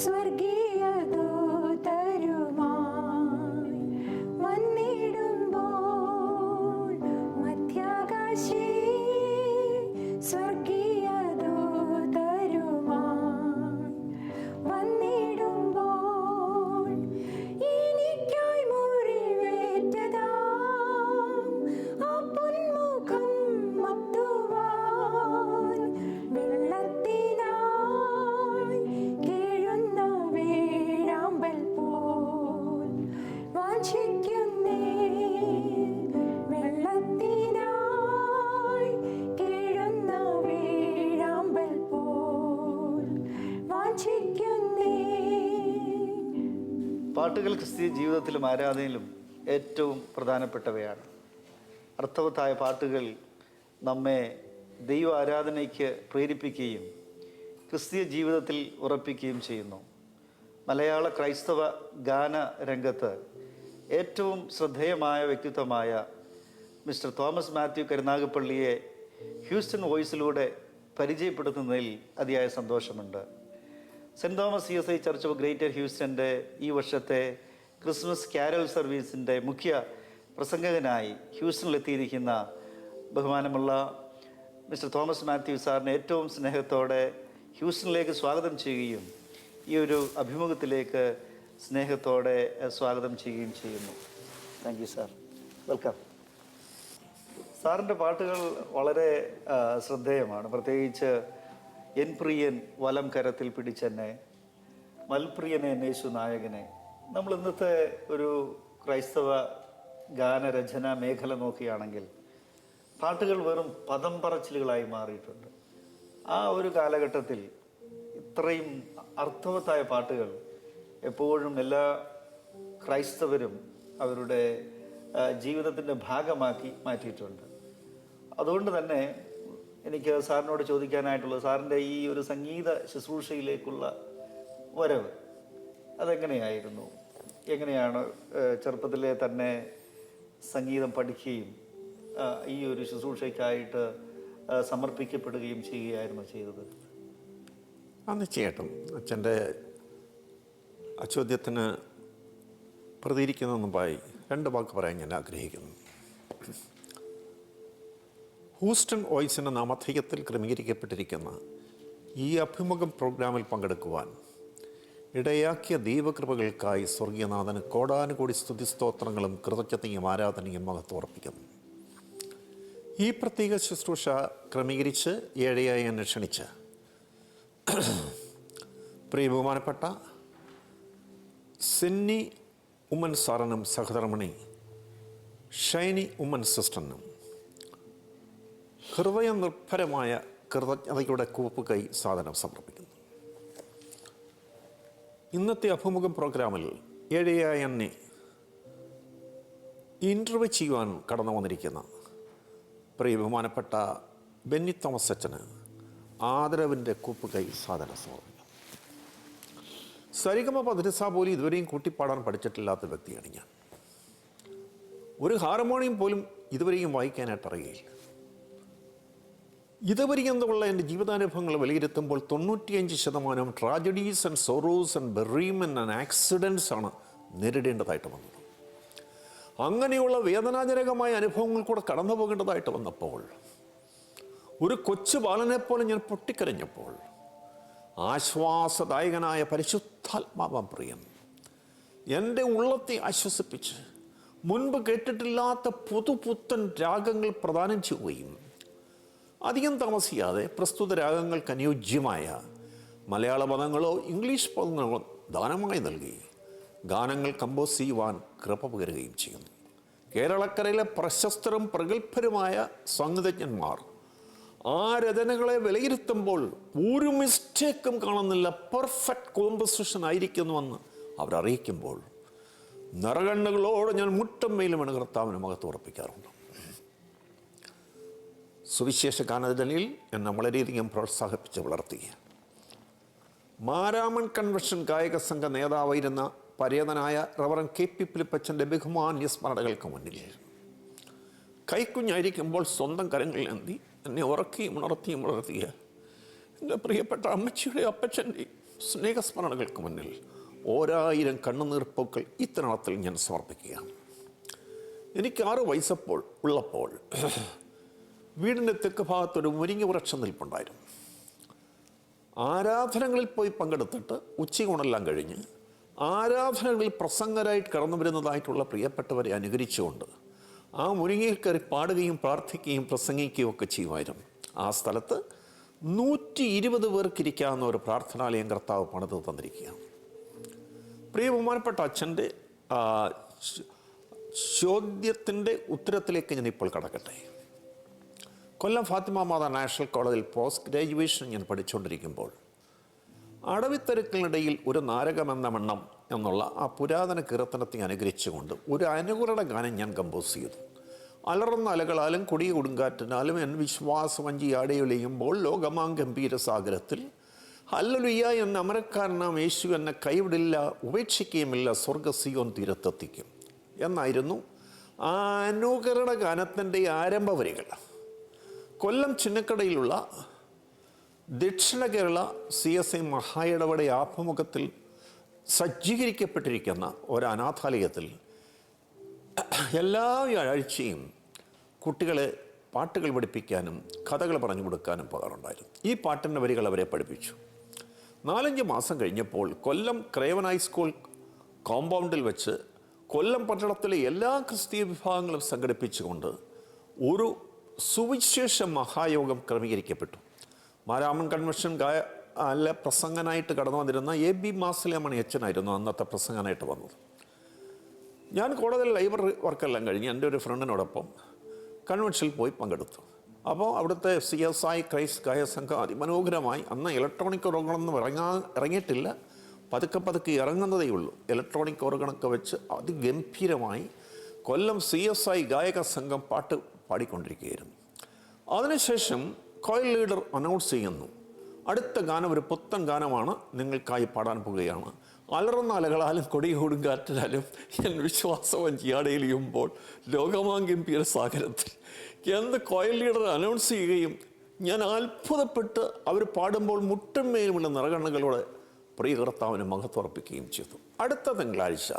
സ്വർഗീയ ദൂതരുമായി വന്നിടുമ്പോൾ മധ്യാകാശേ സ്വർഗീയ ദൂതരുമായി വന്നിടുമ്പോൾ എനിക്കായി മുറിവേറ്റതാ ആ പൊന്മുഖം മത്തുവാൻ വെള്ളത്തിനായി കേഴുന്ന വേഴാമ്പൽ പോൽ വാഞ്ചിക്കുന്നേ വെള്ളത്തിനായി കേഴുന്ന വേഴാമ്പൽ പോൽ വാഞ്ചിക്കുന്നേ. പാട്ടുകൾ ക്രിസ്തീയ ജീവിതത്തിലും ആരാധനയിലും ഏറ്റവും പ്രധാനപ്പെട്ടവയാണ്. അർത്ഥവത്തായ പാട്ടുകൾ നമ്മെ ദൈവ ആരാധനയ്ക്ക് പ്രേരിപ്പിക്കുകയും ക്രിസ്തീയ ജീവിതത്തിൽ ഉറപ്പിക്കുകയും ചെയ്യുന്നു. മലയാള ക്രൈസ്തവ ഗാന രംഗത്ത് ഏറ്റവും ശ്രദ്ധേയമായ വ്യക്തിത്വമായ മിസ്റ്റർ തോമസ് മാത്യു കരുനാഗപ്പള്ളിയെ ഹ്യൂസ്റ്റൺ വോയിസിലൂടെ പരിചയപ്പെടുത്തുന്നതിൽ അതിയായ സന്തോഷമുണ്ട്. Saint Thomas CSI church of greater ഹ്യൂസ്റ്റൻ്റെ ഈ വർഷത്തെ ക്രിസ്മസ് ക്യാരൽ സർവീസിൻ്റെ മുഖ്യ പ്രസംഗകനായി ഹ്യൂസ്റ്റണിലെത്തിയിരിക്കുന്ന ബഹുമാനമുള്ള മിസ്റ്റർ തോമസ് മാത്യു സാറിനെ ഏറ്റവും സ്നേഹത്തോടെ ഹ്യൂസ്റ്റണിലേക്ക് സ്വാഗതം ചെയ്യുകയും ഈ ഒരു അഭിമുഖത്തിലേക്ക് സ്നേഹത്തോടെ സ്വാഗതം ചെയ്യുകയും ചെയ്യുന്നു. Thank you sir. വെൽക്കം. സാറിൻ്റെ പാട്ടുകൾ വളരെ ശ്രദ്ധേയമാണ്. പ്രത്യേകിച്ച് എൻ പ്രിയൻ വലം കരത്തിൽ പിടിച്ചെന്നെ, മൽപ്രിയനെ യേശു നായകനെ. നമ്മൾ ഇന്നത്തെ ഒരു ക്രൈസ്തവ ഗാനരചന മേഖല നോക്കുകയാണെങ്കിൽ പാട്ടുകൾ വെറും പദം പറച്ചിലുകളായി മാറിയിട്ടുണ്ട്. ആ ഒരു കാലഘട്ടത്തിൽ ഇത്രയും അർത്ഥവത്തായ പാട്ടുകൾ എപ്പോഴും എല്ലാ ക്രൈസ്തവരും അവരുടെ ജീവിതത്തിൻ്റെ ഭാഗമാക്കി മാറ്റിയിട്ടുണ്ട്. അതുകൊണ്ട് തന്നെ എനിക്ക് സാറിനോട് ചോദിക്കാനായിട്ടുള്ളത്, സാറിൻ്റെ ഈ ഒരു സംഗീത ശുശ്രൂഷയിലേക്കുള്ള വരവ് അതെങ്ങനെയായിരുന്നു? എങ്ങനെയാണ് ചെറുപ്പത്തിലെ തന്നെ സംഗീതം പഠിക്കുകയും ഈ ഒരു ശുശ്രൂഷയ്ക്കായിട്ട് സമർപ്പിക്കപ്പെടുകയും ചെയ്യുകയായിരുന്നു ചെയ്തത്? തീർച്ചയായിട്ടും അച്ഛൻ്റെ ചോദ്യത്തിന് പ്രതികരിക്കുന്ന മുമ്പായി രണ്ട് വാക്ക് പറയാൻ ഞാൻ ആഗ്രഹിക്കുന്നു. ഹൂസ്റ്റൺ വോയിസിൻ്റെ നാമധേയത്തിൽ ക്രമീകരിക്കപ്പെട്ടിരിക്കുന്ന ഈ അഭിമുഖം പ്രോഗ്രാമിൽ പങ്കെടുക്കുവാൻ ഇടയാക്കിയ ദൈവകൃപകൾക്കായി സ്വർഗീയനാഥന് കോടാനുകോടി സ്തുതിസ്തോത്രങ്ങളും കൃതജ്ഞതയും ആരാധനയും മഹത്വം അർപ്പിക്കുന്നു. ഈ പ്രത്യേക ശുശ്രൂഷ ക്രമീകരിച്ച് ഏഴയായി എന്നെ ക്ഷണിച്ച് പ്രിയ ബഹുമാനപ്പെട്ട സിന്നി ഉമ്മൻ സാറിനും സഹധർമ്മിണി ഷൈനി ഉമ്മൻ സിസ്റ്ററിനും ഹൃദയനിർഭരമായ കൃതജ്ഞതയുടെ കൂപ്പുകൈ സാധനം സമർപ്പിക്കുന്നു. ഇന്നത്തെ അഭിമുഖം പ്രോഗ്രാമിൽ ഏഴയായ എന്നെ ഇൻ്റർവ്യൂ ചെയ്യുവാൻ കടന്നു വന്നിരിക്കുന്ന പ്രിയ ബഹുമാനപ്പെട്ട ബെന്നി തോമസ് അച്ഛന് ആദരവിൻ്റെ കൂപ്പുകൈ സാധനം സമർപ്പിക്കുന്നു. സരിഗമ പതിരസ പോലും ഇതുവരെയും കൂട്ടിപ്പാടാൻ പഠിച്ചിട്ടില്ലാത്ത വ്യക്തിയാണ് ഞാൻ. ഒരു ഹാർമോണിയം പോലും ഇതുവരെയും വായിക്കാനായിട്ട് അറിയില്ല. ഇതുവരെയെന്നുള്ള എൻ്റെ ജീവിതാനുഭവങ്ങൾ വിലയിരുത്തുമ്പോൾ 95% tragedies and sorrows and bereavement and accidents ആണ് നേരിടേണ്ടതായിട്ട് വന്നത്. അങ്ങനെയുള്ള വേദനാജനകമായ അനുഭവങ്ങൾ കൂടെ കടന്നു പോകേണ്ടതായിട്ട് വന്നപ്പോൾ, ഒരു കൊച്ചു ബാലനെപ്പോലെ ഞാൻ പൊട്ടിക്കരഞ്ഞപ്പോൾ, ആശ്വാസദായകനായ പരിശുദ്ധാത്മാവാം പ്രിയൻ എൻ്റെ ഉള്ളത്തെ ആശ്വസിപ്പിച്ച് മുൻപ് കേട്ടിട്ടില്ലാത്ത പുതുപുത്തൻ രാഗങ്ങൾ പ്രദാനം ചെയ്യുകയും അധികം താമസിയാതെ പ്രസ്തുത രാഗങ്ങൾക്ക് അനുയോജ്യമായ മലയാള പദങ്ങളോ ഇംഗ്ലീഷ് പദങ്ങളോ ദാനമായി നൽകി ഗാനങ്ങൾ കമ്പോസ് ചെയ്യുവാൻ കൃപ പകരുകയും ചെയ്യുന്നു. കേരളക്കരയിലെ പ്രശസ്തരും പ്രഗത്ഭരുമായ സംഗീതജ്ഞന്മാർ ആ രചനകളെ വിലയിരുത്തുമ്പോൾ ഒരു മിസ്റ്റേക്കും കാണുന്നില്ല, പെർഫെക്റ്റ് കോമ്പസിഷൻ ആയിരിക്കുന്നുവെന്ന് അവരറിയിക്കുമ്പോൾ നിറകണ്ണുകളോട് ഞാൻ മുട്ടം മേലുമാണ് കർത്താവിന് മഹത്വം ഉറപ്പിക്കാറുണ്ട്. സുവിശേഷ ഗാനരചനയിൽ എന്നെ വളരെയധികം പ്രോത്സാഹിപ്പിച്ച് വളർത്തുക. മാരാമൺ കൺവെൻഷൻ ഗായക സംഘ നേതാവായിരുന്ന പരേതനായ റവറൻ KP ഫിലിപ്പച്ചൻ്റെ ബഹുമാന്യ സ്മരണകൾക്ക് മുന്നിൽ കൈക്കുഞ്ഞായിരിക്കുമ്പോൾ സ്വന്തം കരങ്ങളിൽ എന്തി എന്നെ ഉറക്കിയും ഉണർത്തിയും വളർത്തിയ എൻ്റെ പ്രിയപ്പെട്ട അമ്മച്ചിയുടെ അപ്പച്ചൻ്റെ സ്നേഹസ്മരണകൾക്ക് മുന്നിൽ 1000 കണ്ണുനീർപ്പൂക്കൾ ഇത്തരണത്തിൽ ഞാൻ സമർപ്പിക്കുകയാണ്. എനിക്ക് 6 വയസ്സപ്പോൾ ഉള്ളപ്പോൾ വീടിൻ്റെ തെക്ക് ഭാഗത്തൊരു മുരിങ്ങ വൃക്ഷം നിൽപ്പുണ്ടായിരുന്നു. ആരാധനകളിൽ പോയി പങ്കെടുത്തിട്ട് ഉച്ചയൂണെല്ലാം കഴിഞ്ഞ് ആരാധനകളിൽ പ്രസംഗരായിട്ട് കടന്നു വരുന്നതായിട്ടുള്ള പ്രിയപ്പെട്ടവരെ അനുകരിച്ചുകൊണ്ട് ആ മുരിങ്ങയിൽ കയറി പാടുകയും പ്രാർത്ഥിക്കുകയും പ്രസംഗിക്കുകയും ഒക്കെ ചെയ്യുമായിരുന്നു. ആ സ്ഥലത്ത് 120 പേർക്കിരിക്കാവുന്ന ഒരു പ്രാർത്ഥനാലയം കർത്താവ് പണിത് തന്നിരിക്കുകയാണ്. പ്രിയ ബഹുമാനപ്പെട്ട അച്ഛൻ്റെ ചോദ്യത്തിൻ്റെ ഉത്തരത്തിലേക്ക് ഞാനിപ്പോൾ കടക്കട്ടെ. കൊല്ലം ഫാത്തിമ മാതാ നാഷണൽ കോളേജിൽ പോസ്റ്റ് ഗ്രാജുവേഷൻ ഞാൻ പഠിച്ചുകൊണ്ടിരിക്കുമ്പോൾ അടവിത്തിരക്കിനിടയിൽ ഒരു നാരകമെന്ന വണ്ണം എന്നുള്ള ആ പുരാതന കീർത്തനത്തെ അനുകരിച്ചുകൊണ്ട് ഒരു അനുകരണ ഗാനം ഞാൻ കമ്പോസ് ചെയ്തു. അലറുന്ന അലകളാലും കൊടിയ കൊടുങ്കാറ്റിനാലും എൻ വിശ്വാസവഞ്ചി ആടയൊലിയുമ്പോൾ ലോകമാം ഗംഭീര സാഗരത്തിൽ ഹല്ലേലൂയ എന്ന അമരക്കാരനാം യേശു എന്നെ കൈവിടില്ല, ഉപേക്ഷിക്കുകയുമില്ല, സ്വർഗസിയോൻ തീരത്തെത്തിക്കും എന്നായിരുന്നു ആ അനുകരണ ഗാനത്തിൻ്റെ ആരംഭ വരികൾ. കൊല്ലം ചിന്നക്കടയിലുള്ള ദക്ഷിണ കേരള CSI മഹായിടവയുടെ ആഭിമുഖ്യത്തിൽ സജ്ജീകരിക്കപ്പെട്ടിരിക്കുന്ന ഒരു അനാഥാലയത്തിൽ എല്ലാ ആഴ്ചയും കുട്ടികളെ പാട്ടുകൾ പഠിപ്പിക്കാനും കഥകൾ പറഞ്ഞു കൊടുക്കാനും പോകാറുണ്ടായിരുന്നു. ഈ പാട്ടിൻ്റെ വരികൾ അവരെ പഠിപ്പിച്ചു. 4-5 മാസം കഴിഞ്ഞപ്പോൾ കൊല്ലം ക്രേവൻ ഹൈസ്കൂൾ കോമ്പൗണ്ടിൽ വെച്ച് കൊല്ലം പട്ടണത്തിലെ എല്ലാ ക്രിസ്തീയ വിഭാഗങ്ങളും സംഘടിപ്പിച്ചുകൊണ്ട് ഒരു സുവിശേഷ മഹായോഗം ക്രമീകരിക്കപ്പെട്ടു. മാരാമൻ കൺവെൻഷൻ പ്രസംഗനായിട്ട് കടന്നു വന്നിരുന്ന AB മാസിലമണി അച്ഛനായിരുന്നു അന്നത്തെ പ്രസംഗനായിട്ട് വന്നത്. ഞാൻ കോളേജിൽ ലൈബ്രറി വർക്കെല്ലാം കഴിഞ്ഞ് എൻ്റെ ഒരു ഫ്രണ്ടിനോടൊപ്പം കൺവെൻഷനിൽ പോയി പങ്കെടുത്തു. അപ്പോൾ അവിടുത്തെ CSI ക്രൈസ്റ്റ് ഗായ സംഘം അതിമനോഹരമായി, അന്ന് ഇലക്ട്രോണിക് ഓർഗണൊന്നും ഇറങ്ങിയിട്ടില്ല, പതുക്കെ ഇറങ്ങുന്നതേ ഉള്ളൂ. ഇലക്ട്രോണിക് ഓർഗണൊക്കെ വെച്ച് അതിഗംഭീരമായി കൊല്ലം CSI ഗായക സംഘം പാട്ട് പാടിക്കൊണ്ടിരിക്കുകയായിരുന്നു. അതിനുശേഷം കോയിൽ ലീഡർ അനൗൺസ് ചെയ്യുന്നു, അടുത്ത ഗാനം ഒരു പുത്തൻ ഗാനമാണ്, നിങ്ങൾക്കായി പാടാൻ പോവുകയാണ്. അലറുന്ന അലകളാലും കൊടിയ കൊടുങ്കാറ്റിനാലും എൻ വിശ്വാസവഞ്ചി ആടയിലിയുമ്പോൾ ലോകമാം ഗംഭീര സാഗരത്തിൽ എന്ന് കോയിൽ ലീഡർ അനൗൺസ് ചെയ്യുകയും ഞാൻ അത്ഭുതപ്പെട്ട് അവർ പാടുമ്പോൾ മുട്ടുമേലുമുള്ള നിറകണ്ണുകളോടെ പ്രിയ കർത്താവിന് മഹത്വർപ്പിക്കുകയും ചെയ്തു. അടുത്ത തിങ്കളാഴ്ച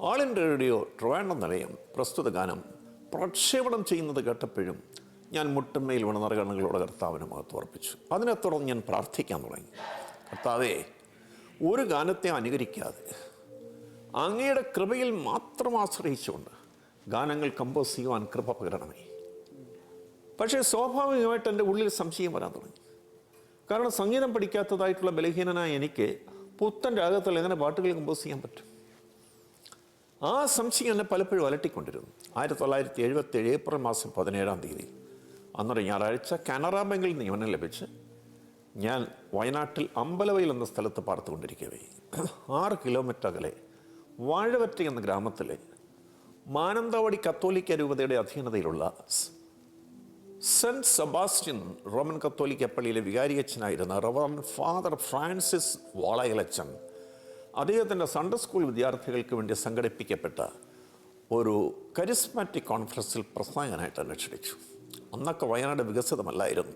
ആൾ ഇന്ത്യ റേഡിയോ ട്രിവാൻഡ്രം നിലയം പ്രസ്തുത ഗാനം പ്രക്ഷേപണം ചെയ്യുന്നത് കേട്ടപ്പോഴും ഞാൻ മുട്ടുമേൽ വീണ നിറകണ്ണുകളോടെ കർത്താവിന് മഹത്വർപ്പിച്ചു. അതിനെ തുടർന്ന് ഞാൻ പ്രാർത്ഥിക്കാൻ തുടങ്ങി. കർത്താവേ, ഒരു ഗാനത്തെ അനുകരിക്കാതെ അങ്ങയുടെ കൃപയിൽ മാത്രം ആശ്രയിച്ചുകൊണ്ട് ഗാനങ്ങൾ കമ്പോസ് ചെയ്യുവാൻ കൃപ പകരണമേ. പക്ഷേ സ്വാഭാവികമായിട്ട് എൻ്റെ ഉള്ളിൽ സംശയം വരാൻ തുടങ്ങി. കാരണം സംഗീതം പഠിക്കാത്തതായിട്ടുള്ള ബലഹീനനായ എനിക്ക് പുത്തൻ രാഗത്തിൽ എങ്ങനെ പാട്ടുകൾ കമ്പോസ് ചെയ്യാൻ പറ്റും? ആ സംശയം എന്നെ പലപ്പോഴും അലട്ടിക്കൊണ്ടിരുന്നു. 1977 ഏപ്രിൽ മാസം 17-ാം തീയതി അന്നൊരു ഞായറാഴ്ച കാനറ ബാങ്കിൽ നിയമനം ലഭിച്ച് ഞാൻ വയനാട്ടിൽ അമ്പലവയൽ എന്ന സ്ഥലത്ത് പാർത്തുകൊണ്ടിരിക്കവേ 6 കിലോമീറ്റർ അകലെ വാഴവറ്റ എന്ന ഗ്രാമത്തിലെ മാനന്തവാടി കത്തോലിക്ക രൂപതയുടെ അധീനതയിലുള്ള സെൻറ്റ് സെബാസ്റ്റ്യൻ റോമൻ കത്തോലിക്ക പള്ളിയിലെ വികാരിയച്ഛനായിരുന്ന റവറൻഡ് ഫാദർ ഫ്രാൻസിസ് വാളയലച്ചൻ അദ്ദേഹത്തിൻ്റെ സൺഡേ സ്കൂൾ വിദ്യാർത്ഥികൾക്ക് വേണ്ടി സംഘടിപ്പിക്കപ്പെട്ട ഒരു കരിസ്മാറ്റിക് കോൺഫറൻസിൽ പ്രസംഗനായിട്ട് എന്നെ ക്ഷണിച്ചു. അന്നൊക്കെ വയനാട് വികസിതമല്ലായിരുന്നു.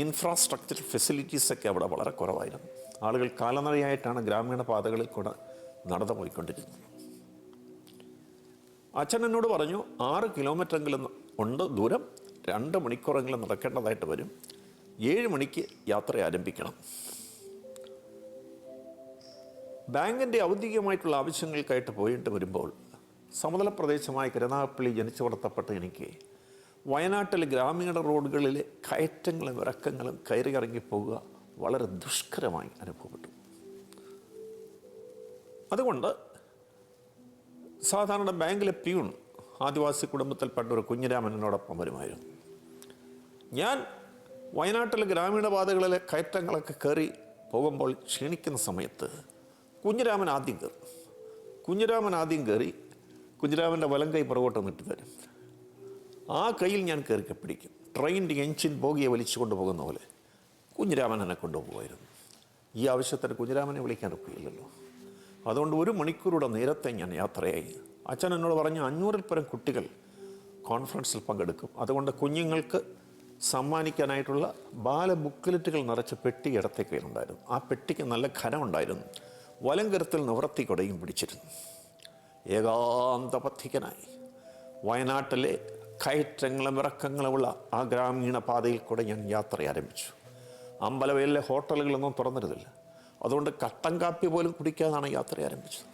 ഇൻഫ്രാസ്ട്രക്ചർ ഫെസിലിറ്റീസൊക്കെ അവിടെ വളരെ കുറവായിരുന്നു. ആളുകൾ കാൽനടയായിട്ടാണ് ഗ്രാമീണ പാതകളിൽ കൂടെ നടന്നു പോയിക്കൊണ്ടിരുന്നത്. അച്ഛൻ എന്നോട് പറഞ്ഞു, 6 കിലോമീറ്ററെങ്കിലും ഉണ്ട് ദൂരം, 2 മണിക്കൂറെങ്കിലും നടക്കേണ്ടതായിട്ട് വരും, 7 മണിക്ക് യാത്ര ആരംഭിക്കണം. ബാങ്കിൻ്റെ ഔദ്യോഗികമായിട്ടുള്ള ആവശ്യങ്ങൾക്കായിട്ട് പോയിട്ട് വരുമ്പോൾ സമതല പ്രദേശമായ കരുനാഗപ്പള്ളി ജനിച്ചു വളർത്തപ്പെട്ട എനിക്ക് വയനാട്ടിലെ ഗ്രാമീണ റോഡുകളിലെ കയറ്റങ്ങളും ഇറക്കങ്ങളും കയറി ഇറങ്ങിപ്പോവുക വളരെ ദുഷ്കരമായി അനുഭവപ്പെട്ടു. അതുകൊണ്ട് സാധാരണ ബാങ്കിലെ പ്യൂൺ ആദിവാസി കുടുംബത്തിൽപ്പെട്ട ഒരു കുഞ്ഞിരാമനോടൊപ്പം വരുമായിരുന്നു. ഞാൻ വയനാട്ടിലെ ഗ്രാമീണ പാതകളിലെ കയറ്റങ്ങളൊക്കെ കയറി പോകുമ്പോൾ ക്ഷീണിക്കുന്ന സമയത്ത് കുഞ്ഞിരാമൻ ആദ്യം കയറി കുഞ്ഞിരാമൻ്റെ വലം കൈ പുറകോട്ട് നിട്ട് തരും. ആ കയ്യിൽ ഞാൻ കയറി പിടിക്കും. ട്രെയിനിൻ്റെ എഞ്ചിൻ ബോഗിയെ വലിച്ചു കൊണ്ടുപോകുന്ന പോലെ കുഞ്ഞിരാമൻ എന്നെ കൊണ്ടുപോകുമായിരുന്നു. ഈ ആവശ്യത്തിന് കുഞ്ഞിരാമനെ വിളിക്കാൻ ഒക്കുകയില്ലല്ലോ. അതുകൊണ്ട് 1 മണിക്കൂറുടെ നേരത്തെ ഞാൻ യാത്രയായി. അച്ഛൻ എന്നോട് പറഞ്ഞു, 500-ൽ പരം കുട്ടികൾ കോൺഫറൻസിൽ പങ്കെടുക്കും, അതുകൊണ്ട് കുഞ്ഞുങ്ങൾക്ക് സമ്മാനിക്കാനായിട്ടുള്ള ബാല ബുക്കിലെറ്റുകൾ നിറച്ച പെട്ടി ഇടത്തേക്കലുണ്ടായിരുന്നു. ആ പെട്ടിക്ക് നല്ല ഖനമുണ്ടായിരുന്നു. വലങ്കരത്തിൽ നിവർത്തി കൊടയും പിടിച്ചിരുന്നു. ഏകാന്തപഥികനായി വയനാട്ടിലെ കയറ്റങ്ങളും ഇറക്കങ്ങളുമുള്ള ആ ഗ്രാമീണ പാതയിൽ കൂടെ ഞാൻ യാത്ര ആരംഭിച്ചു. അമ്പലവയലിലെ ഹോട്ടലുകളൊന്നും തുറന്നിരുന്നില്ല. അതുകൊണ്ട് കട്ടൻ കാപ്പി പോലും കുടിക്കാതാണ് യാത്ര ആരംഭിച്ചത്.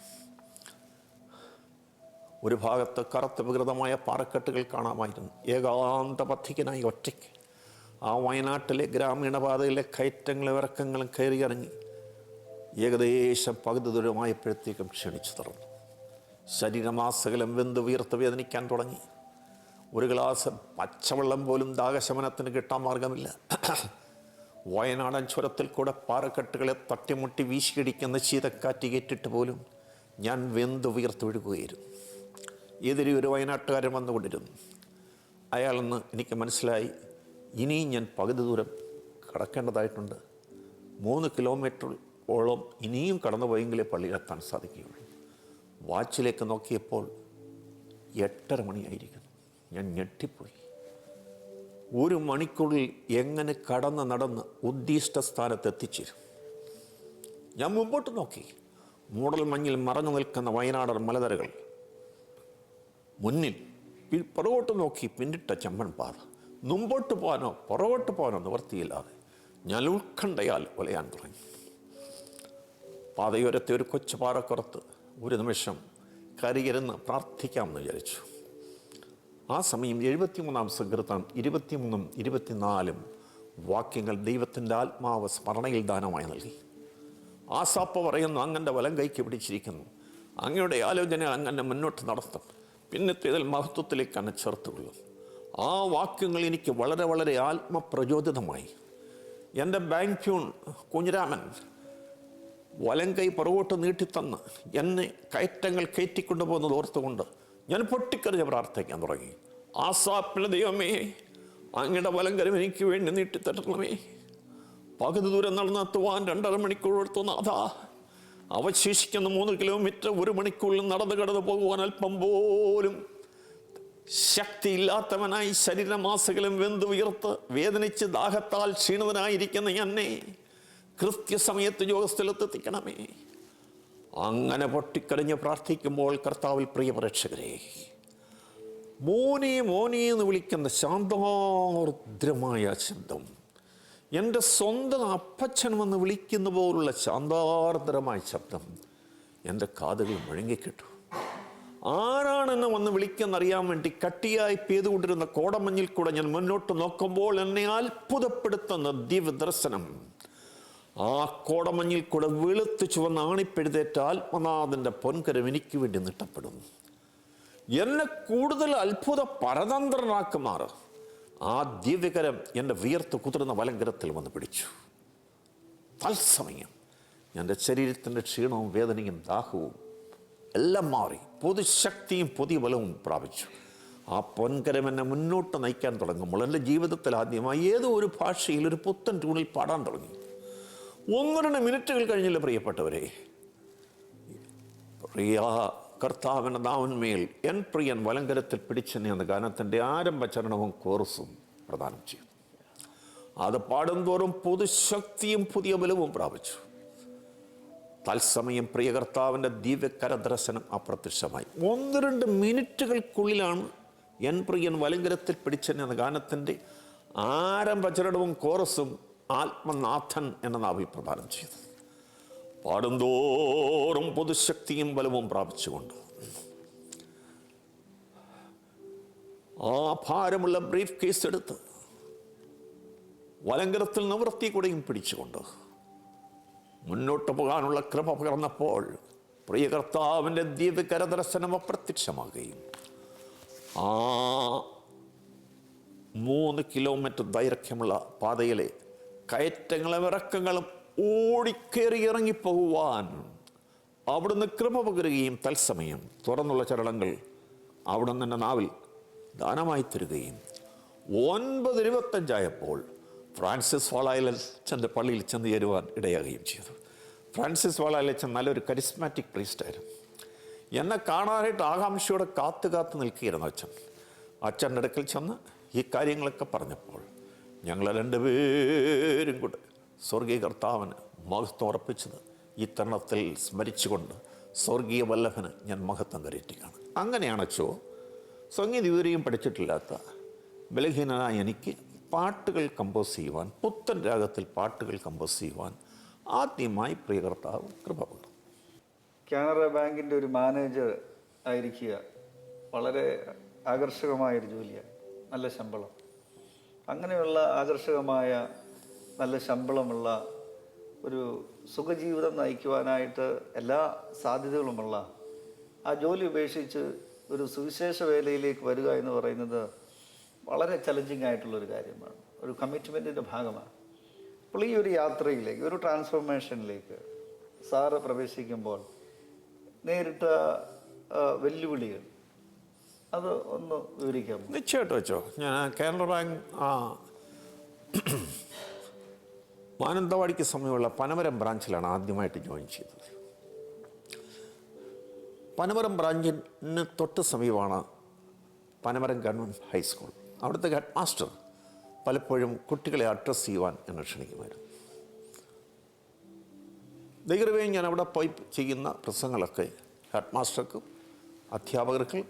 ഒരു ഭാഗത്ത് കറുത്ത വികൃതമായ പാറക്കെട്ടുകൾ കാണാമായിരുന്നു. ഏകാന്തപഥികനായി ഒറ്റയ്ക്ക് ആ വയനാട്ടിലെ ഗ്രാമീണ പാതയിലെ കയറ്റങ്ങളും ഇറക്കങ്ങളും കയറിയിറങ്ങി ഏകദേശം പകുതി ദൂരമായപ്പോഴത്തേക്കും ക്ഷണിച്ചു തുറന്നു. ശരീരമാസകലം വെന്ത് വീർത്ത് വേദനിക്കാൻ തുടങ്ങി. ഒരു ഗ്ലാസ് പച്ചവെള്ളം പോലും ദാഹശമനത്തിന് കിട്ടാൻ മാർഗമില്ല. വയനാടൻ ചുരത്തിൽ കൂടെ പാറക്കെട്ടുകളെ തട്ടിമുട്ടി വീശിയടിക്കുന്ന ശീതക്കാറ്റ് കേട്ടിട്ട് പോലും ഞാൻ വെന്ത് വീർത്ത് ഒഴുകുകയായിരുന്നു. എതിരെ ഒരു വയനാട്ടുകാരൻ വന്നുകൊണ്ടിരുന്നു. അയാളെന്ന് എനിക്ക് മനസ്സിലായി. ഇനിയും ഞാൻ പകുതി ദൂരം കടക്കേണ്ടതായിട്ടുണ്ട്. 3 കിലോമീറ്ററോളം ഇനിയും കടന്നുപോയെങ്കിലേ പള്ളിയിലെത്താൻ സാധിക്കുകയുള്ളൂ. വാച്ചിലേക്ക് നോക്കിയപ്പോൾ 8:30 മണിയായിരിക്കുന്നു. ഞാൻ ഞെട്ടിപ്പോയി. 1 മണിക്കൂറിൽ എങ്ങനെ നടന്ന് ഉദ്ദിഷ്ട സ്ഥാനത്ത് എത്തിച്ചേരും? ഞാൻ മുമ്പോട്ട് നോക്കി. മൂടൽ മഞ്ഞിൽ മറഞ്ഞു നിൽക്കുന്ന വയനാടൻ മലനിരകൾ, മുന്നിൽ പുറകോട്ട് നോക്കി പിന്നിട്ട ചെമ്മൺ പാത. മുമ്പോട്ട് പോകാനോ പുറകോട്ട് പോകാനോ നിവർത്തിയില്ലാതെ ഞാൻ ഉത്കണ്ഠയാൽ ഒലയാൻ തുടങ്ങി. പാതയോരത്തെ ഒരു കൊച്ചു പാറക്കുറത്ത് ഒരു നിമിഷം കരിയിരുന്ന് പ്രാർത്ഥിക്കാമെന്ന് വിചാരിച്ചു. ആ സമയം 73-ാം സങ്കീർത്തനം 23-ഉം 24-ഉം വാക്യങ്ങൾ ദൈവത്തിൻ്റെ ആത്മാവ് സ്മരണയിൽ ദാനമായി നൽകി. ആസാപ്പ് പറയുന്നു, അങ്ങൻ്റെ വലം കൈക്ക് പിടിച്ചിരിക്കുന്നു, അങ്ങയുടെ ആലോചന അങ്ങനെ മുന്നോട്ട് നടത്തും, പിന്നത്തേതിൽ മഹത്വത്തിലേക്ക് എന്നെ ചേർത്തുകൊള്ളും. ആ വാക്യങ്ങൾ എനിക്ക് വളരെ വളരെ ആത്മപ്രചോദിതമായി. എൻ്റെ ബാങ്ക് പ്യൂൺ കുഞ്ഞിരാമൻ വലം കൈ പുറകോട്ട് നീട്ടിത്തന്ന് എന്നെ കയറ്റങ്ങൾ കയറ്റിക്കൊണ്ടുപോകുന്നത് ഓർത്തുകൊണ്ട് ഞാൻ പൊട്ടിക്കറിഞ്ഞ് പ്രാർത്ഥിക്കാൻ തുടങ്ങി. ആസാപ്പിലെ ദൈവമേ, അങ്ങയുടെ വലങ്കരം എനിക്ക് വേണ്ടി നീട്ടിത്തരണമേ. പകുതി ദൂരം നടന്നെത്തുവാൻ 2.5 മണിക്കൂർ എടുത്തു നാഥാ. അവശേഷിക്കുന്ന 3 കിലോമീറ്റർ 1 മണിക്കൂറിൽ നടന്നു കടന്നു പോകുവാൻ അല്പം പോലും ശക്തിയില്ലാത്തവനായി ശരീരമാസകലം വെന്ത് ഉയർത്ത് വേദനിച്ച് ദാഹത്താൽ ക്ഷീണിതനായിരിക്കുന്ന എന്നെ കൃത്യസമയത്ത് യോഗസ്ഥലത്തെത്തിക്കണമേ. അങ്ങനെ പൊട്ടിക്കരഞ്ഞ് പ്രാർത്ഥിക്കുമ്പോൾ കർത്താവിൽ പ്രിയ പ്രേക്ഷകരെ, മോനെ മോനെ എന്ന് വിളിക്കുന്ന ശാന്താർദ്രമായ ശബ്ദം, എൻ്റെ സ്വന്തം അപ്പച്ചൻ വന്ന് വിളിക്കുന്ന പോലുള്ള ശാന്താർദ്രമായ ശബ്ദം എൻ്റെ കാതുകൾ മുഴങ്ങിക്കിട്ടു. ആരാണെന്ന് വന്ന് വിളിക്കുന്നറിയാൻ വേണ്ടി കട്ടിയായി പെയ്തുകൊണ്ടിരുന്ന കോടമഞ്ഞിൽ കൂടെ ഞാൻ മുന്നോട്ട് നോക്കുമ്പോൾ എന്നെ അത്ഭുതപ്പെടുത്തുന്ന ദിവ്യദർശനം. ആ കോടമഞ്ഞിൽ കൂടെ വെളുത്ത് ചുവന്ന ആണിപ്പെഴുതേറ്റ ആത്മനാഥൻ്റെ പൊൻകരം എനിക്ക് വേണ്ടി നീട്ടപ്പെടും. എന്നെ കൂടുതൽ അത്ഭുത പരതന്ത്രനാക്കുമാറ് ആ ദിവ്യകരം എൻ്റെ വിയർത്ത് കുതിർന്ന വലങ്കരത്തിൽ വന്ന് പിടിച്ചു. തത്സമയം എൻ്റെ ശരീരത്തിൻ്റെ ക്ഷീണവും വേദനയും ദാഹവും എല്ലാം മാറി പുതുശക്തിയും പുതിയ ബലവും പ്രാപിച്ചു. ആ പൊൻകരം എന്നെ മുന്നോട്ട് നയിക്കാൻ തുടങ്ങുമ്പോൾ എൻ്റെ ജീവിതത്തിൽ ആദ്യമായി ഏതോ ഒരു ഭാഷയിൽ ഒരു പുത്തൻ ട്യൂണിൽ പാടാൻ തുടങ്ങി. 1-2 മിനിറ്റുകൾ കഴിഞ്ഞില്ല പ്രിയപ്പെട്ടവരെ, പ്രിയ കർത്താവിൻ്റെ നാവിന്മേൽ എൻ പ്രിയൻ വലങ്കരത്തിൽ പിടിച്ചെന്നെ എന്ന ഗാനത്തിൻ്റെ ആരംഭ ചരണവും കോറസും പ്രദാനം ചെയ്തു. അത് പാടുന്തോറും പുതുശക്തിയും പുതിയ ബലവും പ്രാപിച്ചു. തത്സമയം പ്രിയ കർത്താവിൻ്റെ ദിവ്യകരദർശനം അപ്രത്യക്ഷമായി. 1-2 മിനിറ്റുകൾക്കുള്ളിലാണ് എൻ പ്രിയൻ വലങ്കരത്തിൽ പിടിച്ചെന്നെ എന്ന ഗാനത്തിൻ്റെ ആരംഭ ചരണവും കോറസും ആത്മനാഥൻ എന്ന നാവിൽ പ്രദാനം ചെയ്തു. പാടുന്തോറും പുതുശക്തിയും ബലവും പ്രാപിച്ചുകൊണ്ട് ആ ഭാരമുള്ള ബ്രീഫ് കേസ് എടുത്ത് വലങ്കരത്തിൽ നിവൃത്തി കൂടെയും പിടിച്ചുകൊണ്ട് മുന്നോട്ട് പോകാനുള്ള കൃപ പകർന്നപ്പോൾ പ്രിയ കർത്താവിൻ്റെ ദിവ്യകരദർശനം അപ്രത്യക്ഷമാകുകയും ആ 3 കിലോമീറ്റർ ദൈർഘ്യമുള്ള പാതയിലെ കയറ്റങ്ങളും ഇറക്കങ്ങളും ഓടിക്കേറി ഇറങ്ങിപ്പോകുവാൻ അവിടുന്ന് കൃപ പകരുകയും തത്സമയം തുറന്നുള്ള ചരണങ്ങൾ അവിടുന്ന് എൻ്റെ നാവിൽ ദാനമായി തരുകയും 9:25 ഫ്രാൻസിസ് വാളായിലച്ചൻ്റെ പള്ളിയിൽ ചെന്ന് ചേരുവാൻ ഇടയാകുകയും ചെയ്തു. ഫ്രാൻസിസ് വാളായിലച്ചൻ നല്ലൊരു കരിസ്മാറ്റിക് പ്രീസ്റ്റായിരുന്നു. എന്നെ കാണാനായിട്ട് ആകാംക്ഷയോടെ കാത്തു നിൽക്കുകയായിരുന്നു അച്ഛൻ. അച്ഛൻ്റെ അടുക്കൽ ചെന്ന് ഈ കാര്യങ്ങളൊക്കെ പറഞ്ഞപ്പോൾ ഞങ്ങൾ രണ്ടുപേരും കൂടെ സ്വർഗീയ കർത്താവിന് മഹത്വം അർപ്പിച്ചത് ഈ തരുണത്തിൽ സ്മരിച്ചുകൊണ്ട് സ്വർഗീയ വല്ലഭന് ഞാൻ മഹത്വം കരയറ്റുകയാണ്. അങ്ങനെയാണച്ചോ സംഗീത ഇതുവരെയും പഠിച്ചിട്ടില്ലാത്ത ബലഹീനനായ എനിക്ക് പാട്ടുകൾ കമ്പോസ് ചെയ്യുവാൻ, പുത്തൻ രാഗത്തിൽ പാട്ടുകൾ കമ്പോസ് ചെയ്യുവാൻ ആദ്യമായി പ്രിയ കർത്താവ് കൃപ കൊണ്ടു. കാനറ ബാങ്കിൻ്റെ ഒരു മാനേജർ ആയിരിക്കുക വളരെ ആകർഷകമായൊരു ജോലിയാണ്. നല്ല ശമ്പളം. അങ്ങനെയുള്ള ആകർഷകമായ നല്ല ശമ്പളമുള്ള ഒരു സുഖജീവിതം നയിക്കുവാനായിട്ട് എല്ലാ സാധ്യതകളുമുള്ള ആ ജോലി ഉപേക്ഷിച്ച് ഒരു സുവിശേഷ വേലയിലേക്ക് വരിക എന്ന് പറയുന്നത് വളരെ ചലഞ്ചിങ് ആയിട്ടുള്ളൊരു കാര്യമാണ്. ഒരു കമ്മിറ്റ്മെൻറ്റിൻ്റെ ഭാഗമാണ്. അപ്പോൾ ഈ ഒരു യാത്രയിലേക്ക്, ഒരു ട്രാൻസ്ഫോർമേഷനിലേക്ക് സാറ് പ്രവേശിക്കുമ്പോൾ നേരിട്ട വെല്ലുവിളികൾ അത് ഒന്ന് വിവരിക്കാമോ? നിശ്ചയമായിട്ട് വെച്ചോ. ഞാൻ കാനറ ബാങ്ക് മാനന്തവാടിക്ക് സമയമുള്ള പനമരം ബ്രാഞ്ചിലാണ് ആദ്യമായിട്ട് ജോയിൻ ചെയ്തത്. പനമരം ബ്രാഞ്ചിന് തൊട്ട് സമീപമാണ് പനമരം ഗവൺമെൻറ് ഹൈസ്കൂൾ. അവിടുത്തെ ഹെഡ് മാസ്റ്റർ പലപ്പോഴും കുട്ടികളെ അഡ്രസ്സ് ചെയ്യുവാൻ എന്നെ ക്ഷണിക്കുമായിരുന്നു. ദൈവകൃപയിൽ ഞാൻ അവിടെ പോയി ചെയ്യുന്ന പ്രസംഗങ്ങളൊക്കെ ഹെഡ് മാസ്റ്റർക്കും അധ്യാപകർക്കും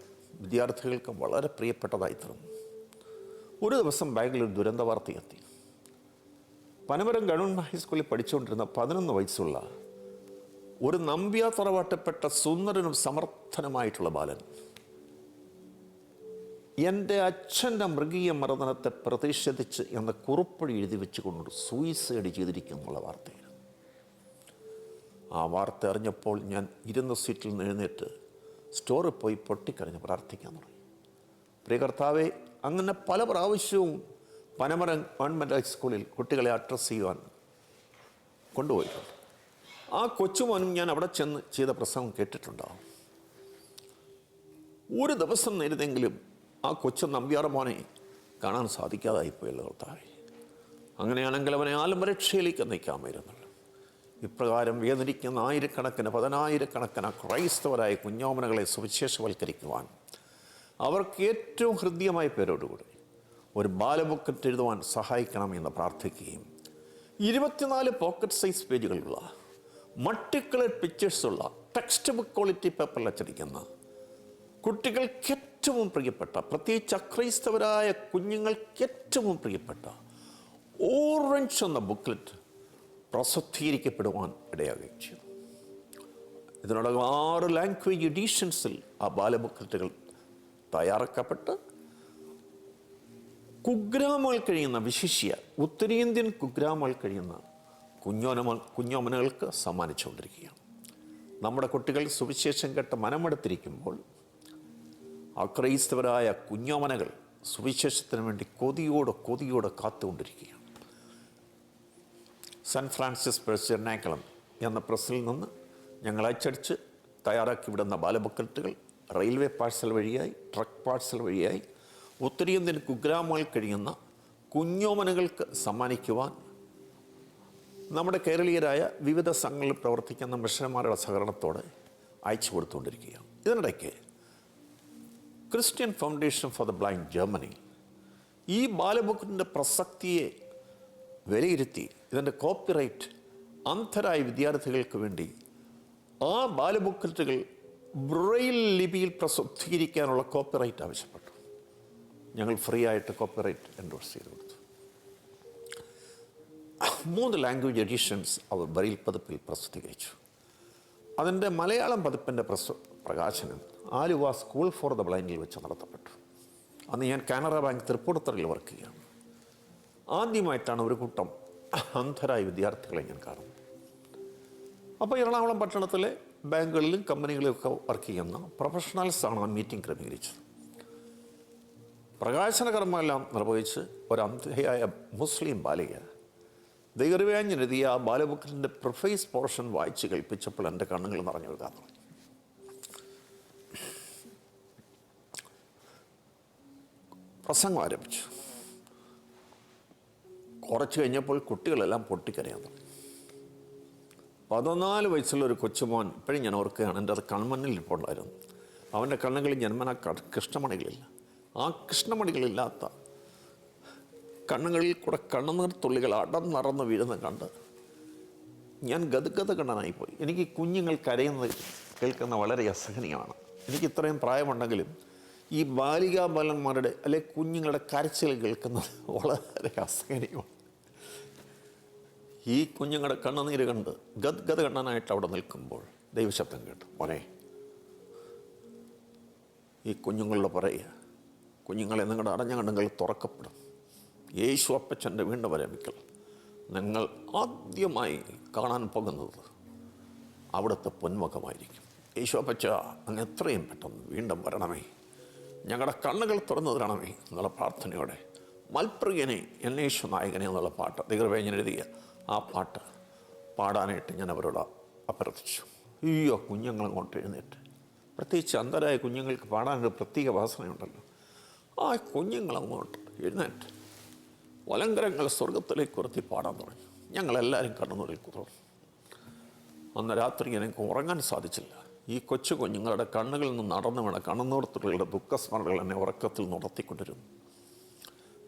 വിദ്യാർത്ഥികൾക്കും വളരെ പ്രിയപ്പെട്ടതായി തീർന്നു. ഒരു ദിവസം ബാങ്കിൽ ഒരു ദുരന്ത വാർത്ത എത്തി. പനമരം ഗവൺമെൻറ് ഹൈസ്കൂളിൽ പഠിച്ചുകൊണ്ടിരുന്ന 11 വയസ്സുള്ള ഒരു നമ്പ്യാർ തറവാട്ടപ്പെട്ട സുന്ദരനും സമർത്ഥനുമായിട്ടുള്ള ബാലൻ എൻ്റെ അച്ഛൻ്റെ മൃഗീയ മർദ്ദനത്തെ പ്രതിഷേധിച്ച് എന്ന കുറിപ്പടി എഴുതി വെച്ചുകൊണ്ട് സൂയിസൈഡ് ചെയ്തിരിക്കുന്നുള്ള വാർത്തയാണ്. ആ വാർത്ത അറിഞ്ഞപ്പോൾ ഞാൻ ഇരുന്ന സീറ്റിൽ നിന്ന് എഴുന്നേറ്റ് സ്റ്റോറിൽ പോയി പൊട്ടിക്കരഞ്ഞ് പ്രാർത്ഥിക്കാൻ തുടങ്ങി. പ്രിയ കർത്താവേ, അങ്ങനെ പല പ്രാവശ്യവും പനമരം ഗവൺമെൻറ് ഹൈസ്കൂളിൽ കുട്ടികളെ അഡ്രസ്സ് ചെയ്യുവാൻ കൊണ്ടുപോയിട്ടുണ്ട്. ആ കൊച്ചുമോനും ഞാൻ അവിടെ ചെന്ന് ചെയ്ത പ്രസംഗം കേട്ടിട്ടുണ്ടാവും. ഒരു ദിവസം നേരിതെങ്കിലും ആ കൊച്ചു നമ്പ്യാർ മോനെ കാണാൻ സാധിക്കാതായിപ്പോയല്ലോ കർത്താവേ. അങ്ങനെയാണെങ്കിൽ അവനെ ആത്മരക്ഷയിലേക്ക് നയിക്കാമായിരുന്നല്ലോ. ഇപ്രകാരം വേദനിക്കുന്ന ആയിരക്കണക്കിന് 10,000-കണക്കിന് ക്രൈസ്തവരായ കുഞ്ഞോമനകളെ സുവിശേഷവൽക്കരിക്കുവാൻ അവർക്ക് ഏറ്റവും ഹൃദ്യമായ പേരോടുകൂടി ഒരു ബാലബുക്കറ്റ് എഴുതുവാൻ സഹായിക്കണമെന്ന് പ്രാർത്ഥിക്കുകയും 24 പോക്കറ്റ് സൈസ് പേജുകളുള്ള മൾട്ടിക്കളർ പിക്ചേഴ്സുള്ള ടെക്സ്റ്റ് ബുക്ക് ക്വാളിറ്റി പേപ്പറിൽ അച്ചടിക്കുന്ന കുട്ടികൾക്ക് ഏറ്റവും പ്രിയപ്പെട്ട, പ്രത്യേകിച്ച് അക്രൈസ്തവരായ കുഞ്ഞുങ്ങൾക്ക് ഏറ്റവും പ്രിയപ്പെട്ട ഓറഞ്ച് എന്ന ബുക്ക്ലെറ്റ് പ്രസിദ്ധീകരിക്കപ്പെടുവാൻ ഇടയാകുകയും ചെയ്തു. ഇതിനോടകം 6 ലാംഗ്വേജ് എഡീഷൻസിൽ ആ ബാലബുക്ക്ലെറ്റുകൾ തയ്യാറാക്കപ്പെട്ട് കുഗ്രാമങ്ങൾ കഴിയുന്ന, വിശിഷ്യ ഉത്തരേന്ത്യൻ കുഗ്രാമങ്ങൾ കഴിയുന്ന കുഞ്ഞോമനകൾക്ക് സമ്മാനിച്ചുകൊണ്ടിരിക്കുകയാണ്. നമ്മുടെ കുട്ടികൾ സുവിശേഷം കേട്ട് മനമെടുത്തിരിക്കുമ്പോൾ അക്രൈസ്തവരായ കുഞ്ഞോമനകൾ സുവിശേഷത്തിന് വേണ്ടി കൊതിയോടെ കാത്തുകൊണ്ടിരിക്കുകയാണ്. സാൻ ഫ്രാൻസിസ് പേഴ്സ് എറണാകുളം എന്ന പ്രസ്സിൽ നിന്ന് ഞങ്ങൾ അച്ചടിച്ച് തയ്യാറാക്കി വിടുന്ന ബാലബുക്കറ്റുകൾ റെയിൽവേ പാഴ്സൽ വഴിയായി, ട്രക്ക് പാഴ്സൽ വഴിയായി ഉത്തരേന്ത്യൻ കുഗ്രാമങ്ങളിൽ കഴിയുന്ന കുഞ്ഞോമനകൾക്ക് സമ്മാനിക്കുവാൻ നമ്മുടെ കേരളീയരായ വിവിധ സംഘങ്ങളിൽ പ്രവർത്തിക്കുന്ന മിഷനന്മാരുടെ സഹകരണത്തോടെ അയച്ചു കൊടുത്തുകൊണ്ടിരിക്കുകയാണ്. ഇതിനിടയ്ക്ക് Christian foundation for the blind Germany ഈ ബാലബുക്കിൻ്റെ പ്രസക്തിയെ വിലയിരുത്തി ഇതിൻ്റെ കോപ്പിറൈറ്റ് അന്ധരായ വിദ്യാർത്ഥികൾക്ക് വേണ്ടി ആ ബാലബുക്കറ്റുകൾ ബ്രെയിൽ ലിപിയിൽ പ്രസിദ്ധീകരിക്കാനുള്ള കോപ്പിറൈറ്റ് ആവശ്യപ്പെട്ടു. ഞങ്ങൾ ഫ്രീ ആയിട്ട് കോപ്പിറൈറ്റ് എൻഡോഴ്സ് ചെയ്ത് കൊടുത്തു. 3 ലാംഗ്വേജ് എഡിഷൻസ് അവർ ബ്രെയിൽ പതിപ്പിൽ പ്രസിദ്ധീകരിച്ചു. അതിൻ്റെ മലയാളം പതിപ്പിൻ്റെ പ്രകാശനം ആലുവ സ്കൂൾ ഫോർ ദ ബ്ലൈൻഡിൽ വെച്ച് നടത്തപ്പെട്ടു. അന്ന് ഞാൻ കാനറ ബാങ്ക് തൃപ്പൂണിത്തുറയിൽ വർക്ക് ചെയ്യുകയാണ്. ആദ്യമായിട്ടാണ് ഒരു കൂട്ടം അന്ധരായ വിദ്യാർത്ഥികളെ ഞാൻ കാണുന്നത്. അപ്പോൾ എറണാകുളം പട്ടണത്തിലെ ബാങ്കുകളിലും കമ്പനികളിലൊക്കെ വർക്ക് ചെയ്യുന്ന പ്രൊഫഷണൽസാണ് ആ മീറ്റിംഗ് ക്രമീകരിച്ചത്. പ്രകാശന കർമ്മമെല്ലാം നിർവഹിച്ച് ഒരു അന്ധയായ മുസ്ലിം ബാലിക ദൈവകൃപയാഞ്ഞെഴുതിയ ആ ബാലബുക്കിൻ്റെ പ്രിഫേസ് പോർഷൻ വായിച്ച് കേൾപ്പിച്ചപ്പോൾ എൻ്റെ കണ്ണുകൾ നിറഞ്ഞു വെക്കാൻ തുടങ്ങി. പ്രസംഗം ആരംഭിച്ചു. കുറച്ച് കഴിഞ്ഞപ്പോൾ കുട്ടികളെല്ലാം പൊട്ടിക്കരയാൻ തുടങ്ങി. 14 വയസ്സുള്ള ഒരു കൊച്ചുമോൻ ഇപ്പോഴും ഞാൻ ഓർക്കുകയാണ്. എൻ്റെ അത് കൺമണ്ണിൽ ഇപ്പോൾ ഉണ്ടായിരുന്നു. അവൻ്റെ കണ്ണുകളിൽ ജന്മന കൃഷ്ണമണികളില്ല. ആ കൃഷ്ണമണികളില്ലാത്ത കണ്ണുകളിൽ കൂടെ കണ്ണുനീർ തുള്ളികൾ അടർന്നറന്ന് വീഴുന്നത് കണ്ട് ഞാൻ ഗദ്ഗദകണ്ണനായിപ്പോയി. എനിക്ക് കുഞ്ഞുങ്ങൾ കരയുന്നത് കേൾക്കുന്ന വളരെ അസഹനീയമാണ്. എനിക്ക് ഇത്രയും പ്രായമുണ്ടെങ്കിലും ഈ ബാലികാ ബാലന്മാരുടെ അല്ലെ കുഞ്ഞുങ്ങളുടെ കരച്ചിൽ കേൾക്കുന്നത് വളരെ അസഹനീയമാണ്. ഈ കുഞ്ഞുങ്ങളുടെ കണ്ണുനീര് കണ്ട് ഗദ്ഗദകണ്ണനായിട്ട് അവിടെ നിൽക്കുമ്പോൾ ദൈവശബ്ദം കേട്ടു, മോനെ ഈ കുഞ്ഞുങ്ങളോട് പറയുക, കുഞ്ഞുങ്ങളെ നിങ്ങളുടെ അടഞ്ഞ കണ്ണുകൾ തുറക്കപ്പെടും. യേശു അപ്പച്ചൻ്റെ വീണ്ടും വരമിക്കൽ നിങ്ങൾ ആദ്യമായി കാണാൻ പോകുന്നത് അവിടുത്തെ പൊന്മുഖമായിരിക്കും. യേശു അപ്പച്ച അങ്ങ് എത്രയും പെട്ടെന്ന് വീണ്ടും വരണമേ, ഞങ്ങളുടെ കണ്ണുകൾ തുറന്നു തരണമേ എന്നുള്ള പ്രാർത്ഥനയോടെ മൽപ്രിയനെ എന്നേശു നായകനെ എന്നുള്ള പാട്ട് ദൈവവേദന എഴുതിയ ആ പാട്ട് പാടാനായിട്ട് ഞാൻ അവരോട് അഭ്യർത്ഥിച്ചു. അയ്യോ, കുഞ്ഞുങ്ങളങ്ങോട്ട് എഴുന്നേറ്റ്, പ്രത്യേകിച്ച് അന്ധരായ കുഞ്ഞുങ്ങൾക്ക് പാടാനൊരു പ്രത്യേക വാസനയുണ്ടല്ലോ. ആ കുഞ്ഞുങ്ങളങ്ങോട്ട് എഴുന്നേറ്റ് വലങ്കരങ്ങൾ സ്വർഗത്തിലേക്ക് ഉയർത്തി പാടാൻ തുടങ്ങി. ഞങ്ങളെല്ലാവരും കണ്ണുനീരിൽ തുടർന്നു. അന്ന് രാത്രി എനിക്ക് ഉറങ്ങാൻ സാധിച്ചില്ല. ഈ കൊച്ചു കുഞ്ഞുങ്ങളുടെ കണ്ണുകളിൽ നിന്ന് നടന്നു വീണ കണ്ണുനീർത്തുള്ളികളുടെ ദുഃഖസ്മരണകൾ എന്നെ ഉറക്കത്തിൽ നടത്തിക്കൊണ്ടിരുന്നു.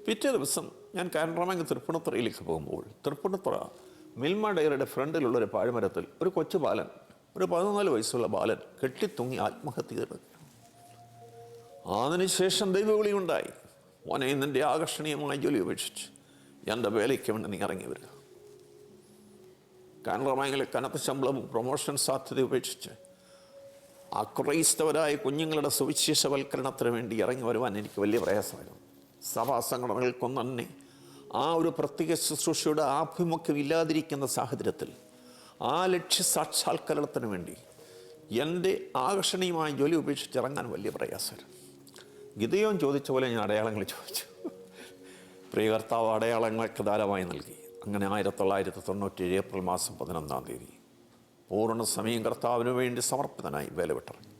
പിറ്റേ ദിവസം ഞാൻ കാനറബാങ്ക് തൃപ്പൂണിത്തുറയിലേക്ക് പോകുമ്പോൾ തൃപ്പൂണിത്തുറ മിൽമ ഡയറിയുടെ ഫ്രണ്ടിലുള്ളൊരു പാഴ്മരത്തിൽ ഒരു കൊച്ചു ബാലൻ, ഒരു 14 വയസ്സുള്ള ബാലൻ കെട്ടിത്തൂങ്ങി ആത്മഹത്യ ചെയ്തു. അതിനുശേഷം ദൈവവിളിയുണ്ടായി, മോനെ നിൻ്റെ ആകർഷണീയമായ ജോലി ഉപേക്ഷിച്ച് എൻ്റെ വേലയ്ക്ക് വേണ്ടി നീ ഇറങ്ങി വരിക. കാനറബാങ്കിലെ കനത്ത ശമ്പളവും പ്രൊമോഷൻ സാധ്യത ഉപേക്ഷിച്ച് അക്രൈസ്തവരായ കുഞ്ഞുങ്ങളുടെ സുവിശേഷവൽക്കരണത്തിന് വേണ്ടി ഇറങ്ങി വരുവാൻ എനിക്ക് വലിയ പ്രയാസമായിരുന്നു. സഭാ സംഘടനകൾക്കൊന്നും തന്നെ ആ ഒരു പ്രത്യേക ശുശ്രൂഷയുടെ ആഭിമുഖ്യം ഇല്ലാതിരിക്കുന്ന സാഹചര്യത്തിൽ ആ ലക്ഷ്യ സാക്ഷാത്കരണത്തിന് വേണ്ടി എൻ്റെ ആകർഷണീയമായ ജോലി ഉപേക്ഷിച്ച് ഇറങ്ങാൻ വലിയ പ്രയാസമായിരുന്നു. ഗിദെയോൻ ചോദിച്ച പോലെ ഞാൻ അടയാളങ്ങൾ ചോദിച്ചു. പ്രിയ കർത്താവ് അടയാളങ്ങൾക്ക് ധാരാളമായി നൽകി. അങ്ങനെ 1997 ഏപ്രിൽ മാസം 11-ാം തീയതി പൂർണ്ണ സമയം കർത്താവിന് വേണ്ടി സമർപ്പിതനായി വേല വിട്ടിറങ്ങി.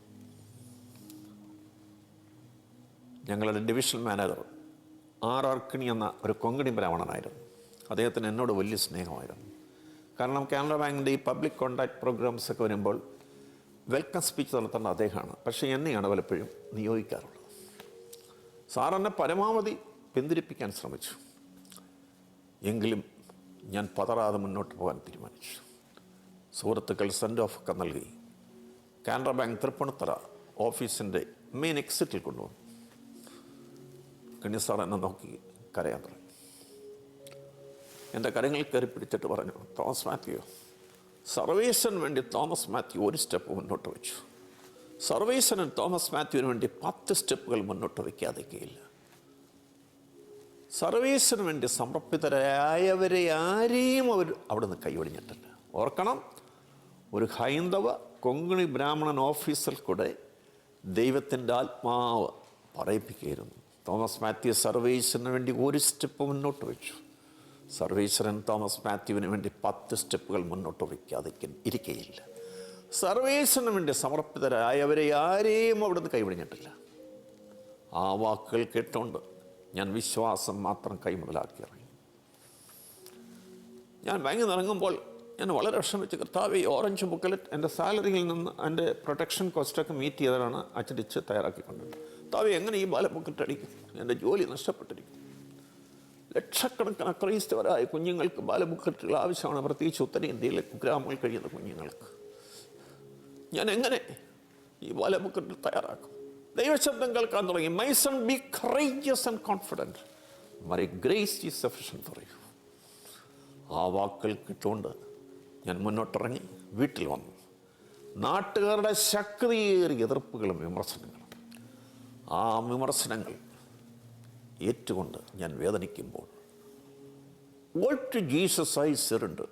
ഞങ്ങളുടെ ഡിവിഷൻ മാനേജർ ആർക്കിണി എന്ന ഒരു കൊങ്കണി ബ്രാഹ്മണനായിരുന്നു. അദ്ദേഹത്തിന് എന്നോട് വലിയ സ്നേഹമായിരുന്നു. കാരണം കാനറ ബാങ്കിൻ്റെ ഈ പബ്ലിക് കോൺടാക്ട് പ്രോഗ്രാംസ് ഒക്കെ വരുമ്പോൾ വെൽക്കം സ്പീച്ച് നടത്തേണ്ട അദ്ദേഹമാണ്. പക്ഷേ എന്നെയാണ് പലപ്പോഴും നിയോഗിക്കാറുള്ളത്. സാറെന്നെ പരമാവധി പിന്തിരിപ്പിക്കാൻ ശ്രമിച്ചു. എങ്കിലും ഞാൻ പതറാതെ മുന്നോട്ട് പോകാൻ തീരുമാനിച്ചു. സുഹൃത്തുക്കൾ സെൻഡ് ഓഫ് ഒക്കെ നൽകി കാനറ ബാങ്ക് തൃപ്പൂണിത്തുറ ഓഫീസിൻ്റെ മെയിൻ എക്സിറ്റിൽ കൊണ്ടുവന്നു. കണി സാർ എന്നെ നോക്കി കരയാൻ തുടങ്ങി. എൻ്റെ കരങ്ങളിൽ കയറി പിടിച്ചിട്ട് പറഞ്ഞു, തോമസ് മാത്യു, സർവേസിന് വേണ്ടി തോമസ് മാത്യു ഒരു സ്റ്റെപ്പ് മുന്നോട്ട് വെച്ചു. സർവേസിനും തോമസ് മാത്യുവിന് വേണ്ടി 10 സ്റ്റെപ്പുകൾ മുന്നോട്ട് വയ്ക്കാതിരിക്കുകയില്ല. സർവേസിന് വേണ്ടി സമർപ്പിതരായവരെ ആരെയും അവർ അവിടെ നിന്ന് കൈവടിഞ്ഞിട്ടില്ല. ഓർക്കണം, ഒരു ഹൈന്ദവ കൊങ്കണി ബ്രാഹ്മണൻ ഓഫീസിൽ കൂടെ ദൈവത്തിൻ്റെ ആത്മാവ് പറയിപ്പിക്കുകയായിരുന്നു. തോമസ് മാത്യു സർവേസിന് വേണ്ടി ഒരു സ്റ്റെപ്പ് മുന്നോട്ട് വെച്ചു. സർവേശ്വരൻ തോമസ് മാത്യുവിന് വേണ്ടി 10 സ്റ്റെപ്പുകൾ മുന്നോട്ട് വയ്ക്കാതെ ഇരിക്കുകയില്ല. സർവേശ്വരന് വേണ്ടി സമർപ്പിതരായവരെ ആരെയും അവിടുന്ന് കൈവിടിഞ്ഞിട്ടില്ല. ആ വാക്കുകൾ കേട്ടുകൊണ്ട് ഞാൻ വിശ്വാസം മാത്രം കൈമുതലാക്കി ഇറങ്ങി. ഞാൻ ബാങ്കിൽ നിന്ന് ഇറങ്ങുമ്പോൾ ഞാൻ വളരെ വിഷമിച്ച്, കർത്താവേ, ഓറഞ്ച് ബുക്കലെറ്റ് എൻ്റെ സാലറിയിൽ നിന്ന് എൻ്റെ പ്രൊട്ടക്ഷൻ കോസ്റ്റൊക്കെ മീറ്റ് ചെയ്തതാണ് അച്ചടിച്ച് തയ്യാറാക്കിക്കൊണ്ടത്. കർത്താവേ, എങ്ങനെ ഈ ബാല ബുക്കറ്റ് അടിക്കും? എൻ്റെ ജോലി നഷ്ടപ്പെട്ടിരിക്കും. ലക്ഷക്കണക്കിന് ക്രൈസ്തവരായ കുഞ്ഞുങ്ങൾക്ക് ബാലബുക്കറ്റുകൾ ആവശ്യമാണ്, പ്രത്യേകിച്ച് ഉത്തരേന്ത്യയിലെ കുഗ്രാമങ്ങളിൽ കഴിയുന്ന കുഞ്ഞുങ്ങൾക്ക്. ഞാൻ എങ്ങനെ ഈ ബാലബുക്കറ്റ് തയ്യാറാക്കും? ദൈവശബ്ദം കേൾക്കാൻ തുടങ്ങി. My son, B courageous and confident, my grace is sufficient for you. ആ വാക്കുകൾ കിട്ടുകൊണ്ട് ഞാൻ മുന്നോട്ടിറങ്ങി വീട്ടിൽ വന്നു. നാട്ടുകാരുടെ ശക്തിയേറിയ എതിർപ്പുകളും വിമർശനങ്ങളും, ആ വിമർശനങ്ങൾ ഏറ്റുകൊണ്ട് ഞാൻ വേദനിക്കുമ്പോൾ all to Jesus I surrender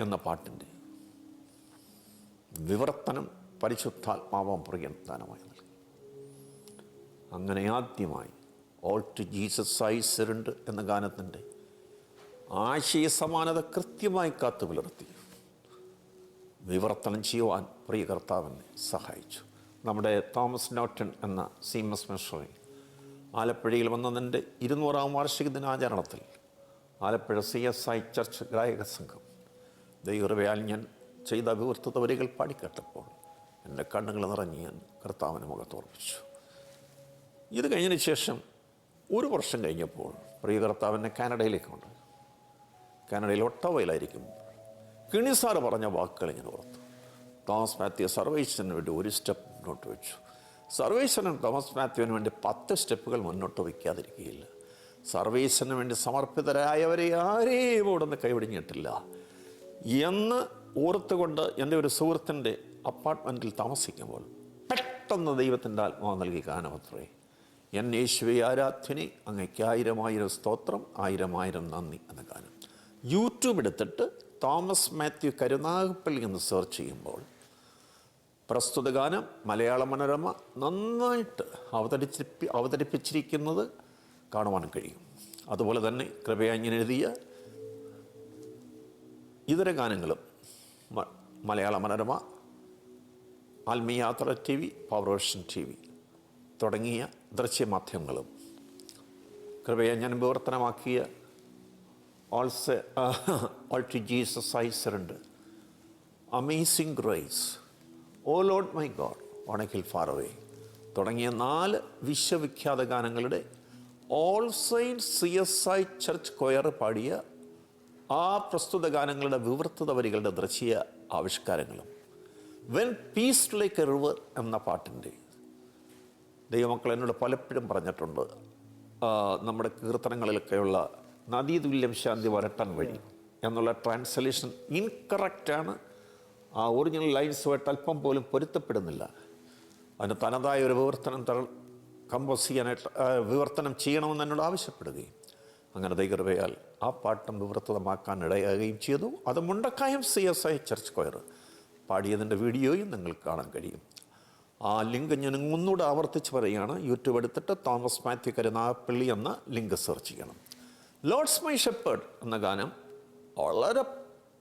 എന്ന പാട്ടിൻ്റെ വിവർത്തനം പരിശുദ്ധാത്മാവാം പ്രിയൻ ദാനമായി നൽകി. അങ്ങനെ ആദ്യമായി all to Jesus I surrender എന്ന ഗാനത്തിൻ്റെ ആശയ സമാനത കൃത്യമായി കാത്തു പുലർത്തി വിവർത്തനം ചെയ്യുവാൻ പ്രിയ കർത്താവിനെ സഹായിച്ചു. നമ്മുടെ തോമസ് നോട്ടൺ എന്ന സീമസ് മിഷണറി ആലപ്പുഴയിൽ വന്നതിൻ്റെ 200-ാം വാർഷിക ദിനാചരണത്തിൽ ആലപ്പുഴ CSI ചർച്ച് ഗായക സംഘം ദൈവകൃപയാൽ ഞാൻ ചെയ്ത അഭിവൃദ്ധ വരികൾ പാടിക്കേട്ടപ്പോൾ എൻ്റെ കണ്ണുകൾ നിറഞ്ഞ് ഞാൻ കർത്താവിന് മുഖത്തോർപ്പിച്ചു. ഇത് കഴിഞ്ഞതിന് ശേഷം 1 വർഷം കഴിഞ്ഞപ്പോൾ പ്രിയ കർത്താവിനെ കാനഡയിലേക്ക് കൊണ്ട്, കാനഡയിൽ ഒട്ടവയിലായിരിക്കും കിണിസാറ് പറഞ്ഞ വാക്കുകൾ ഞാൻ ഓർത്തു. തോമസ് മാത്യു സർവേശ്വരന് വേണ്ടി 1 സ്റ്റെപ്പ് മുന്നോട്ട് വെച്ചു. സർവേശ്വരൻ തോമസ് മാത്യുവിന് വേണ്ടി 10 സ്റ്റെപ്പുകൾ മുന്നോട്ട് വയ്ക്കാതിരിക്കുകയില്ല. സർവേശ്വരന് വേണ്ടി സമർപ്പിതരായവരെ ആരെയും ഓടുന്ന് കൈവിടിഞ്ഞിട്ടില്ല എന്ന് ഓർത്തുകൊണ്ട് എൻ്റെ ഒരു സുഹൃത്തിൻ്റെ അപ്പാർട്ട്മെൻറ്റിൽ താമസിക്കുമ്പോൾ പെട്ടെന്ന് ദൈവത്തിൻ്റെ ആത്മാവ് നൽകി ഗാനമത്രേ, എൻ യേശുവേ ആരാധ്യനെ, അങ്ങയ്ക്ക് 1000 സ്തോത്രം, 1000 നന്ദി എന്ന ഗാനം. യൂട്യൂബ് എടുത്തിട്ട് തോമസ് മാത്യു കരുനാഗപ്പള്ളി എന്ന് സെർച്ച് ചെയ്യുമ്പോൾ പ്രസ്തുത ഗാനം മലയാള മനോരമ നന്നായിട്ട് അവതരിപ്പിച്ചിരിക്കുന്നത് കാണുവാൻ കഴിയും. അതുപോലെ തന്നെ കൃപയാഞ്ഞൻ എഴുതിയ ഇതര ഗാനങ്ങളും Malayala Manorama, ആത്മീയാത്ര TV, Powervision TV തുടങ്ങിയ ദൃശ്യമാധ്യമങ്ങളും കൃപയാഞ്ഞൻ വിവർത്തനമാക്കിയ All to Jesus I surrender, Amazing Grace, O Lord my God, On a Hill Far Away തുടങ്ങിയ 4 വിശ്വവിഖ്യാത ഗാനങ്ങളുടെ all saints CSI church choir പാടിയ ആ പ്രസ്തുത ഗാനങ്ങളുടെ വിവർത്തിത വരികളുടെ ദൃശ്യ ആവിഷ്കാരങ്ങളും when peace like a river എന്ന പാട്ടിൻ്റെ ദൈവമക്കൾ എന്നോട് പലപ്പോഴും പറഞ്ഞിട്ടുണ്ട്, നമ്മുടെ കീർത്തനങ്ങളിലൊക്കെയുള്ള നദീതുല്യം ശാന്തി വരട്ടാൻ വഴി എന്നുള്ള ട്രാൻസ്ലേഷൻ ഇൻകറക്റ്റാണ്. ആ ഒറിജിനൽ ലൈൻസുമായിട്ട് അല്പം പോലും പൊരുത്തപ്പെടുന്നില്ല. അതിന് തനതായ ഒരു കമ്പോസ് ചെയ്യാനായിട്ട് വിവർത്തനം ചെയ്യണമെന്ന് എന്നോട് ആവശ്യപ്പെടുകയും അങ്ങനെ ദൈവകൃപയാൽ ആ പാട്ടും വിവർത്തനമാക്കാൻ ഇടയാകുകയും ചെയ്തു. അത് മുണ്ടക്കായം CSI ചർച്ച് കൊയർ പാടിയതിൻ്റെ വീഡിയോയും നിങ്ങൾക്ക് കാണാൻ കഴിയും. ആ ലിങ്ക് ഞാൻ ഒന്നുകൂടെ ആവർത്തിച്ച് പറയുകയാണ്. യൂട്യൂബ് എടുത്തിട്ട് തോമസ് മാത്യു കരുനാഗപ്പള്ളി എന്ന ലിങ്ക് സെർച്ച് ചെയ്യണം. ലോർഡ്സ് മൈ ഷെപ്പേർഡ് എന്ന ഗാനം വളരെ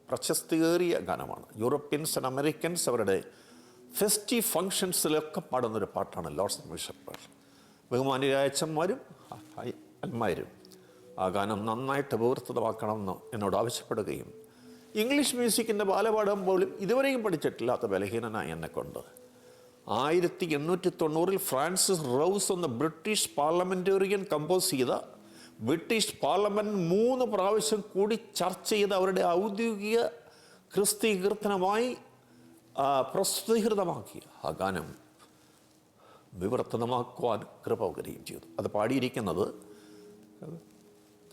പ്രശസ്തിയേറിയ ഗാനമാണ്. യൂറോപ്യൻസ് ആൻഡ് അമേരിക്കൻസ് അവരുടെ ഫെസ്റ്റീവ് ഫങ്ഷൻസിലൊക്കെ പാടുന്നൊരു പാട്ടാണ് ലോർഡ്സ് മൈ ഷെപ്പേർഡ്. ബഹുമാന്യരായ അച്ഛന്മാരും അന്മാരും ആ ഗാനം നന്നായിട്ട് വിവർത്തിതമാക്കണമെന്ന് എന്നോട് ആവശ്യപ്പെടുകയും ഇംഗ്ലീഷ് മ്യൂസിക്കിൻ്റെ ബാലപാടുമ്പോഴും ഇതുവരെയും പഠിച്ചിട്ടില്ലാത്ത ബലഹീനനായി എന്നെക്കൊണ്ട് 1890 ഫ്രാൻസിസ് റൗസ് എന്ന ബ്രിട്ടീഷ് പാർലമെൻറ്റേറിയൻ കമ്പോസ് ചെയ്ത ബ്രിട്ടീഷ് പാർലമെൻറ്റ് 3 പ്രാവശ്യം കൂടി ചർച്ച ചെയ്ത് അവരുടെ ഔദ്യോഗിക ക്രിസ്തീയ കീർത്തനമായി പ്രസിദ്ധീകൃതമാക്കിയ ആ ഗാനം വിവർത്തനമാക്കുവാൻ കൃപകരുകയും ചെയ്തു. അത് പാടിയിരിക്കുന്നത്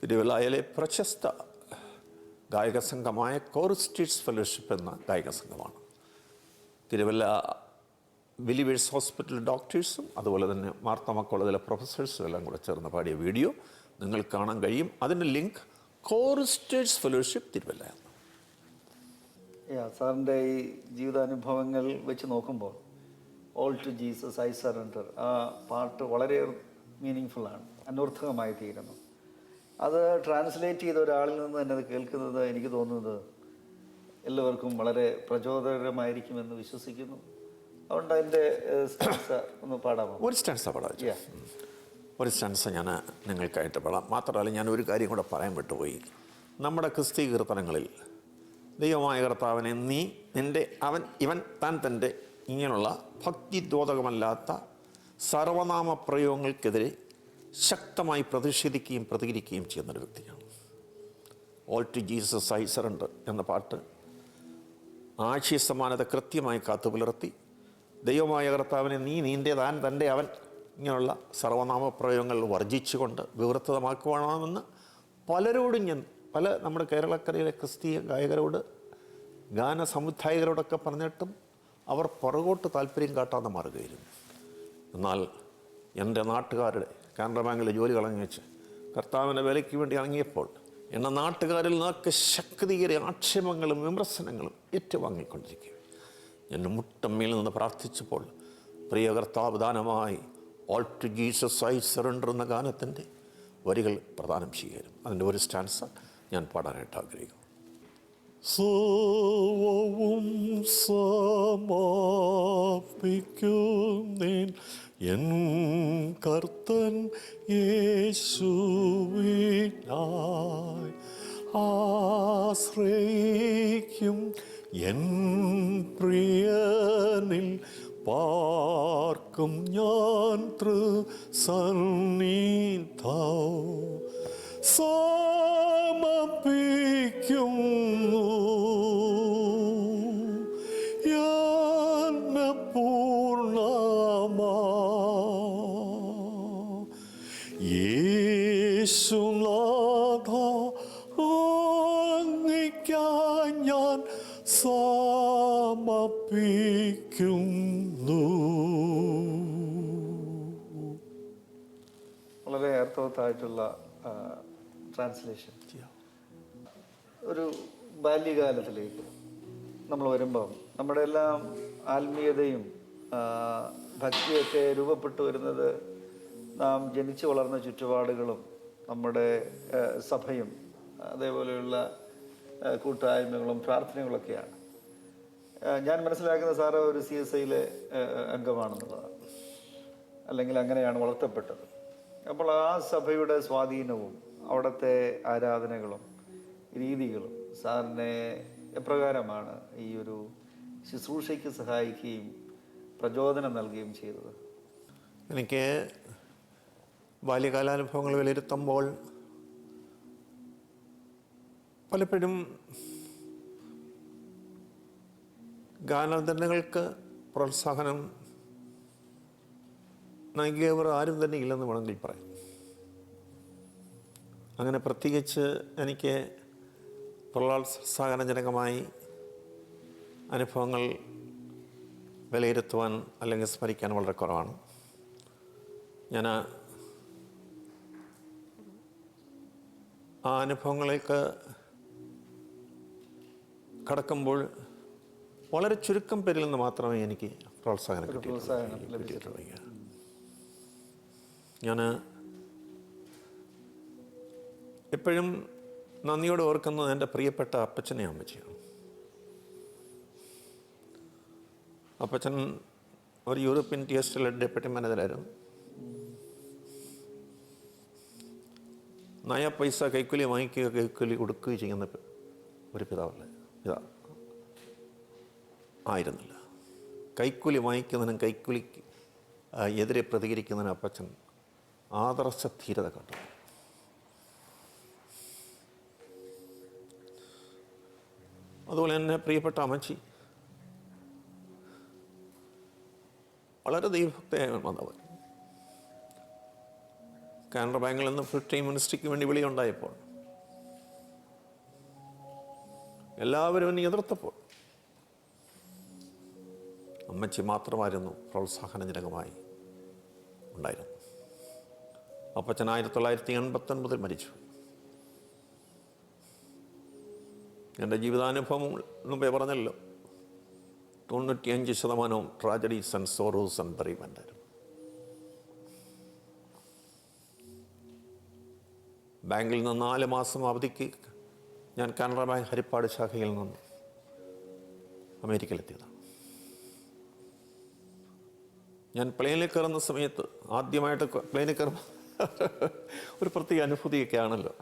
തിരുവല്ലയിലെ പ്രശസ്ത ഗായക സംഘമായ കോറിസ്റ്റേഴ്സ് ഫെലോഷിപ്പ് എന്ന ഗായക സംഘമാണ്. തിരുവല്ല ബിലീവേഴ്സ് ഹോസ്പിറ്റൽ ഡോക്ടേഴ്സും അതുപോലെ തന്നെ മാർത്തോമ കോളേജിലെ പ്രൊഫസേഴ്സും എല്ലാം കൂടെ ചേർന്ന് പാടിയ വീഡിയോ നിങ്ങൾക്ക് കാണാൻ കഴിയും. അതിൻ്റെ ലിങ്ക് കോറിസ്റ്റേഴ്സ് ഫെലോഷിപ്പ് തിരുവല്ല. സാറിൻ്റെ ഈ ജീവിതാനുഭവങ്ങൾ വെച്ച് നോക്കുമ്പോൾ all to Jesus I surrender ആ പാട്ട് വളരെ മീനിങ് ഫുള്ളാണ്, അനർത്ഥകമായി തീരുന്നു. അത് ട്രാൻസ്ലേറ്റ് ചെയ്ത ഒരാളിൽ നിന്ന് തന്നെ അത് കേൾക്കുന്നത് എനിക്ക് തോന്നുന്നത് എല്ലാവർക്കും വളരെ പ്രചോദനകരമായിരിക്കുമെന്ന് വിശ്വസിക്കുന്നു. അതുകൊണ്ട് അതിൻ്റെ സ്റ്റാൻസ ഒന്ന് പാടാമോ? ഒരു സ്റ്റാൻസ പാടാം. ഒരു സ്റ്റാൻസ ഞാൻ നിങ്ങൾക്കായിട്ട് പാടാം. മാത്രമല്ല ഞാൻ ഒരു കാര്യം കൂടെ പറയാൻ വിട്ടുപോയി. നമ്മുടെ ക്രിസ്തീയ കീർത്തനങ്ങളിൽ ദൈവമായ കർത്താവിനെ നീ, നിൻ്റെ, അവൻ, ഇവൻ, താൻ, തൻ്റെ ഇങ്ങനെയുള്ള ഭക്തിദ്യോതകമല്ലാത്ത സർവനാമ പ്രയോഗങ്ങൾക്കെതിരെ ശക്തമായി പ്രതിഷേധിക്കുകയും പ്രതികരിക്കുകയും ചെയ്യുന്നൊരു വ്യക്തിയാണ്. All to Jesus I surrender എന്ന പാട്ട് ആശയ സമാനത കൃത്യമായി കാത്തുപുലർത്തി ദൈവമായ കർത്താവിനെ നീ, നിൻ്റെ, താൻ, തൻ്റെ, അവൻ ഇങ്ങനെയുള്ള സർവനാമ പ്രയോഗങ്ങൾ വർജിച്ചുകൊണ്ട് വിവർത്തിതമാക്കുവാണമെന്ന് പലരോടും ഞാൻ നമ്മുടെ കേരളക്കരയിലെ ക്രിസ്തീയ ഗായകരോട് ഗാന സംവിധായകരോടൊക്കെ പറഞ്ഞിട്ടും അവർ പുറകോട്ട് താല്പര്യം കാട്ടാതെ മാറുകയായിരുന്നു. എന്നാൽ എൻ്റെ നാട്ടുകാരുടെ കാനറ ബാങ്കിലെ ജോലി കളഞ്ഞു വെച്ച് കർത്താവിൻ്റെ വിലയ്ക്ക് വേണ്ടി ഇറങ്ങിയപ്പോൾ എന്നെ നാട്ടുകാരിൽ നിന്നൊക്കെ ശക്തിയേറിയ ആക്ഷേപങ്ങളും വിമർശനങ്ങളും ഏറ്റുവാങ്ങിക്കൊണ്ടിരിക്കുക. ഞാൻ മുട്ടമ്മയിൽ നിന്ന് പ്രാർത്ഥിച്ചപ്പോൾ പ്രിയ കർത്താവ് ദാനമായി all to Jesus I surrender എന്ന ഗാനത്തിൻ്റെ വരികൾ പ്രദാനം ചെയ്യാനും അതിൻ്റെ ഒരു സ്റ്റാൻസ ഞാൻ പാടാനായിട്ട് ആഗ്രഹിക്കുന്നു. സർവവും സമാപിക്കുന്നേൻ എൻ കർത്തൻ യേശുവിനായി ആശ്രയിക്കും എൻ പ്രിയനിൽ പാർക്കും കാക്കും ഞാൻ തൃസന്നിധൗ സമർപ്പിക്കുന്നു എന്നെ പൂർണ്ണമാ യേശുനാഥ അങ്ങയ്ക്കായി ഞാൻ സമർപ്പിക്കുന്നു. വളരെ അർത്ഥവത്തായിട്ടുള്ള ട്രാൻസ്ലേഷൻ. ഒരു ബാല്യകാലത്തിലേക്ക് നമ്മൾ വരുമ്പം നമ്മുടെ എല്ലാം ആത്മീയതയും ഭക്തിയൊക്കെ രൂപപ്പെട്ടു വരുന്നത് നാം ജനിച്ചു വളർന്ന ചുറ്റുപാടുകളും നമ്മുടെ സഭയും അതേപോലെയുള്ള കൂട്ടായ്മകളും പ്രാർത്ഥനകളൊക്കെയാണ്. ഞാൻ മനസ്സിലാക്കുന്ന സാറ് ഒരു CSIയിലെ അംഗമാണെന്നുള്ളതാണ്, അല്ലെങ്കിൽ അങ്ങനെയാണ് വളർത്തപ്പെട്ടത്. അപ്പോൾ ആ സഭയുടെ സ്വാധീനവും അവിടുത്തെ ആരാധനകളും രീതികളും സാറിനെ എപ്രകാരമാണ് ഈ ഒരു ശുശ്രൂഷയ്ക്ക് സഹായിക്കുകയും പ്രചോദനം നൽകുകയും ചെയ്തത്? എനിക്ക് ബാല്യകാലാനുഭവങ്ങൾ വിലയിരുത്തുമ്പോൾ പലപ്പോഴും ഗാനാന്തരങ്ങൾക്ക് പ്രോത്സാഹനം നൽകിയവർ ആരും തന്നെ ഇല്ലെന്ന് വേണമെങ്കിൽ പറയും. അങ്ങനെ പ്രത്യേകിച്ച് എനിക്ക് പ്രോത്സാഹനജനകമായി അനുഭവങ്ങൾ വിലയിരുത്തുവാൻ അല്ലെങ്കിൽ സ്മരിക്കാൻ വളരെ കുറവാണ്. ഞാൻ ആ അനുഭവങ്ങളിലേക്ക് കടക്കുമ്പോൾ വളരെ ചുരുക്കം പേരിൽ നിന്ന് മാത്രമേ എനിക്ക് പ്രോത്സാഹനം കിട്ടിയിട്ടുള്ളൂ. ഞാൻ എപ്പോഴും നന്ദിയോടെ ഓർക്കുന്നത് എൻ്റെ പ്രിയപ്പെട്ട അപ്പച്ചനെ അമ്മച്ചിയാണ്. അപ്പച്ചൻ ഒരു യൂറോപ്യൻ തിയേറ്ററിലെ ഡെപ്യൂട്ടി മാനേജറായിരുന്നു. നയ പൈസ കൈക്കൂലി വാങ്ങിക്കുക, കൈക്കൂലി കൊടുക്കുകയും ചെയ്യുന്ന ഒരു പിതാവല്ല ആയിരുന്നില്ല. കൈക്കൂലി വാങ്ങിക്കുന്നതിനും കൈക്കൂലിക്ക് എതിരെ പ്രതികരിക്കുന്നതിനും അപ്പച്ചൻ ആദർശ ധീരത കണ്ടു. അതുപോലെ തന്നെ പ്രിയപ്പെട്ട അമ്മച്ചി വളരെ ദൈവഭക്തയായി വന്നവർ. കാനറ ബാങ്കിൽ നിന്ന് ഫുൾ ടൈം മിനിസ്ട്രിക്ക് വേണ്ടി വിളിയുണ്ടായപ്പോൾ എല്ലാവരും എന്നെ എതിർത്തപ്പോൾ അമ്മച്ചി മാത്രമായിരുന്നു പ്രോത്സാഹനജനകമായി ഉണ്ടായിരുന്നു. അപ്പച്ചൻ 1989 മരിച്ചു. എൻ്റെ ജീവിതാനുഭവം മുമ്പേ പറഞ്ഞല്ലോ, 95% ട്രാജഡീസ് ആൻഡ് സോറോസ് ആൻഡ് ബെറീമെൻ്റ് ആയിരുന്നു. ബാങ്കിൽ നിന്ന് 4 മാസം അവധിക്ക് ഞാൻ കാനറ ബാങ്ക് ഹരിപ്പാട് ശാഖയിൽ നിന്ന് അമേരിക്കയിലെത്തിയതാണ്. ഞാൻ പ്ലെയിനിൽ കയറുന്ന സമയത്ത് ആദ്യമായിട്ട് പ്ലെയിനിൽ കയറുമ്പോൾ ഒരു പ്രത്യേക അനുഭൂതിയൊക്കെ ആണല്ലോ.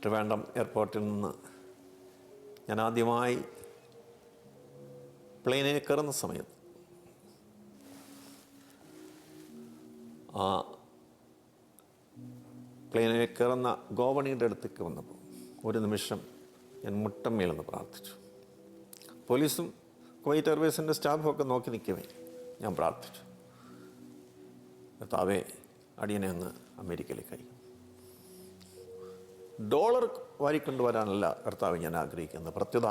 ട്രിവാൻഡ്രം എയർപോർട്ടിൽ നിന്ന് ഞാൻ ആദ്യമായി പ്ലെയിനിൽ കയറുന്ന സമയത്ത് ആ പ്ലെയിനിൽ കയറുന്ന ഗോവണിയുടെ അടുത്തേക്ക് വന്നപ്പോൾ ഒരു നിമിഷം ഞാൻ മുട്ടമ്മയിലെന്ന് പ്രാർത്ഥിച്ചു. പോലീസും കുവൈറ്റ് എയർവേസിൻ്റെ സ്റ്റാഫും ഒക്കെ നോക്കി നിൽക്കവേ ഞാൻ പ്രാർത്ഥിച്ചു, കർത്താവേ അടിയനെ ഒന്ന് അമേരിക്കയിലേക്ക് അയക്കും. ഡോളർ വാരിക്കൊണ്ടുവരാനല്ല കർത്താവ് ഞാൻ ആഗ്രഹിക്കുന്നത്, പ്രത്യുത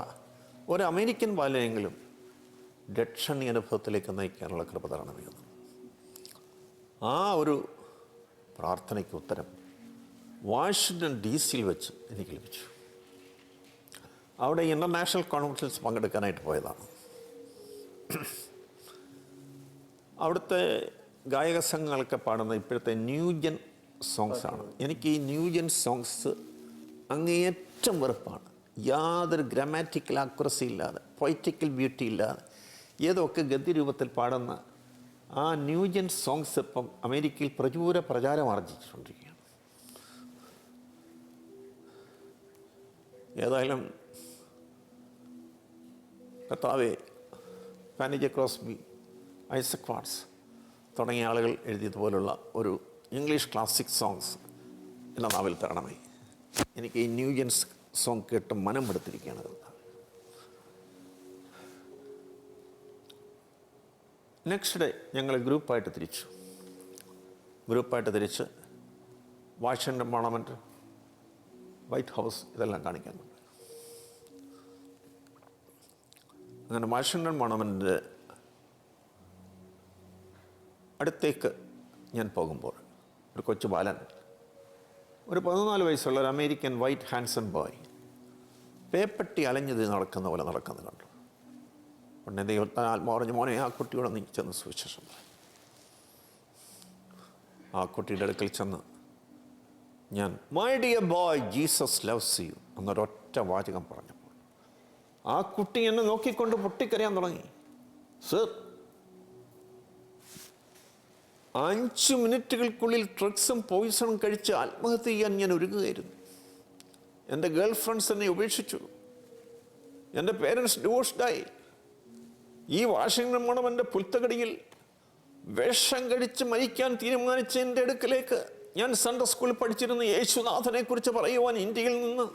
ഒരു അമേരിക്കൻ ബാലയെങ്കിലും രക്ഷണീയ അനുഭവത്തിലേക്ക് നയിക്കാനുള്ള കൃപ തരണമെന്ന്. ആ ഒരു പ്രാർത്ഥനയ്ക്ക് ഉത്തരം വാഷിങ്ടൺ DC വെച്ച് എനിക്ക് ലഭിച്ചു. അവിടെ ഇൻ്റർനാഷണൽ കോൺഫറൻസ് പങ്കെടുക്കാനായിട്ട് പോയതാണ്. അവിടുത്തെ ഗായക സംഘങ്ങളൊക്കെ പാടുന്ന ഇപ്പോഴത്തെ ന്യൂജൻ സോങ്സാണ്. എനിക്ക് ഈ ന്യൂജൻ സോങ്സ് അങ്ങേയറ്റം വെറുപ്പാണ്. യാതൊരു ഗ്രാമാറ്റിക്കൽ ആക്യുറസി ഇല്ലാതെ, പൊയറ്റിക്കൽ ബ്യൂട്ടി ഇല്ലാതെ ഏതൊക്കെ ഗദ്യരൂപത്തിൽ പാടുന്ന ആ ന്യൂജൻ സോങ്സ് ഇപ്പം അമേരിക്കയിൽ പ്രചാരം ആർജിച്ചുകൊണ്ടിരിക്കുകയാണ്. ഏതായാലും കർത്താവെ, ഫാനി ജെ ക്രോസ്ബി, ഐസക് വാട്സ്, തുടങ്ങിയ ആളുകൾ എഴുതിയതുപോലുള്ള ഒരു ഇംഗ്ലീഷ് ക്ലാസിക് സോങ്സ് എന്ന നാവിൽ തരണമേ. എനിക്ക് ഈ ന്യൂജൻസ് സോങ് കേട്ട് മനം എടുത്തിരിക്കുകയാണ്. നെക്സ്റ്റ് ഡേ ഞങ്ങൾ ഗ്രൂപ്പായിട്ട് തിരിച്ച് വാഷിംഗ്ടൺ പാർലമെൻറ്റ്, വൈറ്റ് ഹൗസ് ഇതെല്ലാം കാണിക്കുന്നുണ്ട്. അങ്ങനെ വാഷിംഗ്ടൺ പാർലമെൻറ്റിൻ്റെ അടുത്തേക്ക് ഞാൻ പോകുമ്പോൾ ഒരു കൊച്ചു ബാലൻ, ഒരു 14 വയസ്സുള്ള ഒരു അമേരിക്കൻ വൈറ്റ് ഹാൻഡ്സം ബോയ് പേപ്പട്ടി അലഞ്ഞത് നടക്കുന്ന പോലെ നടക്കുന്നത് കണ്ടു. ഉടനെ ദൈവത്താൽ ആത്മാവ് പറഞ്ഞു, മോനെ ആ കുട്ടിയോട് നീ ചെന്ന് സുവിശേഷം. ആ കുട്ടിയുടെ അടുക്കൽ ചെന്ന് ഞാൻ my dear boy Jesus loves you എന്നൊരൊറ്റ വാചകം പറഞ്ഞപ്പോൾ ആ കുട്ടി എന്നെ നോക്കിക്കൊണ്ട് പൊട്ടിക്കരയാൻ തുടങ്ങി. സർ, 5 മിനിറ്റുകൾക്കുള്ളിൽ ഡ്രഗ്സും പോയിസണും കഴിച്ച് ആത്മഹത്യ ചെയ്യാൻ ഞാൻ ഒരുങ്ങുകയായിരുന്നു. എൻ്റെ ഗേൾ ഫ്രണ്ട്സ് എന്നെ ഉപേക്ഷിച്ചു. എൻ്റെ പേരൻസ് ഡിവോഴ്സ്ഡായി. ഈ വാഷിംഗ്ടൺ പാർലമെൻറ്റ് പുൽത്തകടിയിൽ വിഷം കഴിച്ച് മരിക്കാൻ തീരുമാനിച്ച എൻ്റെ അടുക്കലേക്ക് ഞാൻ സൺഡേ സ്കൂളിൽ പഠിച്ചിരുന്ന യേശുനാഥനെക്കുറിച്ച് പറയുവാൻ ഇന്ത്യയിൽ നിന്ന്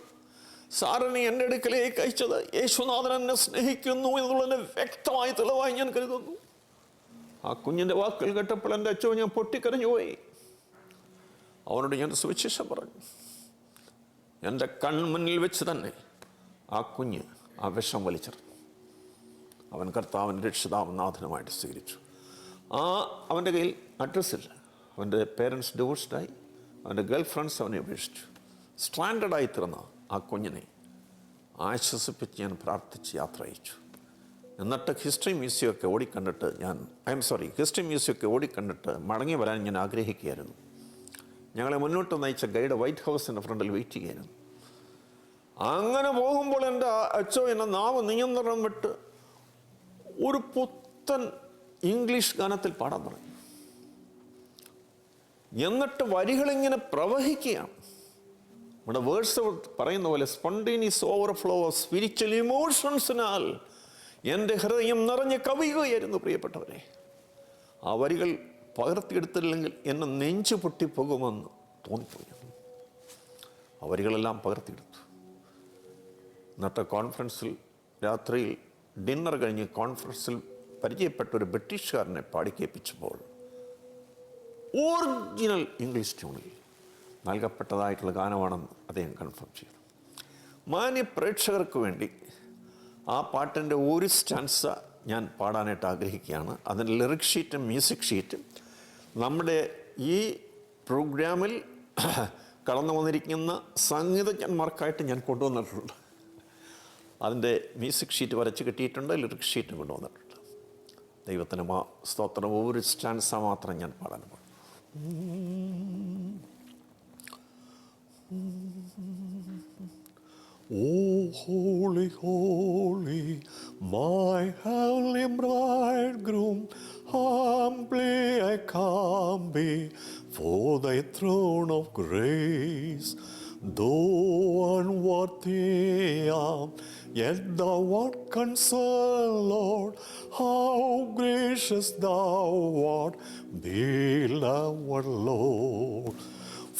സാറിനെ എൻ്റെ അടുക്കലേക്ക് അയച്ചത് യേശുനാഥൻ എന്നെ സ്നേഹിക്കുന്നു എന്നുള്ളതിന് വ്യക്തമായ തെളിവായി ഞാൻ കരുതുന്നു. ആ കുഞ്ഞിൻ്റെ വാക്കുകൾ കേട്ടപ്പോൾ എൻ്റെ അച്ഛൻ ഞാൻ പൊട്ടിക്കരഞ്ഞു പോയി. അവനോട് ഞാൻ സുവിശേഷം പറഞ്ഞു. എൻ്റെ കൺമുന്നിൽ വെച്ച് തന്നെ ആ കുഞ്ഞ് ആ വിഷം വലിച്ചെറിഞ്ഞു. അവൻ കർത്താവിൻ്റെ രക്ഷിതാവും നാഥനുമായിട്ട് സ്വീകരിച്ചു. അവൻ്റെ കയ്യിൽ അഡ്രസ്സില്ല. അവൻ്റെ പേരൻസ് ഡിവോഴ്സ്ഡായി. അവൻ്റെ ഗേൾ ഫ്രണ്ട്സ് അവനെ ഉപേക്ഷിച്ചു. സ്ട്രാൻഡർഡായി തീർന്ന ആ കുഞ്ഞിനെ ആശ്വസിപ്പിച്ച് ഞാൻ പ്രാർത്ഥിച്ച് യാത്ര അയച്ചു. എന്നിട്ട് ഹിസ്റ്ററി മ്യൂസിയമൊക്കെ ഓടിക്കണ്ടിട്ട് മടങ്ങി വരാൻ ഞാൻ ആഗ്രഹിക്കുകയായിരുന്നു. ഞങ്ങളെ മുന്നോട്ട് നയിച്ച ഗൈഡ് വൈറ്റ് ഹൗസിൻ്റെ ഫ്രണ്ടിൽ വെയിറ്റ് ചെയ്യുകയായിരുന്നു. അങ്ങനെ പോകുമ്പോൾ എൻ്റെ അച്ഛോ എന്നെ നാവ് നിയന്ത്രണം വിട്ട് ഒരു പുത്തൻ ഇംഗ്ലീഷ് ഗാനത്തിൽ പാടാൻ തുടങ്ങി. എന്നിട്ട് വരികളിങ്ങനെ പ്രവഹിക്കുകയാണ്. നമ്മുടെ വേർഡ്സ് പറയുന്ന പോലെ സ്പോണ്ടേനിയസ് ഓവർഫ്ലോ ഓഫ് സ്പിരിച്വൽ ഇമോഷൻസിനാൽ എൻ്റെ ഹൃദയം നിറഞ്ഞ് കവിയുകയായിരുന്നു. പ്രിയപ്പെട്ടവരെ, ആ വരികൾ പകർത്തിയെടുത്തില്ലെങ്കിൽ എന്നെ നെഞ്ചു പൊട്ടിപ്പോകുമെന്ന് തോന്നിപ്പോയി. ആ വരികളെല്ലാം പകർത്തിയെടുത്തു. എന്നിട്ട് കോൺഫറൻസിൽ രാത്രിയിൽ ഡിന്നർ കഴിഞ്ഞ് കോൺഫറൻസിൽ പരിചയപ്പെട്ട ഒരു ബ്രിട്ടീഷുകാരനെ പാടിക്കേൽപ്പിച്ചപ്പോൾ ഒറിജിനൽ ഇംഗ്ലീഷ് ട്യൂണിൽ നൽകപ്പെട്ടതായിട്ടുള്ള ഗാനമാണെന്ന് അദ്ദേഹം കൺഫേം ചെയ്തു. മാന്യ പ്രേക്ഷകർക്ക് വേണ്ടി ആ പാട്ടിൻ്റെ ഒരു സ്റ്റാൻസ ഞാൻ പാടാനായിട്ട് ആഗ്രഹിക്കുകയാണ്. അതിൻ്റെ ലിറിക് ഷീറ്റും മ്യൂസിക് ഷീറ്റും നമ്മുടെ ഈ പ്രോഗ്രാമിൽ കടന്നു വന്നിരിക്കുന്ന സംഗീതജ്ഞന്മാർക്കായിട്ട് ഞാൻ കൊണ്ടുവന്നിട്ടുണ്ട്. അതിൻ്റെ മ്യൂസിക് ഷീറ്റ് വരച്ച് കിട്ടിയിട്ടുണ്ട്, ലിറിക് ഷീറ്റും കൊണ്ടുവന്നിട്ടുണ്ട്. ദൈവത്തിന് സ്തോത്രം. ഒരു സ്റ്റാൻസ മാത്രം ഞാൻ പാടാൻ പോകും. Oh, holy, holy, my heavenly bridegroom, humbly I come before thy throne of grace. Though unworthy I am, yet thou art concerned, Lord. How gracious thou art, beloved Lord.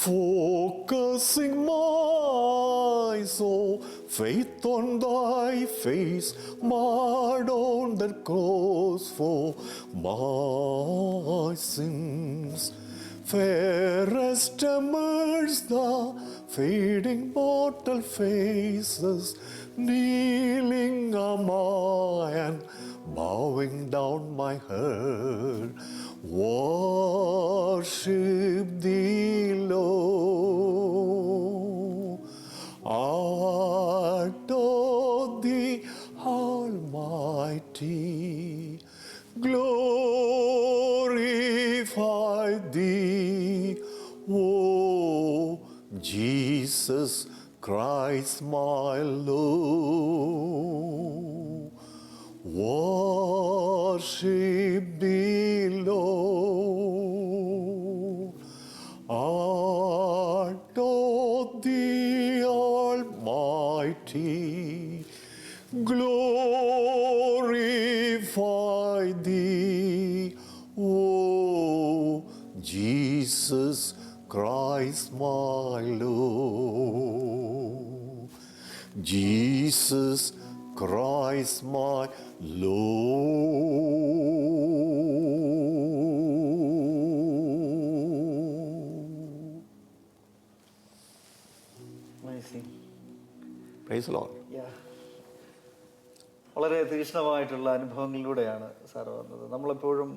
Focusing my soul, faith on thy face, marred on that cross for my sins. Fairest amidst the fading mortal faces, kneeling am I and bowing down my head, worship thee, Lord. Adore thee, Almighty. Glorify thee, O Jesus Christ, my Lord. Worship thee, Lord. Adore thee, Almighty. Glorify thee, O Jesus Christ my Lord. Jesus Christ my Lord. Amazing. Praise the Lord. Yeah. വളരെ തീക്ഷ്ണമായിട്ടുള്ള അനുഭവങ്ങളിലൂടെയാണ് sir വന്നത്. നമ്മളെപ്പോഴും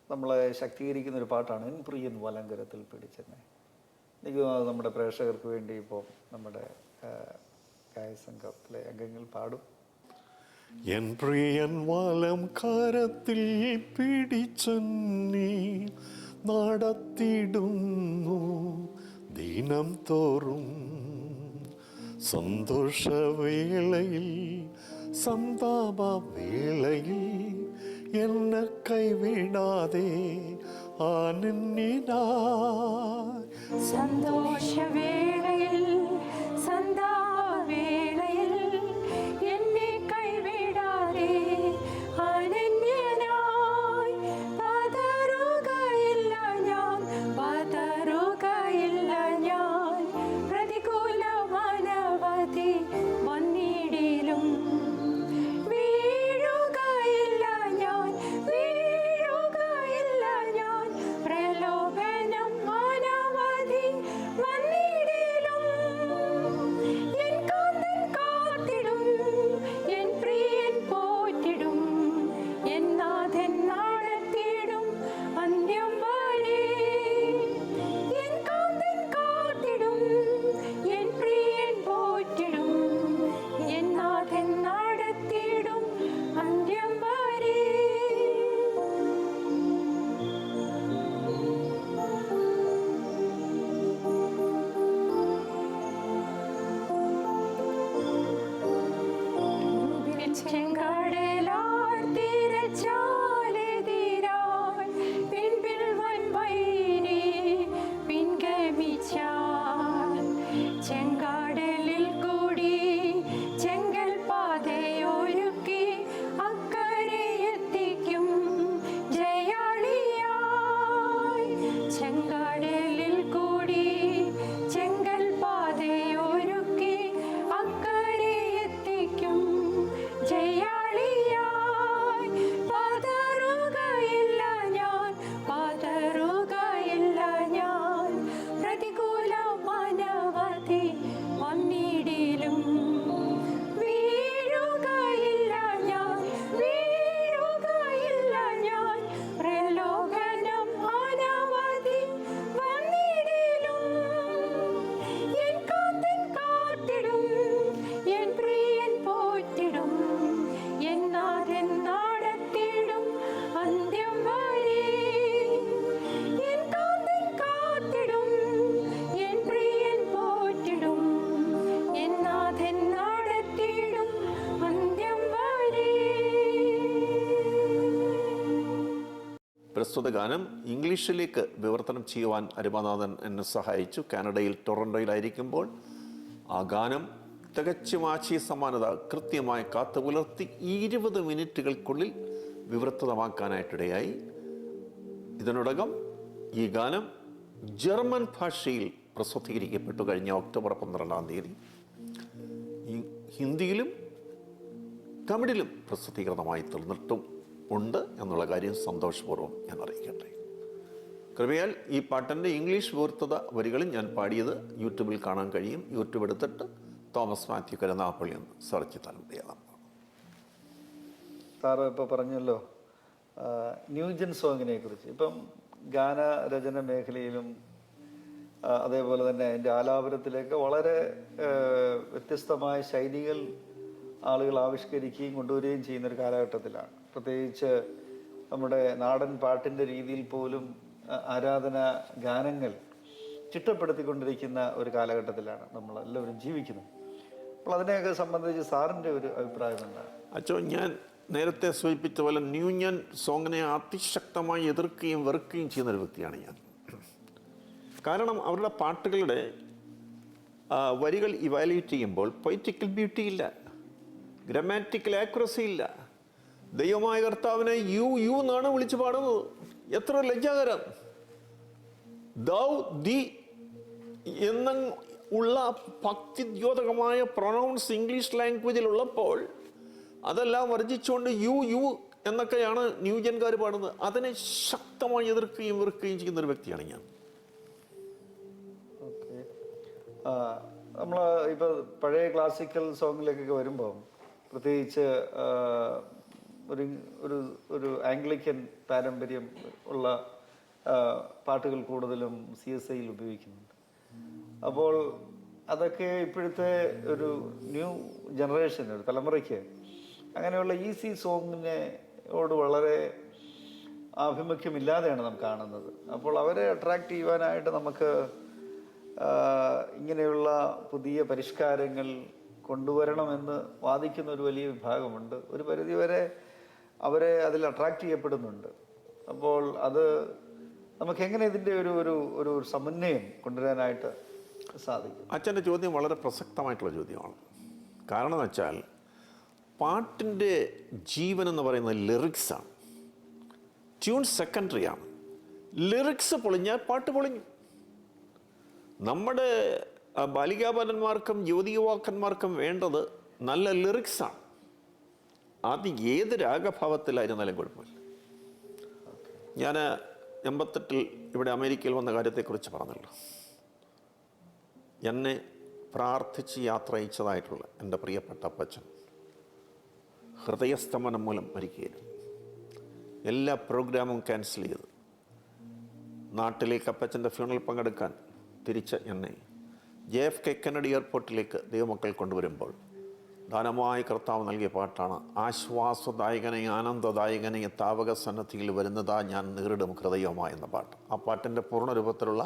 നമ്മളെ ശക്തീകരിക്കുന്ന ഒരു പാട്ടാണ് N പ്രിയൻ വലങ്കരത്തിൽ പിടിച്ചെന്നെ. എനിക്ക് തോന്നുന്നത് നമ്മുടെ പ്രേക്ഷകർക്ക് വേണ്ടി ഇപ്പോൾ നമ്മുടെ ഗായസംഘത്തിലെ അംഗങ്ങൾ പാടും. എൻ പ്രിയൻ വലം കരത്തിൽ പിടിച്ചെന്നെ നടത്തിടുന്നു ദിനം തോറും, സന്തോഷവേളയിൽ സന്താപവേളയിൽ എന്നെ കൈവിടാതെ ആനന്ദിനായി. സന്തോഷവേളയിൽ സന്താപവേളയിൽ എന്നെ കൈവിടാതെ അനന്യനായി. പതറുകയില്ല ഞാൻ, പതറുകയില്ല ഞാൻ. പ്രതികൂലമനവധി വന്നിടിലും വീഴുകയില്ല ഞാൻ, വീഴുകയില്ല ഞാൻ. പ്രലോഭനം അനവധി വന്നിടിലും എൻ കാന്തൻ കാത്തിടും, എൻ പ്രിയൻ പോറ്റിടും, എൻ നാഥൻ നടത്തിയിടും അന്ത്യം വരെ. എൻ കാന്തൻ കാത്തിടും, എൻ പ്രിയൻ പോറ്റിടും, എൻ നാഥൻ നടത്തിയിടും അന്ത്യം വരെ. ചെങ്കടലാർ തിരച്ചാലെതിരാൻ പിൻപിൽ വൻവൈരി പിൻഗമിച്ചാൽ, ചെങ്കടലിൽ കൂടി ചെങ്കൽ പാതയൊരുക്കി അക്കരെ എത്തിക്കും ജയാളിയായി. ചെങ്കടലിൽ കൂടി ചെങ്കൽ പാതയൊരുക്കി അക്കരെ എത്തിക്കും ജയാളിയായി. പതറുകയില്ല ഞാൻ, പതറുകയില്ല ഞാൻ. പ്രതികൂലമനവധി വന്നിടിലും വീഴുകയില്ല ഞാൻ, വീഴുകയില്ല ഞാൻ. പ്രലോഭനം അനവധി വന്നിടിലും എൻ കാന്തൻ കാത്തിടും, എൻ പ്രിയൻ പോറ്റിടും, എൻ നാഥൻ നടത്തിയിടും അന്ത്യം വരെ. എൻ കാന്തൻ കാത്തിടും, എൻ പ്രിയൻ പോറ്റിടും, എൻ നാഥൻ നടത്തിയിടും അന്ത്യം വരെ. പ്രസ്തുത ഗാനം ഇംഗ്ലീഷിലേക്ക് വിവർത്തനം ചെയ്യുവാൻ അരുമനാഥൻ എന്നെ സഹായിച്ചു. കാനഡയിൽ ടൊറൻറ്റോയിലായിരിക്കുമ്പോൾ ആ ഗാനം തികച്ചും ആശയ സമാനത കൃത്യമായി കാത്തുപുലർത്തി 20 മിനിറ്റുകൾക്കുള്ളിൽ വിവർത്തനമാക്കാനായിട്ടിടയായി. ഇതിനോടകം ഈ ഗാനം ജർമ്മൻ ഭാഷയിൽ പ്രസിദ്ധീകരിക്കപ്പെട്ടു കഴിഞ്ഞ ഒക്ടോബർ 12-ാം തീയതി. ഈ ഹിന്ദിയിലും തമിഴിലും പ്രസിദ്ധീകൃതമായി തീർന്നിട്ടും ഉണ്ട് എന്നുള്ള കാര്യം സന്തോഷപൂർവ്വം ഞാൻ അറിയിക്കട്ടെ. കൃപയാൽ ഈ പാട്ടിൻ്റെ ഇംഗ്ലീഷ് വിവർത്തത വരികളും ഞാൻ പാടിയത് യൂട്യൂബിൽ കാണാൻ കഴിയും. യൂട്യൂബ് എടുത്തിട്ട് തോമസ് മാത്യു കരുനാഗപ്പള്ളി എന്ന് സെർച്ച് ചെയ്താൽ മതിയാകാം. സാറ് ഇപ്പോൾ പറഞ്ഞല്ലോ ന്യൂജൻ സോങ്ങിനെ കുറിച്ച്. ഇപ്പം ഗാനരചന മേഖലയിലും അതേപോലെ തന്നെ അതിൻ്റെ ആലാപനത്തിലേക്ക് വളരെ വ്യത്യസ്തമായ ശൈലികൾ ആളുകൾ ആവിഷ്കരിക്കുകയും കൊണ്ടുവരികയും ചെയ്യുന്നൊരു കാലഘട്ടത്തിലാണ്. പ്രത്യേകിച്ച് നമ്മുടെ നാടൻ പാട്ടിൻ്റെ രീതിയിൽ പോലും ആരാധന ഗാനങ്ങൾ ചിട്ടപ്പെടുത്തിക്കൊണ്ടിരിക്കുന്ന ഒരു കാലഘട്ടത്തിലാണ് നമ്മളെല്ലാവരും ജീവിക്കുന്നത്. അപ്പോൾ അതിനെയൊക്കെ സംബന്ധിച്ച് സാറിൻ്റെ ഒരു അഭിപ്രായം എന്താണ്? അച്ചോ, ഞാൻ നേരത്തെ സൂചിപ്പിച്ച പോലെ ന്യൂജൻ സോങ്ങിനെ അതിശക്തമായി എതിർക്കുകയും വെറുക്കുകയും ചെയ്യുന്നൊരു വ്യക്തിയാണ് ഞാൻ. കാരണം അവരുടെ പാട്ടുകളുടെ വരികൾ ഇവാലുവേറ്റ് ചെയ്യുമ്പോൾ പൊയറ്റിക്കൽ ബ്യൂട്ടി ഇല്ല, ഗ്രാമാറ്റിക്കൽ ആക്യുറസി ഇല്ല. ദൈവമായ കർത്താവിനെ യു യു എന്നാണ് വിളിച്ചു പാടുന്നത്. എത്ര ലജ്ജാകരം! ദൗ ദി എന്ന ഉള്ള ഭക്തിദ്യോതകമായ പ്രൊനൗൺസ് ഇംഗ്ലീഷ് ലാംഗ്വേജിലുള്ളപ്പോൾ അതെല്ലാം വർജിച്ചുകൊണ്ട് യു എന്നൊക്കെയാണ് ന്യൂജൻകാർ പാടുന്നത്. അതിനെ ശക്തമായി എതിർക്കുകയും വെറുക്കുകയും ചെയ്യുന്ന ഒരു വ്യക്തിയാണ് ഞാൻ. ഓക്കെ, നമ്മൾ ഇപ്പോൾ പഴയ ക്ലാസിക്കൽ സോങ്ങിലേക്കൊക്കെ വരുമ്പോൾ പ്രത്യേകിച്ച് ഒരു ഒരു ഒരു ആംഗ്ലിക്കൻ പാരമ്പര്യം ഉള്ള പാട്ടുകൾ കൂടുതലും CSIയിൽ ഉപയോഗിക്കുന്നുണ്ട്. അപ്പോൾ അതൊക്കെ ഇപ്പോഴത്തെ ഒരു ന്യൂ ജനറേഷൻ, ഒരു തലമുറയ്ക്ക് അങ്ങനെയുള്ള ഈസി സോങ്ങിനോട് വളരെ ആഭിമുഖ്യമില്ലാതെയാണ് നാം കാണുന്നത്. അപ്പോൾ അവരെ അട്രാക്റ്റ് ചെയ്യുവാനായിട്ട് നമുക്ക് ഇങ്ങനെയുള്ള പുതിയ പരിഷ്കാരങ്ങൾ കൊണ്ടുവരണമെന്ന് വാദിക്കുന്ന ഒരു വലിയ വിഭാഗമുണ്ട്. ഒരു പരിധിവരെ അവരെ അതിൽ അട്രാക്റ്റ് ചെയ്യപ്പെടുന്നുണ്ട്. അപ്പോൾ അത് നമുക്ക് എങ്ങനെ ഇതിൻ്റെ ഒരു ഒരു ഒരു സമന്വയം കൊണ്ടുവരാനായിട്ട് സാധിക്കും? അച്ഛൻ്റെ ചോദ്യം വളരെ പ്രസക്തമായിട്ടുള്ള ചോദ്യമാണ്. കാരണം എന്ന് വെച്ചാൽ പാട്ടിൻ്റെ ജീവൻ എന്ന് പറയുന്നത് ലിറിക്സാണ്. ട്യൂൺ സെക്കൻഡറിയാണ്. ലിറിക്സ് പൊളിഞ്ഞാൽ പാട്ട് പൊളിഞ്ഞു. നമ്മുടെ ബാലികാബാലന്മാർക്കും യുവതീയുവാക്കന്മാർക്കും വേണ്ടത് നല്ല ലിറിക്സാണ്. അത് ഏത് രാഗഭാവത്തിലായിരുന്നാലും കുഴപ്പമില്ല. ഞാൻ 88 ഇവിടെ അമേരിക്കയിൽ വന്ന കാര്യത്തെക്കുറിച്ച് പറഞ്ഞല്ലോ. എന്നെ പ്രാർത്ഥിച്ച് യാത്ര അയച്ചതായിട്ടുള്ള എൻ്റെ പ്രിയപ്പെട്ട അപ്പച്ചൻ ഹൃദയസ്തമനം മൂലം മരിക്കുകയായിരുന്നു. എല്ലാ പ്രോഗ്രാമും ക്യാൻസൽ ചെയ്ത് നാട്ടിലേക്ക് അപ്പച്ചൻ്റെ ഫ്യൂണൽ പങ്കെടുക്കാൻ തിരിച്ച എന്നെ JFK കെന്നഡി എയർപോർട്ടിലേക്ക് ദൈവമക്കൾ കൊണ്ടുവരുമ്പോൾ ദാനമായി കർത്താവ് നൽകിയ പാട്ടാണ് ആശ്വാസദായകനെ ആനന്ദദായകനെ താവക സന്നദ്ധിയിൽ വരുന്നതാ ഞാൻ നേരിടും ഹൃദയവുമായി എന്ന പാട്ട്. ആ പാട്ടിൻ്റെ പൂർണ്ണരൂപത്തിലുള്ള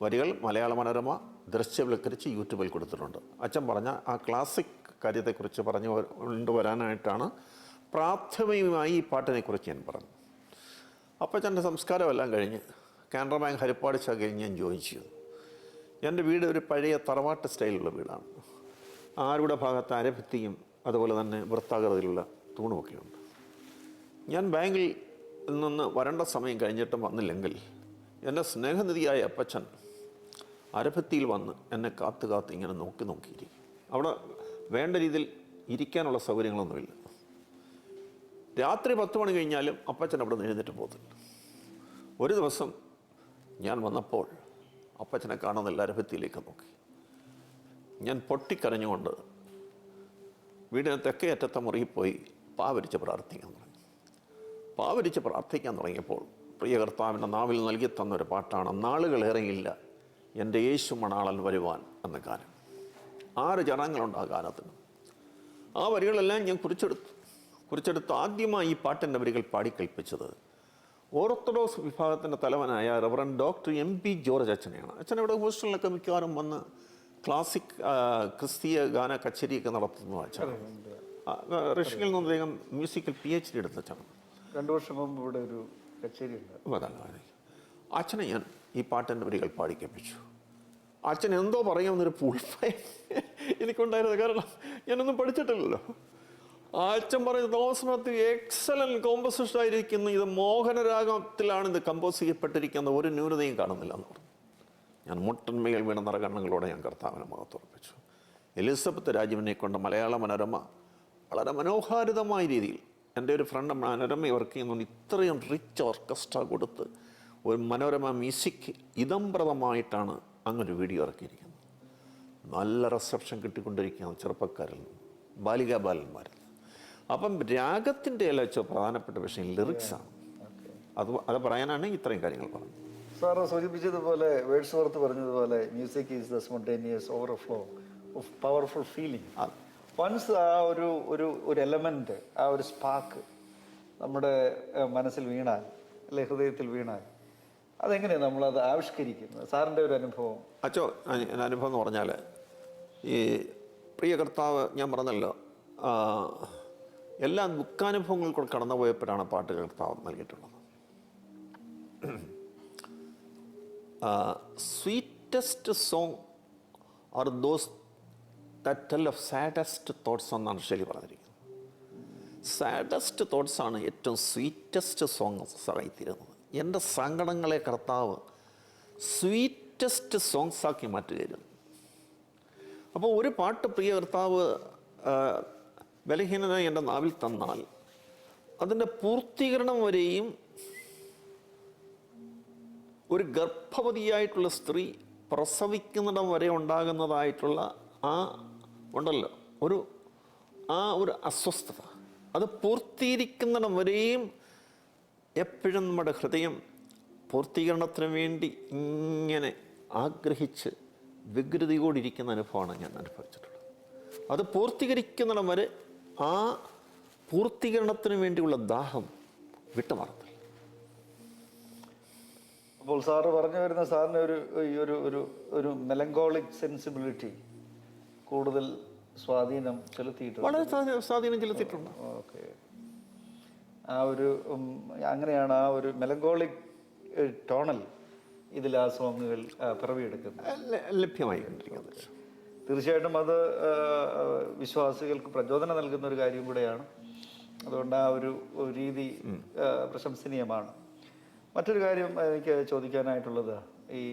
വരികൾ മലയാള മനോരമ ദൃശ്യവൽക്കരിച്ച് യൂട്യൂബിൽ കൊടുത്തിട്ടുണ്ട്. അച്ഛൻ പറഞ്ഞ ആ ക്ലാസിക് കാര്യത്തെക്കുറിച്ച് പറഞ്ഞു കൊണ്ടുവരാനായിട്ടാണ് പ്രാഥമികമായി ഈ പാട്ടിനെക്കുറിച്ച് ഞാൻ പറഞ്ഞു. അപ്പച്ചൻ്റെ സംസ്കാരമെല്ലാം കഴിഞ്ഞ് കാനറ ബാങ്ക് ഹരിപ്പാട് ശാഖയിൽ ഞാൻ ജോയിൻ ചെയ്തു. എൻ്റെ വീട് ഒരു പഴയ തറവാട്ട് സ്റ്റൈലുള്ള വീടാണ്. ആരുടെ ഭാഗത്ത് അരഭിത്തിയും അതുപോലെ തന്നെ വൃത്താകൃതിയിലുള്ള തൂണുമൊക്കെയുണ്ട്. ഞാൻ ബാങ്കിൽ നിന്ന് വരേണ്ട സമയം കഴിഞ്ഞിട്ടും വന്നില്ലെങ്കിൽ എൻ്റെ സ്നേഹനിധിയായ അപ്പച്ചൻ അരഭിത്തിയിൽ വന്ന് എന്നെ കാത്ത് ഇങ്ങനെ നോക്കിയിരിക്കും. അവിടെ വേണ്ട രീതിയിൽ ഇരിക്കാനുള്ള സൗകര്യങ്ങളൊന്നുമില്ല. രാത്രി 10 മണി കഴിഞ്ഞാലും അപ്പച്ചൻ അവിടെ നിന്ന് എഴുന്നേറ്റ് പോകത്തില്ല. ഒരു ദിവസം ഞാൻ വന്നപ്പോൾ അപ്പച്ചനെ കാണുന്നില്ല. അരഭിത്തിയിലേക്ക് നോക്കി. ഞാൻ പൊട്ടിക്കരഞ്ഞുകൊണ്ട് വീടിന് തെക്കേ അറ്റത്തെ മുറിയിൽ പോയി പാവരിച്ച് പ്രാർത്ഥിക്കാൻ തുടങ്ങിയപ്പോൾ പ്രിയ കർത്താവിൻ്റെ നാവിൽ നൽകി തന്നൊരു പാട്ടാണ് നാളുകളേറെയില്ല എൻ്റെ യേശു മണാളൻ വരുവാൻ എന്ന ഗാനം. 6 ചരണങ്ങളുണ്ട് ആ ഗാനത്തിന്. ആ വരികളെല്ലാം ഞാൻ കുറിച്ചെടുത്ത് ആദ്യമായി ഈ പാട്ടിൻ്റെ വരികൾ പാടിക്കൽപ്പിച്ചത് ഓർത്തഡോക്സ് വിഭാഗത്തിൻ്റെ തലവനായ റവറൻഡ് ഡോക്ടർ MP ജോർജ് അച്ഛനെയാണ്. അച്ഛൻ ഇവിടെ ഹോസ്റ്റലിലൊക്കെ മിക്കവാറും വന്ന് ക്ലാസിക് ക്രിസ്തീയ ഗാന കച്ചേരിയൊക്കെ നടത്തുന്നു. അച്ഛൻ റഷ്യയിൽ നിന്ന് അദ്ദേഹം മ്യൂസിക്കൽ PhD എടുത്ത അച്ഛനാണ്. 2 വർഷം മുമ്പ് ഇവിടെ ഒരു കച്ചേരി ഉണ്ട്. അച്ഛനെ ഞാൻ ഈ പാട്ടിൻ്റെ വരികൾ പാടിക്കൽപ്പിച്ചു. അച്ഛൻ എന്തോ പറയാമെന്നൊരു പൂൾഫൈ എനിക്കുണ്ടായിരുന്നു. കാരണം ഞാനൊന്നും പഠിച്ചിട്ടില്ലല്ലോ. അച്ഛൻ പറയുന്നത് തോമസ് മാത്യു എക്സലൻറ്റ് കോമ്പോസിഷൻ ആയിരിക്കുന്നു, ഇത് മോഹനരാഗത്തിലാണ് ഇത് കമ്പോസ് ചെയ്യപ്പെട്ടിരിക്കുന്ന, ഒരു ന്യൂനതയും കാണുന്നില്ല എന്ന് പറഞ്ഞു. ഞാൻ മുട്ടന്മേൽ വീണ നിറകണ്ണങ്ങളോടെ ഞാൻ കർത്താവിനെ മുഖത്തുറപ്പിച്ചു. എലിസബത്ത് രാജുവിനെ കൊണ്ട് മലയാള മനോരമ വളരെ മനോഹാരിതമായ രീതിയിൽ, എൻ്റെ ഒരു ഫ്രണ്ട് മനോരമ വർക്ക് ചെയ്യുന്നുണ്ട്, ഇത്രയും റിച്ച് ഓർക്കസ്ട്ര കൊടുത്ത് ഒരു മനോരമ മ്യൂസിക് ഇതംപ്രദമായിട്ടാണ് അങ്ങനൊരു വീഡിയോ ഇറക്കിയിരിക്കുന്നത്. നല്ല റിസപ്ഷൻ കിട്ടിക്കൊണ്ടിരിക്കുകയാണ് ചെറുപ്പക്കാരിൽ നിന്ന്, ബാലികാബാലന്മാരിൽ. അപ്പം രാഗത്തിൻ്റെ എല്ലാം വെച്ച പ്രധാനപ്പെട്ട വിഷയം ലിറിക്സാണ്. അത് പറയാനാണ് ഇത്രയും കാര്യങ്ങൾ പറഞ്ഞത്. സാറ് സൂചിപ്പിച്ചതുപോലെ വേർഡ്സ്വർത്ത് പറഞ്ഞതുപോലെ music is the spontaneous overflow of powerful feeling. Once ആ ഒരു എലമെൻറ്റ്, ആ ഒരു സ്പാർക്ക് നമ്മുടെ മനസ്സിൽ വീണാൽ, അല്ലെ ഹൃദയത്തിൽ വീണാൽ, അതെങ്ങനെയാണ് നമ്മളത് ആവിഷ്കരിക്കുന്നത്? സാറിൻ്റെ ഒരു അനുഭവം. അച്ചോ, അനുഭവം എന്ന് പറഞ്ഞാൽ ഈ പ്രിയ കർത്താവ് ഞാൻ പറഞ്ഞല്ലോ, എല്ലാ ദുഃഖാനുഭവങ്ങൾ കൂടെ കടന്നു പോയപ്പോഴാണ് പാട്ട് കർത്താവ് നൽകിയിട്ടുള്ളത്. Sweetest song are those that tell of saddest thoughts എന്നാണ് ശരി പറഞ്ഞിരിക്കുന്നത്. സാഡസ്റ്റ് തോട്ട്സാണ് ഏറ്റവും സ്വീറ്റസ്റ്റ് സോങ്സ് ആയിത്തീരുന്നത്. എൻ്റെ സങ്കടങ്ങളെ കർത്താവ് സ്വീറ്റസ്റ്റ് സോങ്സ് ആക്കി മാറ്റുകയായിരുന്നു. അപ്പോൾ ഒരു പാട്ട് പ്രിയ കർത്താവ് ബലഹീനനായി എൻ്റെ നാവിൽ തന്നാൽ അതിൻ്റെ പൂർത്തീകരണം വരെയും ഒരു ഗർഭവതിയായിട്ടുള്ള സ്ത്രീ പ്രസവിക്കുന്നിടം വരെ ഉണ്ടാകുന്നതായിട്ടുള്ള ഉണ്ടല്ലോ ഒരു അസ്വസ്ഥത, അത് പൂർത്തീകരിക്കുന്നിടം വരെയും എപ്പോഴും നമ്മുടെ ഹൃദയം പൂർത്തീകരണത്തിന് വേണ്ടി ഇങ്ങനെ ആഗ്രഹിച്ച് വ്യഗ്രതയോടിരിക്കുന്ന അനുഭവമാണ് ഞാൻ അനുഭവിച്ചിട്ടുള്ളത്. അത് പൂർത്തീകരിക്കുന്നിടം വരെ ആ പൂർത്തീകരണത്തിന് വേണ്ടിയുള്ള ദാഹം വിട്ടുമാറത്തില്ല. അപ്പോൾ സാറ് പറഞ്ഞു വരുന്ന സാറിന് ഒരു മെലങ്കോളിക് സെൻസിബിലിറ്റി കൂടുതൽ സ്വാധീനം ചെലുത്തിയിട്ടുണ്ട്. വളരെ സ്വാധീനം ചെലുത്തിയിട്ടുണ്ട്. ഓക്കെ. അങ്ങനെയാണ് ആ ഒരു മെലങ്കോളിക് ടോണൽ ഇതിൽ ആ സോങ്ങുകൾ പിറവിയെടുക്കുന്നത്, ലഭ്യമായിക്കൊണ്ടിരിക്കുന്നത്. തീർച്ചയായിട്ടും അത് വിശ്വാസികൾക്ക് പ്രചോദനം നൽകുന്ന ഒരു കാര്യം കൂടെയാണ്. അതുകൊണ്ട് ആ ഒരു രീതി പ്രശംസനീയമാണ്. മറ്റൊരു കാര്യം എനിക്ക് ചോദിക്കാനായിട്ടുള്ളത്, ഈ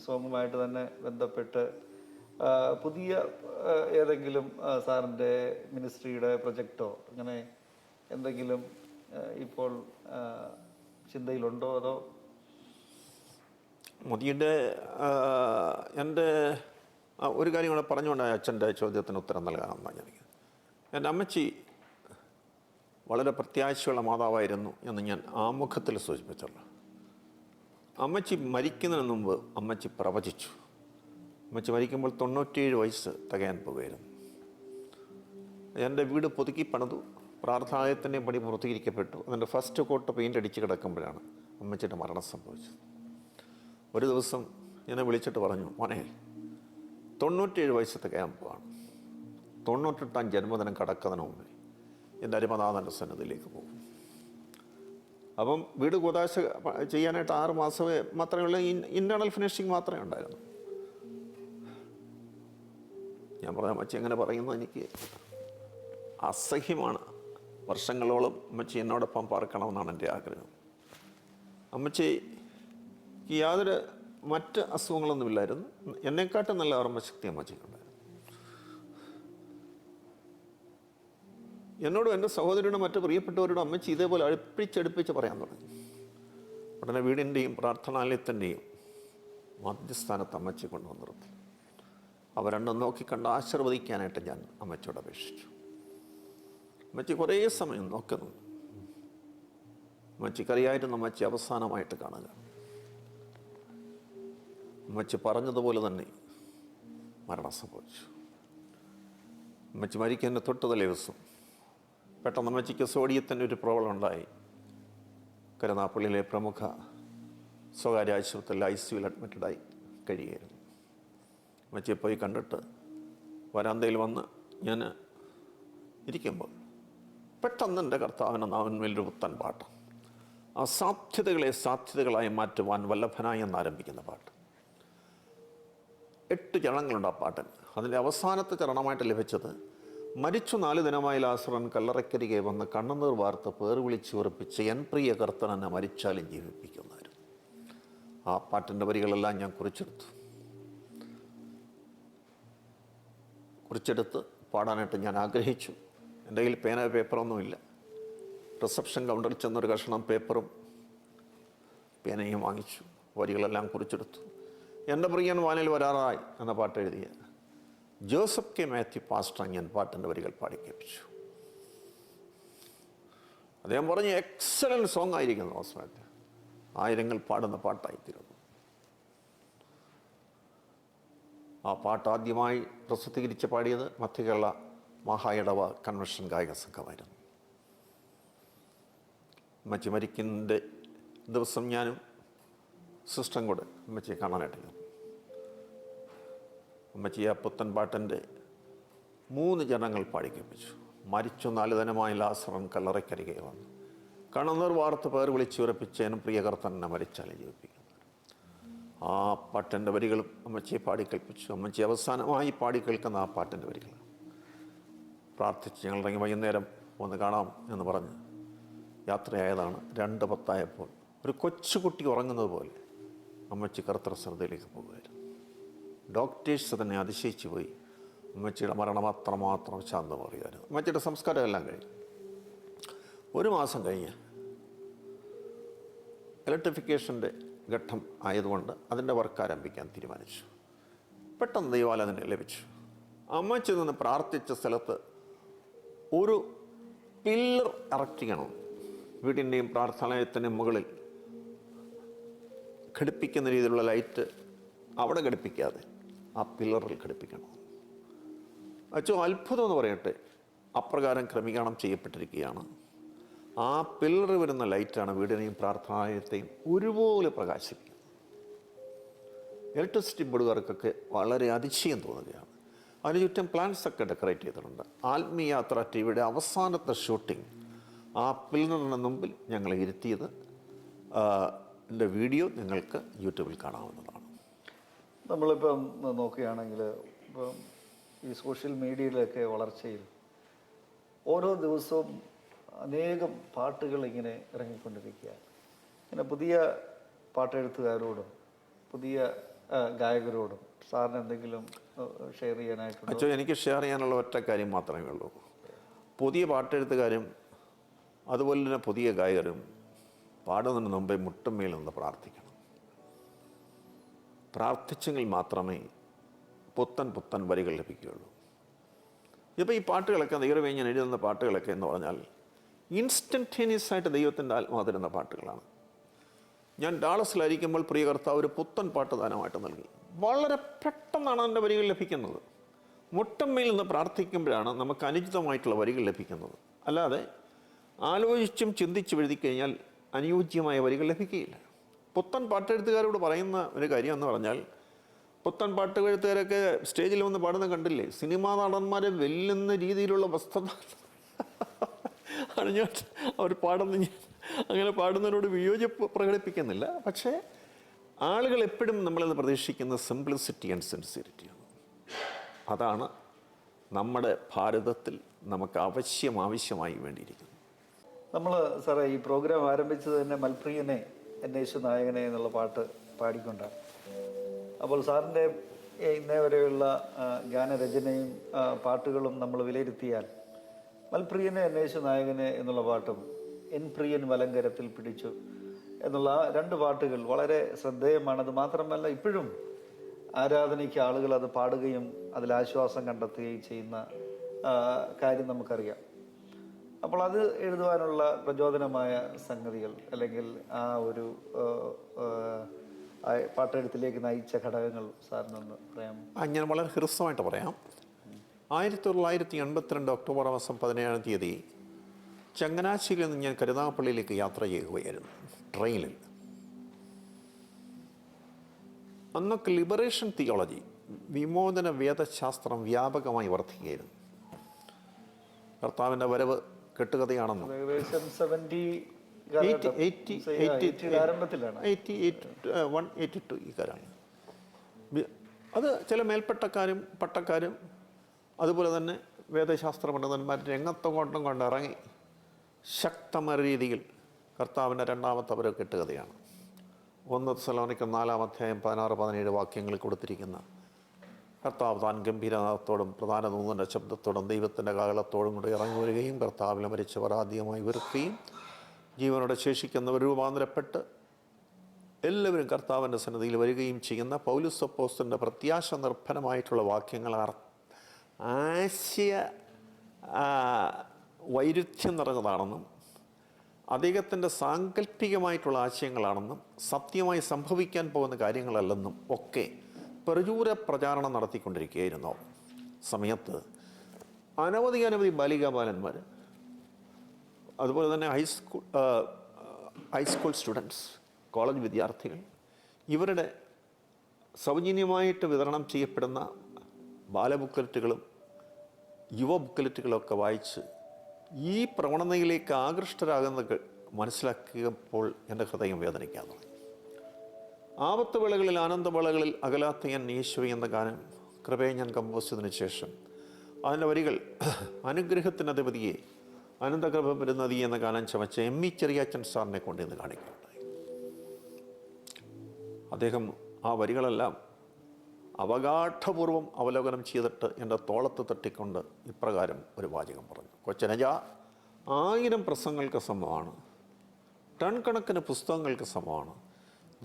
സോങ്ങുമായിട്ട് തന്നെ ബന്ധപ്പെട്ട് പുതിയ ഏതെങ്കിലും സാറിൻ്റെ മിനിസ്ട്രിയുടെ പ്രൊജക്റ്റോ അങ്ങനെ എന്തെങ്കിലും ഇപ്പോൾ ചിന്തയിലുണ്ടോ? അതോ മോദിയുടെ എൻ്റെ ഒരു കാര്യം കൂടെ പറഞ്ഞുകൊണ്ടാണ് അച്ഛൻ്റെ ചോദ്യത്തിന് ഉത്തരം നൽകാമെന്നാണ് ഞാൻ. എൻ്റെ അമ്മച്ചി വളരെ പ്രത്യാശയുള്ള മാതാവായിരുന്നു എന്ന് ഞാൻ ആമുഖത്തിൽ സൂചിപ്പിച്ചുള്ളൂ. അമ്മച്ചി മരിക്കുന്നതിന് മുമ്പ് അമ്മച്ചി പ്രവചിച്ചു. അമ്മച്ചി മരിക്കുമ്പോൾ 97 വയസ്സ് തികയാൻ പോകുകയായിരുന്നു. എൻ്റെ വീട് പുതുക്കി പണിതു, പ്രാർത്ഥനാലയത്തിൻ്റെ പണി പൂർത്തീകരിക്കപ്പെട്ടു. അതിൻ്റെ ഫസ്റ്റ് കോട്ട് പെയിൻ്റ് അടിച്ച് കിടക്കുമ്പോഴാണ് അമ്മച്ചിയുടെ മരണം സംഭവിച്ചത്. ഒരു ദിവസം എന്നെ വിളിച്ചിട്ട് പറഞ്ഞു, മോനെ 97 വയസ്സ് തികയാൻ പോവാണ്, 98ാം ജന്മദിനം കടക്കുന്നതിന് മുമ്പേ എൻ്റെ അരുമനാഥൻ്റെ സന്നിധിയിലേക്ക് പോകും. അപ്പം വീട് കൂതാശ ചെയ്യാനായിട്ട് 6 മാസമേ മാത്രമേ ഉള്ളൂ, ഇൻറ്റേർണൽ ഫിനിഷിങ് മാത്രമേ ഉണ്ടായിരുന്നു. ഞാൻ പറഞ്ഞ അമ്മച്ചി എങ്ങനെ പറയുന്നത് എനിക്ക് അസഹ്യമാണ്. വർഷങ്ങളോളം അമ്മച്ചി എന്നോടൊപ്പം പാർക്കണമെന്നാണ് എൻ്റെ ആഗ്രഹം. അമ്മച്ചിക്ക് യാതൊരു മറ്റ് അസുഖങ്ങളൊന്നുമില്ലായിരുന്നു. എന്നെക്കാട്ടും നല്ല ഓർമ്മശക്തി അമ്മച്ചിക്കുണ്ടായിരുന്നു. എന്നോടും എൻ്റെ സഹോദരിയോടും മറ്റ് പ്രിയപ്പെട്ടവരോടും അമ്മച്ചി ഇതേപോലെ അടുപ്പിച്ചടുപ്പിച്ച് പറയാൻ തുടങ്ങി. ഉടനെ വീടിൻ്റെയും പ്രാർത്ഥനാലയത്തിൻ്റെയും മധ്യസ്ഥാനത്ത് അമ്മച്ചി കൊണ്ടുവന്ന് നിർത്തി. അവ രണ്ടും നോക്കിക്കണ്ട് ആശീർവദിക്കാനായിട്ട് ഞാൻ അമ്മച്ചിയോട് അപേക്ഷിച്ചു. അമ്മച്ചി കുറേ സമയം നോക്കുന്നു. അമ്മച്ചിക്കറിയായിരുന്നു അമ്മച്ചി അവസാനമായിട്ട് കാണുക. അമ്മച്ചി പറഞ്ഞതുപോലെ തന്നെ മരണം സംഭവിച്ചു. അമ്മച്ചി മരിക്കുന്ന തൊട്ട് തലേ ദിവസം പെട്ടെന്ന് അമ്മച്ചിക്ക് സോഡിയത്തിൻ്റെ ഒരു പ്രോബ്ലം ഉണ്ടായി. കരുനാപ്പള്ളിയിലെ പ്രമുഖ സ്വകാര്യ ആശുപത്രിയിൽ ICUവിൽ അഡ്മിറ്റഡായി കഴിയുകയായിരുന്നു. അമ്മച്ചിയെ പോയി കണ്ടിട്ട് വരാന്തയിൽ വന്ന് ഞാൻ ഇരിക്കുമ്പോൾ പെട്ടെന്ന് എൻ്റെ കർത്താവിൻ്റെ നാവിന്മേലൊരു പുത്തൻ പാട്ട്, അസാധ്യതകളെ സാധ്യതകളായി മാറ്റുവാൻ വല്ലഭനായി എന്നാരംഭിക്കുന്ന പാട്ട്. 8 ചരണങ്ങളുണ്ട് ആ പാട്ടിന്. അതിൻ്റെ അവസാനത്തെ ചരണമായിട്ട് ലഭിച്ചത്, മരിച്ചു 4 ദിനമായി ലാസറൻ കല്ലറക്കരികെ വന്ന് കണ്ണുനീർ വാർത്ത് പേർ വിളിച്ചുറപ്പിച്ച് എൻ പ്രിയ കർത്തൻ എന്നെ മരിച്ചാലും ജീവിപ്പിക്കുന്നതായിരുന്നു. ആ പാട്ടിൻ്റെ വരികളെല്ലാം ഞാൻ കുറിച്ചെടുത്ത് പാടാനായിട്ട് ഞാൻ ആഗ്രഹിച്ചു. എൻ്റെ കയ്യിൽ പേന പേപ്പറൊന്നുമില്ല. റിസപ്ഷൻ കൗണ്ടറിൽ ചെന്നൊരു കഷണം പേപ്പറും പേനയും വാങ്ങിച്ചു. വരികളെല്ലാം കുറിച്ചെടുത്തു. എൻ്റെ പ്രിയൻ വാനിൽ വരാറായി എന്ന പാട്ട് എഴുതിയ ജോസഫ് കെ മാത്യു പാസ്റ്റർ ഞാൻ പാട്ടിൻ്റെ വരികൾ പാടിക്കേൽപ്പിച്ചു. അദ്ദേഹം പറഞ്ഞു, എക്സലൻറ്റ് സോങ് ആയിരിക്കുന്നു ജോസഫ് മാത്യു, ആയിരങ്ങൾ പാടുന്ന പാട്ടായിത്തീരുന്നു. ആ പാട്ട് ആദ്യമായി പ്രസിദ്ധീകരിച്ച് പാടിയത് മധ്യകേരള മഹായിടവ കൺവെൻഷൻ ഗായക സംഘമായിരുന്നു. അമ്മച്ചി മരിക്കുന്നതിൻ്റെ ദിവസം ഞാനും സിസ്റ്ററും കൂടെ അമ്മച്ചിയെ കാണാനായിട്ട് ചെന്നു. അമ്മച്ചി ആ പുത്തൻ പാട്ടിൻ്റെ 3 ചരണങ്ങൾ പാടിക്കേൽപ്പിച്ചു. മരിച്ചു 4 ദിനമായി ലാസറൻ കല്ലറക്കരികെ വന്നു കണ്ണുനീർ വാർത്ത് പേർ വിളിച്ചുറപ്പിച്ചതിനും പ്രിയ കർത്തനെ മരിച്ചാലും ജീവിപ്പിക്കുന്നു. ആ പാട്ടിൻ്റെ വരികളും അമ്മച്ചിയെ പാടിക്കേൽപ്പിച്ചു. അമ്മച്ചി അവസാനമായി പാടിക്കേൾക്കുന്ന ആ പാട്ടിൻ്റെ വരികൾ പ്രാർത്ഥിച്ച് ഞങ്ങളിറങ്ങി വൈകുന്നേരം ഒന്ന് കാണാം എന്ന് പറഞ്ഞ് യാത്രയായതാണ്. 2:10 ഒരു കൊച്ചുകുട്ടി ഉറങ്ങുന്നത് പോലെ അമ്മച്ചി കർത്തൃശ്രദ്ധയിലേക്ക് പോകുമായിരുന്നു. ഡോക്ടേഴ്സ് തന്നെ അതിശയിച്ചു പോയി. അമ്മച്ചിയുടെ മരണം അത്രമാത്രം ശാന്തമറിയായിരുന്നു. അമ്മച്ചിയുടെ സംസ്കാരം എല്ലാം കഴിഞ്ഞു. 1 മാസം കഴിഞ്ഞ് ഇലക്ട്രിഫിക്കേഷൻ്റെ ഘട്ടം ആയതുകൊണ്ട് അതിൻ്റെ വർക്ക് ആരംഭിക്കാൻ തീരുമാനിച്ചു. പെട്ടെന്ന് ദൈവാലയം ലഭിച്ചു. അമ്മച്ചി നിന്ന് പ്രാർത്ഥിച്ച സ്ഥലത്ത് ഒരു പില്ലർ ഇറക്റ്റ് ചെയ്യണം. വീടിൻ്റെയും പ്രാർത്ഥനാലയത്തിൻ്റെയും മുകളിൽ ഘടിപ്പിക്കുന്ന രീതിയിലുള്ള ലൈറ്റ് അവിടെ ഘടിപ്പിക്കാതെ ആ പില്ലറിൽ ഘടിപ്പിക്കണം. അച്ചോ അത്ഭുതം എന്ന് പറയട്ടെ, അപ്രകാരം ക്രമീകരണം ചെയ്യപ്പെട്ടിരിക്കുകയാണ്. ആ പില്ലറിൽ വരുന്ന ലൈറ്റാണ് വീടിനെയും പ്രാർത്ഥനാലയത്തെയും ഒരുപോലെ പ്രകാശിപ്പിക്കുന്നത്. ഇലക്ട്രിസിറ്റി ബോർഡുകാർക്കൊക്കെ വളരെ അതിശയം തോന്നുകയാണ്. അതിന് ചുറ്റും പ്ലാന്റ്സൊക്കെ ഡെക്കറേറ്റ് ചെയ്തിട്ടുണ്ട്. ആത്മീയാത്ര ടിവിയുടെ അവസാനത്തെ ഷൂട്ടിംഗ് ആ പില്ലറിന് മുമ്പിൽ ഞങ്ങളെ ഇരുത്തിയത് എൻ്റെ വീഡിയോ നിങ്ങൾക്ക് യൂട്യൂബിൽ കാണാവുന്നതാണ്. നമ്മളിപ്പം നോക്കുകയാണെങ്കിൽ ഇപ്പം ഈ സോഷ്യൽ മീഡിയയിലൊക്കെ വളർച്ചയിൽ ഓരോ ദിവസവും അനേകം പാട്ടുകൾ ഇങ്ങനെ ഇറങ്ങിക്കൊണ്ടിരിക്കുകയാണ്. ഇങ്ങനെ പുതിയ പാട്ടെഴുത്തുകാരോടും പുതിയ ഗായകരോടും സാറിന് എന്തെങ്കിലും ഷെയർ ചെയ്യാനായിട്ടുണ്ടോ? അച്ചോ, എനിക്ക് ഷെയർ ചെയ്യാനുള്ള ഒറ്റ കാര്യം മാത്രമേ ഉള്ളൂ. പുതിയ പാട്ടെഴുത്തുകാരും അതുപോലെ തന്നെ പുതിയ ഗായകരും പാടുന്നതിന് മുമ്പേ മുട്ടുമേൽ നിന്ന് പ്രാർത്ഥിക്കണം. പ്രാർത്ഥിച്ചെങ്കിൽ മാത്രമേ പുത്തൻ വരികൾ ലഭിക്കുകയുള്ളൂ. ഇപ്പോൾ ഈ പാട്ടുകളൊക്കെ ദൈവമേ ഞാൻ എഴുതുന്ന പാട്ടുകളൊക്കെ എന്ന് പറഞ്ഞാൽ ഇൻസ്റ്റൻറ്റേനിയസ് ആയിട്ട് ദൈവത്തിൻ്റെ ആത്മാവ് തരുന്ന പാട്ടുകളാണ്. ഞാൻ ഡാളസിലായിരിക്കുമ്പോൾ പ്രിയ കർത്താവ് ഒരു പുത്തൻ പാട്ട് ദാനമായിട്ട് നൽകി. വളരെ പെട്ടെന്നാണ് അതിൻ്റെ വരികൾ ലഭിക്കുന്നത്. മുട്ടമ്മയിൽ നിന്ന് പ്രാർത്ഥിക്കുമ്പോഴാണ് നമുക്ക് അനുചിതമായിട്ടുള്ള വരികൾ ലഭിക്കുന്നത്. അല്ലാതെ ആലോചിച്ചും ചിന്തിച്ചും എഴുതി കഴിഞ്ഞാൽ അനുയോജ്യമായ വരികൾ ലഭിക്കുകയില്ല. പുത്തൻ പാട്ടെഴുത്തുകാരോട് പറയുന്ന ഒരു കാര്യം എന്ന് പറഞ്ഞാൽ, പുത്തൻ പാട്ടെഴുത്തുകാരൊക്കെ സ്റ്റേജിൽ വന്ന് പാടുന്ന കണ്ടില്ലേ, സിനിമാ നടന്മാരെ വെല്ലുന്ന രീതിയിലുള്ള വസ്ത്രം അണിഞ്ഞോട്ട് അവർ പാടുന്ന, അങ്ങനെ പാടുന്നവരോട് വിയോജിപ്പ് പ്രകടിപ്പിക്കുന്നില്ല. പക്ഷേ ആളുകൾ എപ്പോഴും നമ്മളിന്ന് പ്രതീക്ഷിക്കുന്ന സിംപ്ലിസിറ്റി ആൻഡ് സിൻസിയറിറ്റിയാണ്. അതാണ് നമ്മുടെ ഭാരതത്തിൽ നമുക്ക് ആവശ്യമായി വേണ്ടിയിരിക്കുന്നത്. നമ്മൾ സാറേ ഈ പ്രോഗ്രാം ആരംഭിച്ചത് തന്നെ മൽപ്രിയനെ എന്നേശു നായകനെ എന്നുള്ള പാട്ട് പാടിക്കൊണ്ടാണ്. അപ്പോൾ സാറിൻ്റെ ഇന്നേ വരെയുള്ള ഗാനരചനയും പാട്ടുകളും നമ്മൾ വിലയിരുത്തിയാൽ മൽപ്രിയനെ എന്നേശു നായകനെ എന്നുള്ള പാട്ടും എൻ പ്രിയൻ വലങ്കരത്തിൽ പിടിച്ചു എന്നുള്ള 2 പാട്ടുകൾ വളരെ ശ്രദ്ധേയമാണത്. മാത്രമല്ല ഇപ്പോഴും ആരാധനയ്ക്ക് ആളുകൾ അത് പാടുകയും അതിലാശ്വാസം കണ്ടെത്തുകയും ചെയ്യുന്ന കാര്യം നമുക്കറിയാം. അപ്പോൾ അത് എഴുതുവാനുള്ള പ്രചോദനമായ സംഗതികൾ അല്ലെങ്കിൽ ആ ഒരു പാട്ടെഴുത്തിലേക്ക് നയിച്ച ഘടകങ്ങൾ സാറിനൊന്ന് പറയാം. ഞാൻ വളരെ ഹ്രസ്വമായിട്ട് പറയാം. 1982 ഒക്ടോബർ മാസം 17-ാം തീയതി ചങ്ങനാശ്ശേരിയിൽ നിന്ന് ഞാൻ കരുനാഗപ്പള്ളിയിലേക്ക് യാത്ര ചെയ്യുകയായിരുന്നു ട്രെയിനിൽ. അന്നൊക്കെ ലിബറേഷൻ തിയോളജി, വിമോചന വേദശാസ്ത്രം വ്യാപകമായി വർദ്ധിക്കുകയായിരുന്നു. കർത്താവിൻ്റെ വരവ് കെട്ടുകഥയാണെന്നും 81-82 ഈ കാലമാണ്. അത് ചില മേൽപ്പട്ടക്കാരും പട്ടക്കാരും അതുപോലെ തന്നെ വേദശാസ്ത്ര പണ്ഡിതന്മാർ രംഗത്തൊങ്ങോട്ടും കൊണ്ടിറങ്ങി ശക്തമായ രീതിയിൽ കർത്താവിൻ്റെ 2ാമത്തെ വരവ് കെട്ടുകഥയാണ്. 1 തെസ്സലോനിക്കർ 4-ാം അധ്യായം 16-17 വാക്യങ്ങളിൽ കൊടുത്തിരിക്കുന്ന കർത്താവ് താൻ ഗംഭീരനാഥത്തോടും പ്രധാന ദൂതൻ്റെ ശബ്ദത്തോടും ദൈവത്തിൻ്റെ കാഹളത്തോടും കൂടെ ഇറങ്ങി വരികയും കർത്താവിൽ മരിച്ചവർ ആദ്യമായി ഉയർക്കുകയും ജീവനോടെ ശേഷിക്കുന്നവർ രൂപാന്തരപ്പെട്ട് എല്ലാവരും കർത്താവിൻ്റെ സന്നിധിയിൽ വരികയും ചെയ്യുന്ന പൗലോസ് അപ്പോസ്തലൻ്റെ പ്രത്യാശ നിർഭരമായിട്ടുള്ള വാക്യങ്ങൾ ആശയ വൈരുദ്ധ്യം നിറഞ്ഞതാണെന്നും അദ്ദേഹത്തിൻ്റെ സാങ്കല്പികമായിട്ടുള്ള ആശയങ്ങളാണെന്നും സത്യമായി സംഭവിക്കാൻ പോകുന്ന കാര്യങ്ങളല്ലെന്നും ഒക്കെ പ്രചുര പ്രചാരണം നടത്തിക്കൊണ്ടിരിക്കുകയായിരുന്നു. സമയത്ത് അനവധി ബാലികാബാലന്മാർ, അതുപോലെ തന്നെ ഹൈസ്കൂൾ സ്റ്റുഡൻസ്, കോളേജ് വിദ്യാർത്ഥികൾ, ഇവരുടെ സൗജന്യമായിട്ട് വിതരണം ചെയ്യപ്പെടുന്ന ബാലബുക്കലറ്റുകളും യുവ ബുക്കലറ്റുകളൊക്കെ വായിച്ച് ഈ പ്രവണതയിലേക്ക് ആകൃഷ്ടരാകുന്നത് മനസ്സിലാക്കിയപ്പോൾ എൻ്റെ ഹൃദയം വേദനിക്കാൻ തുടങ്ങി. ആപത്ത് വേളകളിൽ ആനന്ദവേളകളിൽ അകലാത്ത ഞാൻ യേശുവേ എന്ന ഗാനം കൃപയെ ഞാൻ കമ്പോസ് ചെയ്തതിനു ശേഷം അതിൻ്റെ വരികൾ അനുഗ്രഹത്തിൻ്റെ അധിപതിയെ അനന്തകൃപ വരുന്നതി എന്ന ഗാനം ചമച്ച എം ഇ ചെറിയാച്ചൻ സാറിനെ കൊണ്ടുവന്ന് കാണിക്കുകയുണ്ടായി. അദ്ദേഹം ആ വരികളെല്ലാം അവഗാഠപൂർവം അവലോകനം ചെയ്തിട്ട് എൻ്റെ തോളത്ത് തട്ടിക്കൊണ്ട് ഇപ്രകാരം ഒരു വാചകം പറഞ്ഞു: കൊച്ചനജ, 1000 പ്രസംഗങ്ങൾക്ക് സമമാണ്, ടൺ കണക്കിന് പുസ്തകങ്ങൾക്ക് സമമാണ്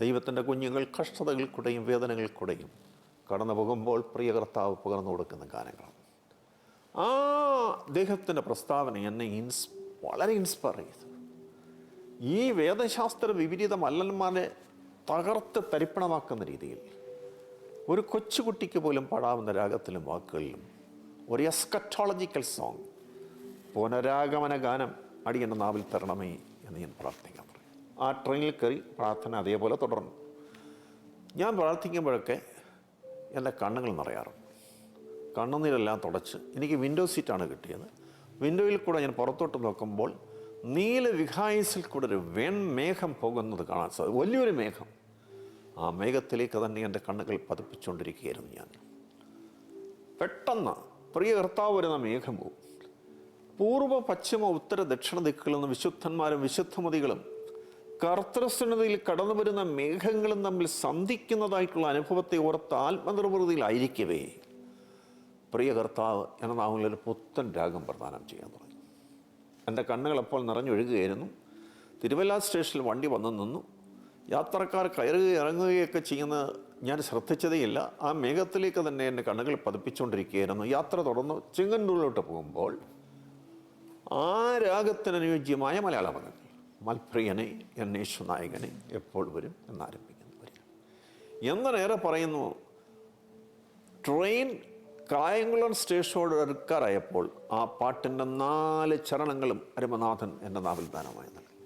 ദൈവത്തിൻ്റെ കുഞ്ഞുങ്ങൾ കഷ്ടതകൾക്കൂടെയും വേദനകൾക്കൂടെയും കടന്നു പോകുമ്പോൾ പ്രിയ കർത്താവ് പകർന്നു കൊടുക്കുന്ന ഗാനങ്ങളാണ്. ആ അദ്ദേഹത്തിൻ്റെ പ്രസ്താവന എന്നെ വളരെ ഇൻസ്പയർ ചെയ്തു. ഈ വേദശാസ്ത്ര വിപരീത മല്ലന്മാരെ തകർത്ത് തരിപ്പണമാക്കുന്ന രീതിയിൽ ഒരു കൊച്ചുകുട്ടിക്ക് പോലും പാടാവുന്ന രാഗത്തിലും വാക്കുകളിലും ഒരു എസ്കറ്റോളജിക്കൽ സോങ്, പുനരാഗമന ഗാനം അടിയൻ്റെ നാവിൽ തരണമേ എന്ന് ഞാൻ പ്രാർത്ഥിക്കാൻ പറയും. ആ ട്രെയിനിൽ കയറി പ്രാർത്ഥന അതേപോലെ തുടർന്നു. ഞാൻ പ്രാർത്ഥിക്കുമ്പോഴൊക്കെ എൻ്റെ കണ്ണുകൾ നിറയാറുണ്ട്. കണ്ണുനീരെല്ലാം തുടച്ച് എനിക്ക് വിൻഡോ സീറ്റാണ് കിട്ടിയത്. വിൻഡോയിൽ കൂടെ ഞാൻ പുറത്തോട്ട് നോക്കുമ്പോൾ നീല വിഹായസിൽ കൂടെ ഒരു വെൺമേഘം പോകുന്നത് കാണാൻ സാധിക്കും. വലിയൊരു മേഘം. ആ മേഘത്തിലേക്ക് തന്നെ എൻ്റെ കണ്ണുകൾ പതിപ്പിച്ചുകൊണ്ടിരിക്കുകയായിരുന്നു ഞാൻ. പെട്ടെന്ന് പ്രിയ കർത്താവ് വരുന്ന മേഘവും പൂർവ്വ പശ്ചിമ ഉത്തര ദക്ഷിണ ദിക്കുകളിൽ നിന്ന് വിശുദ്ധന്മാരും വിശുദ്ധമതികളും കർത്തൃസന്നിധിയിൽ കടന്നു വരുന്ന മേഘങ്ങളും തമ്മിൽ സന്ധിക്കുന്നതായിട്ടുള്ള അനുഭവത്തെ ഓർത്ത് ആത്മനിർവൃതിയിലായിരിക്കവേ പ്രിയ കർത്താവ് എന്ന നാമങ്ങളൊരു പുത്തൻ രാഗം പ്രദാനം ചെയ്യാൻ തുടങ്ങി. എൻ്റെ കണ്ണുകളപ്പോൾ നിറഞ്ഞൊഴുകുകയായിരുന്നു. തിരുവല്ല സ്റ്റേഷനിൽ വണ്ടി വന്നു നിന്നു. യാത്രക്കാർ കയറുകയും ഇറങ്ങുകയൊക്കെ ചെയ്യുന്നത് ഞാൻ ശ്രദ്ധിച്ചതേയില്ല. ആ മേഘത്തിലേക്ക് തന്നെ എൻ്റെ കണ്ണുകൾ പതിപ്പിച്ചുകൊണ്ടിരിക്കുകയായിരുന്നു. യാത്ര തുടർന്ന് ചെങ്ങന്നൂരിലോട്ട് പോകുമ്പോൾ ആ രാഗത്തിന് അനുയോജ്യമായ മലയാള പദങ്ങൾ മൽപ്രിയനെ എന്നേശു നായകനെ എപ്പോൾ വരും എന്നാരംഭിക്കുന്നു വരിക. എന്നേറെ പറയുന്നു, ട്രെയിൻ കായംകുളം സ്റ്റേഷനോട് അടുക്കാറായപ്പോൾ ആ പാട്ടിൻ്റെ 4 ചരണങ്ങളും അരുമനാഥൻ എൻ്റെ നാവിൽ ദാനമായി നൽകി.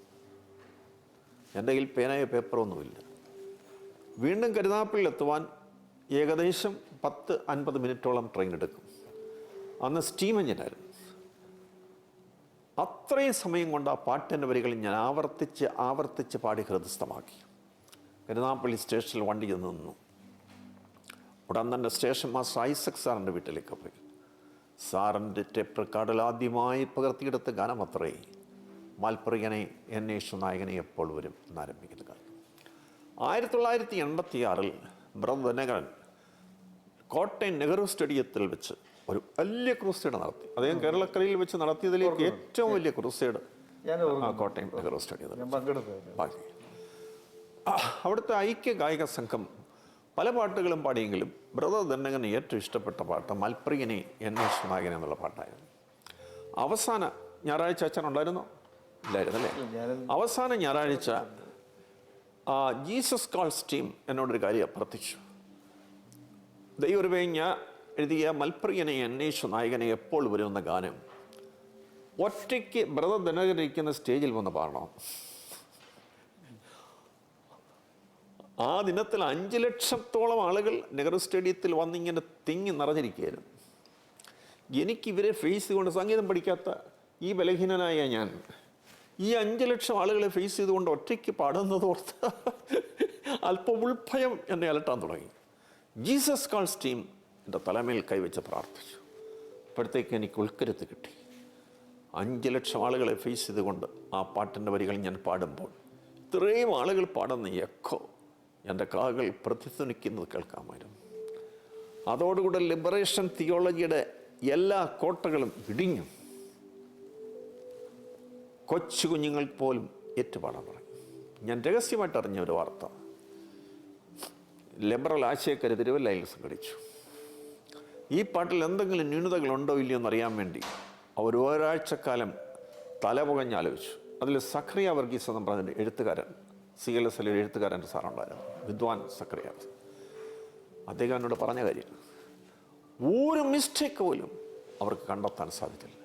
എൻ്റെ കയ്യിൽ പേനയോ പേപ്പറൊന്നുമില്ല. വീണ്ടും കരുനാഗപ്പള്ളിയിലെത്തുവാൻ ഏകദേശം 10-50 മിനിറ്റോളം ട്രെയിൻ എടുക്കും. അന്ന് സ്റ്റീം എഞ്ചിനായിരുന്നു. അത്രയും സമയം കൊണ്ട് ആ പാട്ടിൻ്റെ വരികൾ ഞാൻ ആവർത്തിച്ച് പാടി ഹൃദയസ്ഥമാക്കി. കരുനാഗപ്പള്ളി സ്റ്റേഷനിൽ വണ്ടി ചെന്ന് നിന്നു. ഉടൻ തന്നെ സ്റ്റേഷൻ മാസ്റ്റർ ഐസക് സാറിൻ്റെ വീട്ടിലേക്ക് പോയി. സാറിൻ്റെ ടേപ്പ് റെക്കോർഡിൽ ആദ്യമായി പകർത്തിയെടുത്ത ഗാനം അത്രേ മൽപ്രിയനെ എന്നേശു നായകനെ എപ്പോൾ വരും എന്നാരംഭിക്കുന്ന ഗാനം. 1986 ബ്രദർ ദിനകരൻ കോട്ടയം നെഹ്റു സ്റ്റേഡിയത്തിൽ വെച്ച് ഒരു വലിയ ക്രൂസൈഡ് നടത്തി. അദ്ദേഹം കേരളക്കരയിൽ വെച്ച് നടത്തിയതിലേക്ക് ഏറ്റവും വലിയ ക്രൂസൈഡ് കോട്ടയം നെഹ്റു സ്റ്റേഡിയത്തിൽ. അവിടുത്തെ ഐക്യ ഗായക സംഘം പല പാട്ടുകളും പാടിയെങ്കിലും ബ്രദർ ദിനകരന് ഏറ്റവും ഇഷ്ടപ്പെട്ട പാട്ട് മൽപ്രിയനെ എന്നേശു നായകൻ എന്നുള്ള പാട്ടായിരുന്നു. അവസാന ഞായറാഴ്ച അച്ഛൻ ഉണ്ടായിരുന്നോ? ഇല്ലായിരുന്നു അല്ലേ? അവസാന ഞായറാഴ്ച ജീസസ് കാൾസ് ടീം എന്നോടൊരു കാര്യം അഭ്യർത്ഥിച്ചു. ദൈവമേ, ഞാൻ എഴുതിയ മൽപ്രിയനെ എന്നേശു നായകനെ എപ്പോൾ വരുമെന്ന ഗാനം ഒറ്റയ്ക്ക് ബ്രദർ ദിനകരൻ ഇരിക്കുന്ന സ്റ്റേജിൽ വന്ന് പാടണം. ആ ദിനത്തിൽ 5 ലക്ഷത്തോളം ആളുകൾ നെഹ്റു സ്റ്റേഡിയത്തിൽ വന്നിങ്ങനെ തിങ്ങി നിറഞ്ഞിരിക്കുകയായിരുന്നു. എനിക്കിവരെ ഫേസ് ചെയ്തുകൊണ്ട്, സംഗീതം പഠിക്കാത്ത ഈ ബലഹീനനായ ഞാൻ ഈ 5 ലക്ഷം ആളുകളെ ഫേസ് ചെയ്തുകൊണ്ട് ഒറ്റയ്ക്ക് പാടുന്നതോർത്ത് അല്പം ഉൾഭയം എന്നെ അലട്ടാൻ തുടങ്ങി. ജീസസ് കാൾസ് ടീം എൻ്റെ തലമേൽ കൈവച്ച് പ്രാർത്ഥിച്ചു. അപ്പോഴത്തേക്ക് എനിക്ക് ഉൾക്കരുത്ത് കിട്ടി. 5 ലക്ഷം ആളുകളെ ഫേസ് ചെയ്തുകൊണ്ട് ആ പാട്ടിൻ്റെ വരികൾ ഞാൻ പാടുമ്പോൾ ഇത്രയും ആളുകൾ പാടുന്ന എക്കോ എൻ്റെ കാതുകൾ പ്രതിധ്വനിക്കുന്നത് കേൾക്കാമായിരുന്നു. അതോടുകൂടെ ലിബറേഷൻ തിയോളജിയുടെ എല്ലാ കോട്ടകളും ഇടിഞ്ഞു. കൊച്ചു കുഞ്ഞുങ്ങൾക്ക് പോലും ഏറ്റുപാടാൻ തുടങ്ങി. ഞാൻ രഹസ്യമായിട്ട് അറിഞ്ഞ ഒരു വാർത്ത, ലിബറൽ ആശയക്കാർ തിരുവല്ലയിൽ സംഘടിച്ചു. ഈ പാട്ടിൽ എന്തെങ്കിലും ന്യൂനതകളുണ്ടോ ഇല്ലയോ എന്നറിയാൻ വേണ്ടി അവർ ഒരാഴ്ചക്കാലം തലപുകഞ്ഞാലോചിച്ചു. അതിൽ സഖറിയ വർഗീസ് എന്ന് പറഞ്ഞ എഴുത്തുകാരൻ, CLS ഒരു എഴുത്തുകാരൻ്റെ സാറുണ്ടായിരുന്നു, വിദ്വാൻ സഖറിയ. അദ്ദേഹം എന്നോട് പറഞ്ഞ കാര്യം, ഒരു മിസ്റ്റേക്ക് പോലും അവർക്ക് കണ്ടെത്താൻ സാധിച്ചില്ല.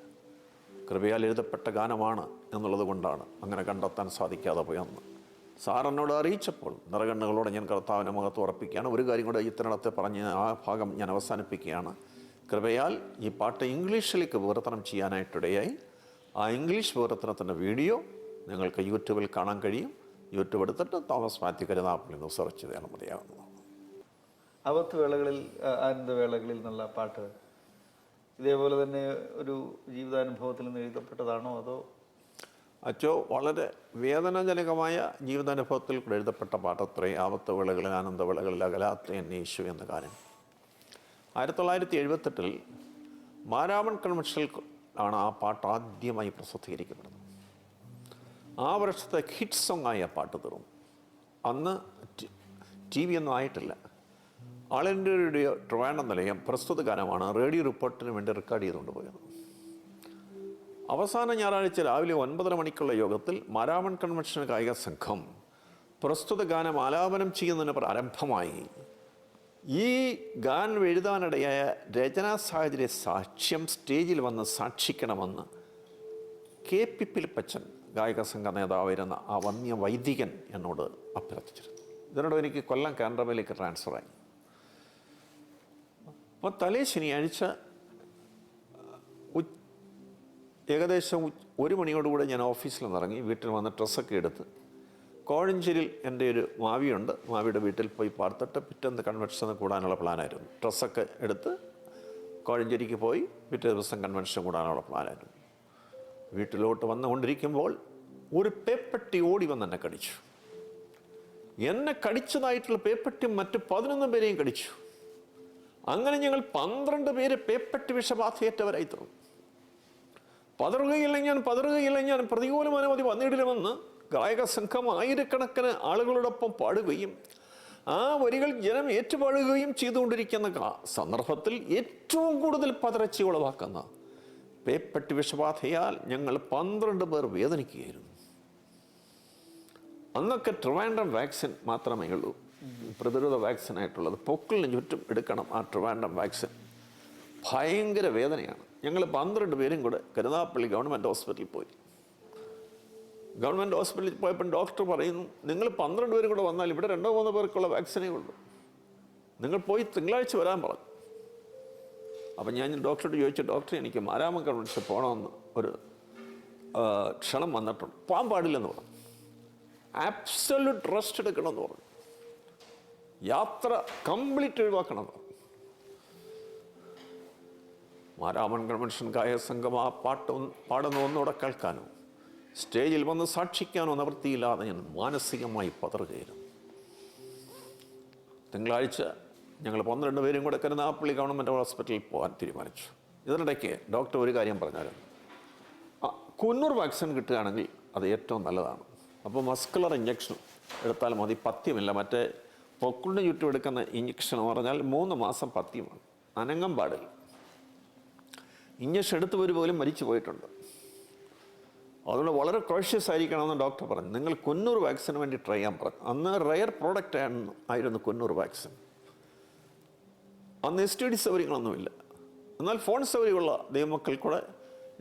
കൃപയാൽ എഴുതപ്പെട്ട ഗാനമാണ് എന്നുള്ളത് കൊണ്ടാണ് അങ്ങനെ കണ്ടെത്താൻ സാധിക്കാതെ പോയെന്ന് സാർ എന്നോട് അറിയിച്ചപ്പോൾ നിറകണ്ണുകളോടെ ഞാൻ കർത്താവിനെ മുഖത്ത് ഉറപ്പിക്കുകയാണ്. ഒരു കാര്യം കൂടെ ഇത്തരണത്തെ പറഞ്ഞ് ആ ഭാഗം ഞാൻ അവസാനിപ്പിക്കുകയാണ്. കൃപയാൽ ഈ പാട്ട് ഇംഗ്ലീഷിലേക്ക് വിവർത്തനം ചെയ്യാനായിട്ടിടയായി. ആ ഇംഗ്ലീഷ് വിവർത്തനത്തിൻ്റെ വീഡിയോ നിങ്ങൾക്ക് യൂട്യൂബിൽ കാണാൻ കഴിയും. യൂട്യൂബ് എടുത്തിട്ട് തോമസ് മാത്യു കരുനാഗപ്പള്ളി എന്ന് സെർച്ച് ചെയ്താണ് മതിയാകുന്നത്. അവത്ത് വേളകളിൽ, ആനന്ദവേളകളിൽ എന്നുള്ള പാട്ട് ഇതേപോലെ തന്നെ ഒരു ജീവിതാനുഭവത്തിൽ നിന്ന് എഴുതപ്പെട്ടതാണോ അതോ? അച്ചോ വളരെ വേദനാജനകമായ ജീവിതാനുഭവത്തിൽ കൂടെ എഴുതപ്പെട്ട പാട്ടത്രേ ആപത്ത് വിളകളിൽ ആനന്ദവിളകളിൽ അകലാത്ത എന്നെ യേശു എന്ന ഗാനം. 1978 മാരാമൺ കൺവെൻഷനിൽ ആണ് ആ പാട്ട് ആദ്യമായി പ്രസിദ്ധീകരിക്കപ്പെടുന്നത്. ആ വർഷത്തെ ഹിറ്റ് സോങ്ങായി ആ പാട്ട് തീർന്നു. അന്ന് TV ഒന്നും ആയിട്ടില്ല. ആൾ ഇന്ത്യ റേഡിയോ ട്രിവാൻഡ്രം നിലയം പ്രസ്തുത ഗാനമാണ് റേഡിയോ റിപ്പോർട്ടിന് വേണ്ടി റെക്കോർഡ് ചെയ്തുകൊണ്ട് പോയത്. അവസാന ഞായറാഴ്ച രാവിലെ 9:30 മണിക്കുള്ള യോഗത്തിൽ മാരാമൺ കൺവെൻഷൻ ഗായക സംഘം പ്രസ്തുത ഗാനം ആലാപനം ചെയ്യുന്നതിന് പ്രാരംഭമായി. ഈ ഗാനം എഴുതാനിടയായ രചനാ സാഹചര്യ സാക്ഷ്യം സ്റ്റേജിൽ വന്ന് സാക്ഷിക്കണമെന്ന് KP പിലിപ്പച്ചൻ ഗായക സംഘ നേതാവായിരുന്ന ആ വന്യ വൈദികൻ എന്നോട് അഭ്യർത്ഥിച്ചിരുന്നു. ഇതിനോട് എനിക്ക് കൊല്ലം കാനറയിലേക്ക് ട്രാൻസ്ഫറായി. അപ്പോൾ തലേ ശനിയാഴ്ച ഏകദേശം 1 മണിയോടുകൂടെ ഞാൻ ഓഫീസിൽ നിന്നിറങ്ങി വീട്ടിൽ വന്ന് ഡ്രസ്സൊക്കെ എടുത്ത് കോഴഞ്ചേരിയിൽ എൻ്റെ ഒരു മാവിയുണ്ട്, മാവിയുടെ വീട്ടിൽ പോയി പാർത്തിട്ട് പിറ്റേന്ന് കൺവെൻഷന് കൂടാനുള്ള പ്ലാനായിരുന്നു. ഡ്രസ്സൊക്കെ എടുത്ത് കോഴഞ്ചേരിക്ക് പോയി പിറ്റേ ദിവസം കൺവെൻഷൻ കൂടാനുള്ള പ്ലാനായിരുന്നു. വീട്ടിലോട്ട് വന്നുകൊണ്ടിരിക്കുമ്പോൾ ഒരു പേപ്പട്ടി ഓടി വന്ന് എന്നെ കടിച്ചു. എന്നെ കടിച്ചതായിട്ടുള്ള പേപ്പട്ടി മറ്റ് 11 പേരെയും കടിച്ചു. അങ്ങനെ ഞങ്ങൾ 12 പേര് പേപ്പട്ടി വിഷബാധയേറ്റവരായി തീർന്നു. പതറുകയില്ല ഞാൻ പ്രതികൂല അനുമതി വന്നിടിലുമെന്ന് ഗായക സംഘം ആയിരക്കണക്കിന് ആളുകളോടൊപ്പം പാടുകയും ആ വരികൾ ജനം ഏറ്റുപാടുകയും ചെയ്തുകൊണ്ടിരിക്കുന്ന സന്ദർഭത്തിൽ ഏറ്റവും കൂടുതൽ പതറച്ചി ഉളവാക്കുന്ന പേപ്പട്ടി വിഷബാധയാൽ ഞങ്ങൾ 12 പേർ വേദനിക്കുകയായിരുന്നു. അന്നൊക്കെ ട്രിവാൻഡ്രം വാക്സിൻ മാത്രമേ ഉള്ളൂ പ്രതിരോധ വാക്സിനായിട്ടുള്ളത്. പൊക്കിളിന് ചുറ്റും എടുക്കണം ആ ട്രിവാൻഡ്രം വാക്സിൻ. ഭയങ്കര വേദനയാണ്. ഞങ്ങൾ 12 പേരും കൂടെ കരുനാഗപ്പള്ളി ഗവൺമെൻറ് ഹോസ്പിറ്റലിൽ പോയി. ഗവൺമെൻറ് ഹോസ്പിറ്റലിൽ പോയപ്പോൾ ഡോക്ടർ പറയുന്നു, നിങ്ങൾ 12 പേരും കൂടെ വന്നാൽ ഇവിടെ 2-3 പേർക്കുള്ള വാക്സിനേ ഉള്ളൂ, നിങ്ങൾ പോയി തിങ്കളാഴ്ച വരാൻ പറഞ്ഞു. അപ്പം ഞാൻ ഡോക്ടറോട് ചോദിച്ചു, ഡോക്ടർ എനിക്ക് മാരാമൺ കൺവെൻഷൻ പോകണമെന്ന് ഒരു ക്ഷണം വന്നിട്ടുണ്ട്, പോകാൻ പാടില്ലെന്ന് പറഞ്ഞു. ആബ്സല്യൂട്ട് റെസ്റ്റ് എടുക്കണമെന്ന് പറഞ്ഞു. യാത്ര കംപ്ലീറ്റ് ഒഴിവാക്കണമെന്ന് പറഞ്ഞു. മാരാമൺ കൺവെൻഷൻ ഗായക സംഘം ആ പാട്ട് പാടുന്ന ഒന്നുകൂടെ കേൾക്കാനോ സ്റ്റേജിൽ വന്ന് സാക്ഷിക്കാനോ നിവൃത്തിയില്ലാതെ ഞാൻ മാനസികമായി പതറുകയായിരുന്നു. തിങ്കളാഴ്ച ഞങ്ങൾ 12 പേരും കൂടെ കരുനാഗപ്പള്ളി ഗവൺമെൻറ് ഹോസ്പിറ്റലിൽ പോകാൻ തീരുമാനിച്ചു. ഇതിനിടയ്ക്ക് ഡോക്ടർ ഒരു കാര്യം പറഞ്ഞായിരുന്നു, കുന്നൂർ വാക്സിൻ കിട്ടുകയാണെങ്കിൽ അത് ഏറ്റവും നല്ലതാണ്. അപ്പോൾ മസ്കുലർ ഇഞ്ചക്ഷൻ എടുത്താൽ മതി, പഥ്യമില്ല. മറ്റേ പൊക്കിളിന് ചുറ്റും എടുക്കുന്ന ഇഞ്ചക്ഷൻ എന്ന് പറഞ്ഞാൽ 3 മാസം പഥ്യമാണ്, അനങ്ങം പാടില്ല. ഇഞ്ചക്ഷൻ എടുത്തവർ പോലും മരിച്ചു പോയിട്ടുണ്ട്. അതുകൊണ്ട് വളരെ കോഷ്യസ് ആയിരിക്കണമെന്ന് ഡോക്ടർ പറഞ്ഞു. നിങ്ങൾ കുന്നൂർ വാക്സിന് വേണ്ടി ട്രൈ ചെയ്യാൻ പറഞ്ഞു. അന്ന് റയർ പ്രോഡക്റ്റ് ആയിരുന്നു കുന്നൂർ വാക്സിൻ. അന്ന് STD സൗകര്യങ്ങളൊന്നുമില്ല. എന്നാൽ ഫോൺ സൗകര്യമുള്ള ദൈവമക്കൾ കൂടെ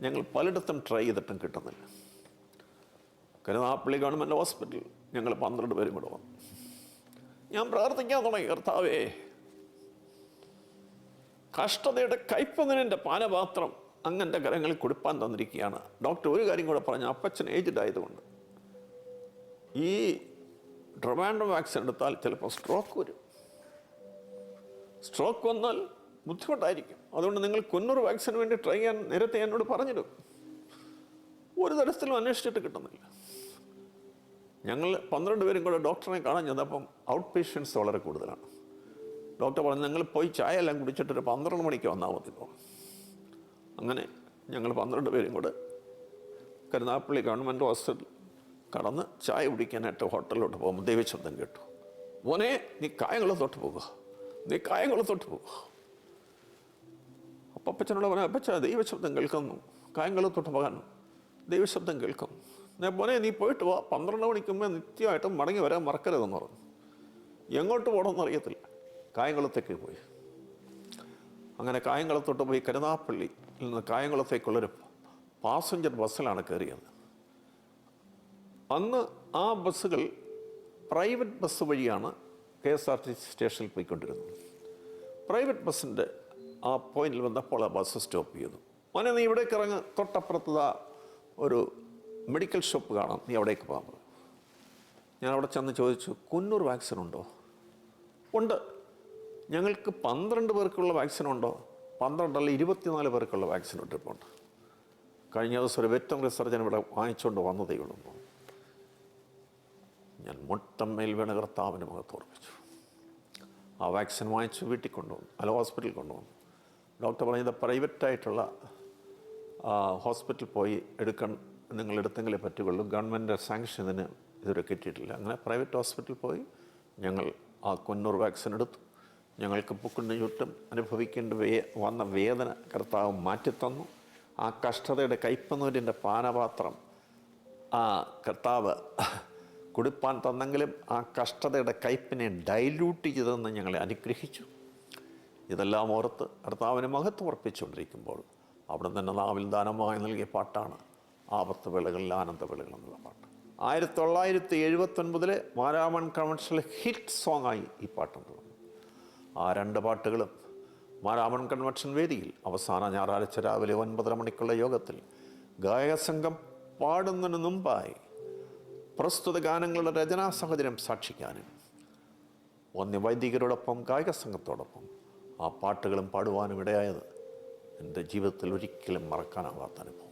ഞങ്ങൾ പലയിടത്തും ട്രൈ ചെയ്തിട്ടും കിട്ടുന്നില്ല. കരുനാഗപ്പള്ളി ഗവൺമെൻറ് ഹോസ്പിറ്റലിൽ ഞങ്ങൾ 12 പേരും കൂടെ വന്നു. ഞാൻ പ്രാർത്ഥിക്കാൻ തുടങ്ങി, കർത്താവേ, കഷ്ടതയുടെ കയ്പതിൻ്റെ പാനപാത്രം അങ്ങൻ്റെ കരങ്ങളിൽ കൊടുപ്പാൻ തന്നിരിക്കുകയാണ്. ഡോക്ടർ ഒരു കാര്യം കൂടെ പറഞ്ഞു, അപ്പച്ചൻ ഏജ്ഡ് ആയതുകൊണ്ട് ഈ ട്രിവാൻഡ്രം വാക്സിൻ എടുത്താൽ ചിലപ്പോൾ സ്ട്രോക്ക് വരും. സ്ട്രോക്ക് വന്നാൽ ബുദ്ധിമുട്ടായിരിക്കും. അതുകൊണ്ട് നിങ്ങൾ കുന്നൂർ വാക്സിന് വേണ്ടി ട്രൈ ചെയ്യാൻ നേരത്തെ എന്നോട് പറഞ്ഞിടും. ഒരു തരത്തിലും അന്വേഷിച്ചിട്ട് കിട്ടുന്നില്ല. ഞങ്ങൾ 12 പേരും കൂടെ ഡോക്ടറെ കാണാൻ ചെന്നപ്പം ഔട്ട് പേഷ്യൻസ് വളരെ കൂടുതലാണ്. ഡോക്ടർ പറഞ്ഞു, നിങ്ങൾ പോയി ചായ എല്ലാം കുടിച്ചിട്ടൊരു 12 മണിക്ക് വന്നാൽ മതി. അങ്ങനെ ഞങ്ങൾ 12 പേരും കൂടെ കരുനാഗപ്പള്ളി ഗവൺമെൻറ് ഹോസ്പിറ്റൽ കടന്ന് ചായ കുടിക്കാനായിട്ട് ഹോട്ടലിലോട്ട് പോകുമ്പോൾ ദൈവശബ്ദം കേട്ടു, മോനെ നീ കായംകുളത്തോട്ട് പോകുക, നീ കായംകുളത്തോട്ട് പോകുക. അപ്പം അപ്പച്ചനോട് പറഞ്ഞു, അപ്പച്ച ദൈവശബ്ദം കേൾക്കുന്നു, കായംകുളത്തോട്ട് പോകാൻ ദൈവശബ്ദം കേൾക്കും. മോനെ നീ പോയിട്ട് വാ, 12 മണിക്ക് മുമ്പേ നിത്യമായിട്ടും മടങ്ങി വരാൻ മറക്കരുതെന്ന് പറഞ്ഞു. എങ്ങോട്ട് പോകണമെന്ന് അറിയത്തില്ല. കായംകുളത്തേക്ക് പോയി. അങ്ങനെ കായംകുളത്തോട്ട് പോയി കരുനാഗപ്പള്ളിയിൽ നിന്ന് കായംകുളത്തേക്കുള്ളൊരു പാസഞ്ചർ ബസ്സിലാണ് കയറിയത്. അന്ന് ആ ബസ്സുകൾ പ്രൈവറ്റ് ബസ് വഴിയാണ് KSRTC സ്റ്റേഷനിൽ പോയിക്കൊണ്ടിരുന്നത്. പ്രൈവറ്റ് ബസ്സിൻ്റെ ആ പോയിന്റിൽ വന്നപ്പോൾ ആ ബസ് സ്റ്റോപ്പ് ചെയ്തു. മോനെ നീ ഇവിടേക്ക് ഇറങ്ങ്, തൊട്ടപ്പുറത്ത് ഒരു മെഡിക്കൽ ഷോപ്പ് കാണാം, നീ അവിടേക്ക് പോകാൻ. ഞാൻ അവിടെ ചെന്ന് ചോദിച്ചു, കുന്നൂർ വാക്സിൻ ഉണ്ടോ? ഉണ്ട്, ഞങ്ങൾക്ക് 12 പേർക്കുള്ള വാക്സിൻ ഉണ്ടോ? 12 അല്ല 24 പേർക്കുള്ള വാക്സിൻ ഇട്ടിട്ടുണ്ട്. കഴിഞ്ഞ ദിവസം ഒരു വെറ്ററിനറി സർജൻ ഇവിടെ വാങ്ങിച്ചുകൊണ്ട് വന്നതേ ഉള്ളൂ. ഞാൻ മുട്ടമ്മയിൽ വീണ് കർത്താവിൻ്റെ മുഖത്ത് ഓർപ്പിച്ചു. ആ വാക്സിൻ വാങ്ങിച്ച് വീട്ടിൽ കൊണ്ടുവന്നു, അല്ല ഹോസ്പിറ്റലിൽ കൊണ്ടുവന്നു. ഡോക്ടർ പറഞ്ഞത് പ്രൈവറ്റായിട്ടുള്ള ഹോസ്പിറ്റലിൽ പോയി നിങ്ങൾ എടുത്തെങ്കിലേ പറ്റുകയുള്ളൂ, ഗവൺമെൻറ് സാങ്ഷൻ ഇതിന് ഇതുവരെ കിട്ടിയിട്ടില്ല. അങ്ങനെ പ്രൈവറ്റ് ഹോസ്പിറ്റലിൽ പോയി ഞങ്ങൾ ആ കൊന്നൂർ വാക്സിൻ എടുത്തു. ഞങ്ങൾക്ക് പുക്കിന് ചുറ്റും അനുഭവിക്കേണ്ട വന്ന വേദന കർത്താവ് മാറ്റിത്തന്നു. ആ കഷ്ടതയുടെ കയ്പനൂരിൻ്റെ പാനപാത്രം ആ കർത്താവ് കുടിപ്പാൻ തന്നെങ്കിലും ആ കഷ്ടതയുടെ കയ്പിനെ ഡൈല്യൂട്ട് ചെയ്തെന്ന് ഞങ്ങളെ അനുഗ്രഹിച്ചു. ഇതെല്ലാം ഓർത്ത് കർത്താവിന് മഹത്വം അർപ്പിച്ചുകൊണ്ടിരിക്കുമ്പോൾ അവിടെ തന്നെ നാവിൽ ദാനമായി നൽകിയ പാട്ടാണ് ആപത്ത് വേളകളിൽ ആനന്ദവേളകൾ എന്നുള്ള പാട്ട്. 1979 മാരാമൺ കൺവെൻഷനിലെ ഹിറ്റ് സോങ്ങായി ഈ പാട്ടുണ്ട്. ആ 2 പാട്ടുകളും മാരാമൺ കൺവെൻഷൻ വേദിയിൽ അവസാന ഞായറാഴ്ച രാവിലെ 9:30 മണിക്കുള്ള യോഗത്തിൽ ഗായകസംഘം പാടുന്നതിന് മുമ്പായി പ്രസ്തുത ഗാനങ്ങളുടെ രചനാ സാഹചര്യം സാക്ഷിക്കാനും വൈദികരോടൊപ്പം ഗായക സംഘത്തോടൊപ്പം ആ പാട്ടുകളും പാടുവാനും ഇടയായത് എൻ്റെ ജീവിതത്തിൽ ഒരിക്കലും മറക്കാനാവാത്ത അനുഭവമാണ്.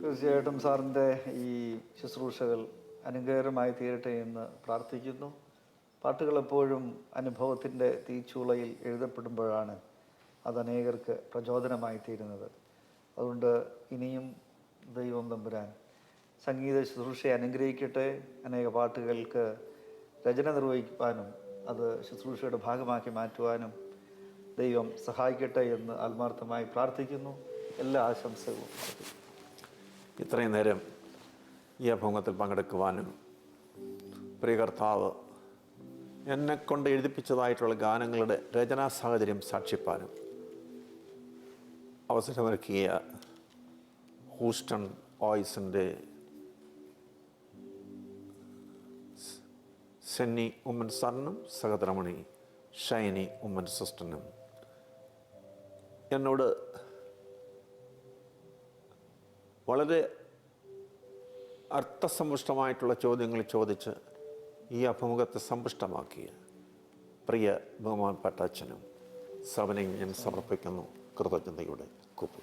തീർച്ചയായിട്ടും സാറിൻ്റെ ഈ ശുശ്രൂഷകൾ അനുഗ്രഹകരമായി തീരട്ടെ എന്ന് പ്രാർത്ഥിക്കുന്നു. പാട്ടുകൾ എപ്പോഴും അനുഭവത്തിൻ്റെ തീച്ചൂളയിൽ എഴുതപ്പെടുമ്പോഴാണ് അത് അനേകർക്ക് പ്രചോദനമായി തീരുന്നത്. അതുകൊണ്ട് ഇനിയും ദൈവം തമ്പുരാൻ സംഗീത ശുശ്രൂഷയെ അനുഗ്രഹിക്കട്ടെ. അനേക പാട്ടുകൾക്ക് രചന നിർവഹിക്കുവാനും അത് ശുശ്രൂഷയുടെ ഭാഗമാക്കി മാറ്റുവാനും ദൈവം സഹായിക്കട്ടെ എന്ന് ആത്മാർത്ഥമായി പ്രാർത്ഥിക്കുന്നു. എല്ലാ ആശംസകളും. ഇത്രയും നേരം ഈ അഭിമുഖത്തിൽ പങ്കെടുക്കുവാനും പ്രിയ കർത്താവ് എന്നെക്കൊണ്ട് എഴുതിപ്പിച്ചതായിട്ടുള്ള ഗാനങ്ങളുടെ രചനാ സാഹചര്യം സാക്ഷിപ്പാനും അവസരമൊരുക്കിയ ഹൂസ്റ്റൺ വോയിസിൻ്റെ സെന്നി ഉമ്മൻ സാറിനും സഹധർമ്മിണി ഷൈനി ഉമ്മൻ സിസ്റ്ററിനും എന്നോട് വളരെ അർത്ഥസമ്പുഷ്ടമായിട്ടുള്ള ചോദ്യങ്ങൾ ചോദിച്ച് ഈ അഭിമുഖത്തെ സമ്പുഷ്ടമാക്കിയ പ്രിയ ബഹുമാനപ്പെട്ട അച്ഛനും സഭനെ ഞാൻ സമർപ്പിക്കുന്നു കൃതജ്ഞതയുടെ കൂപ്പ്.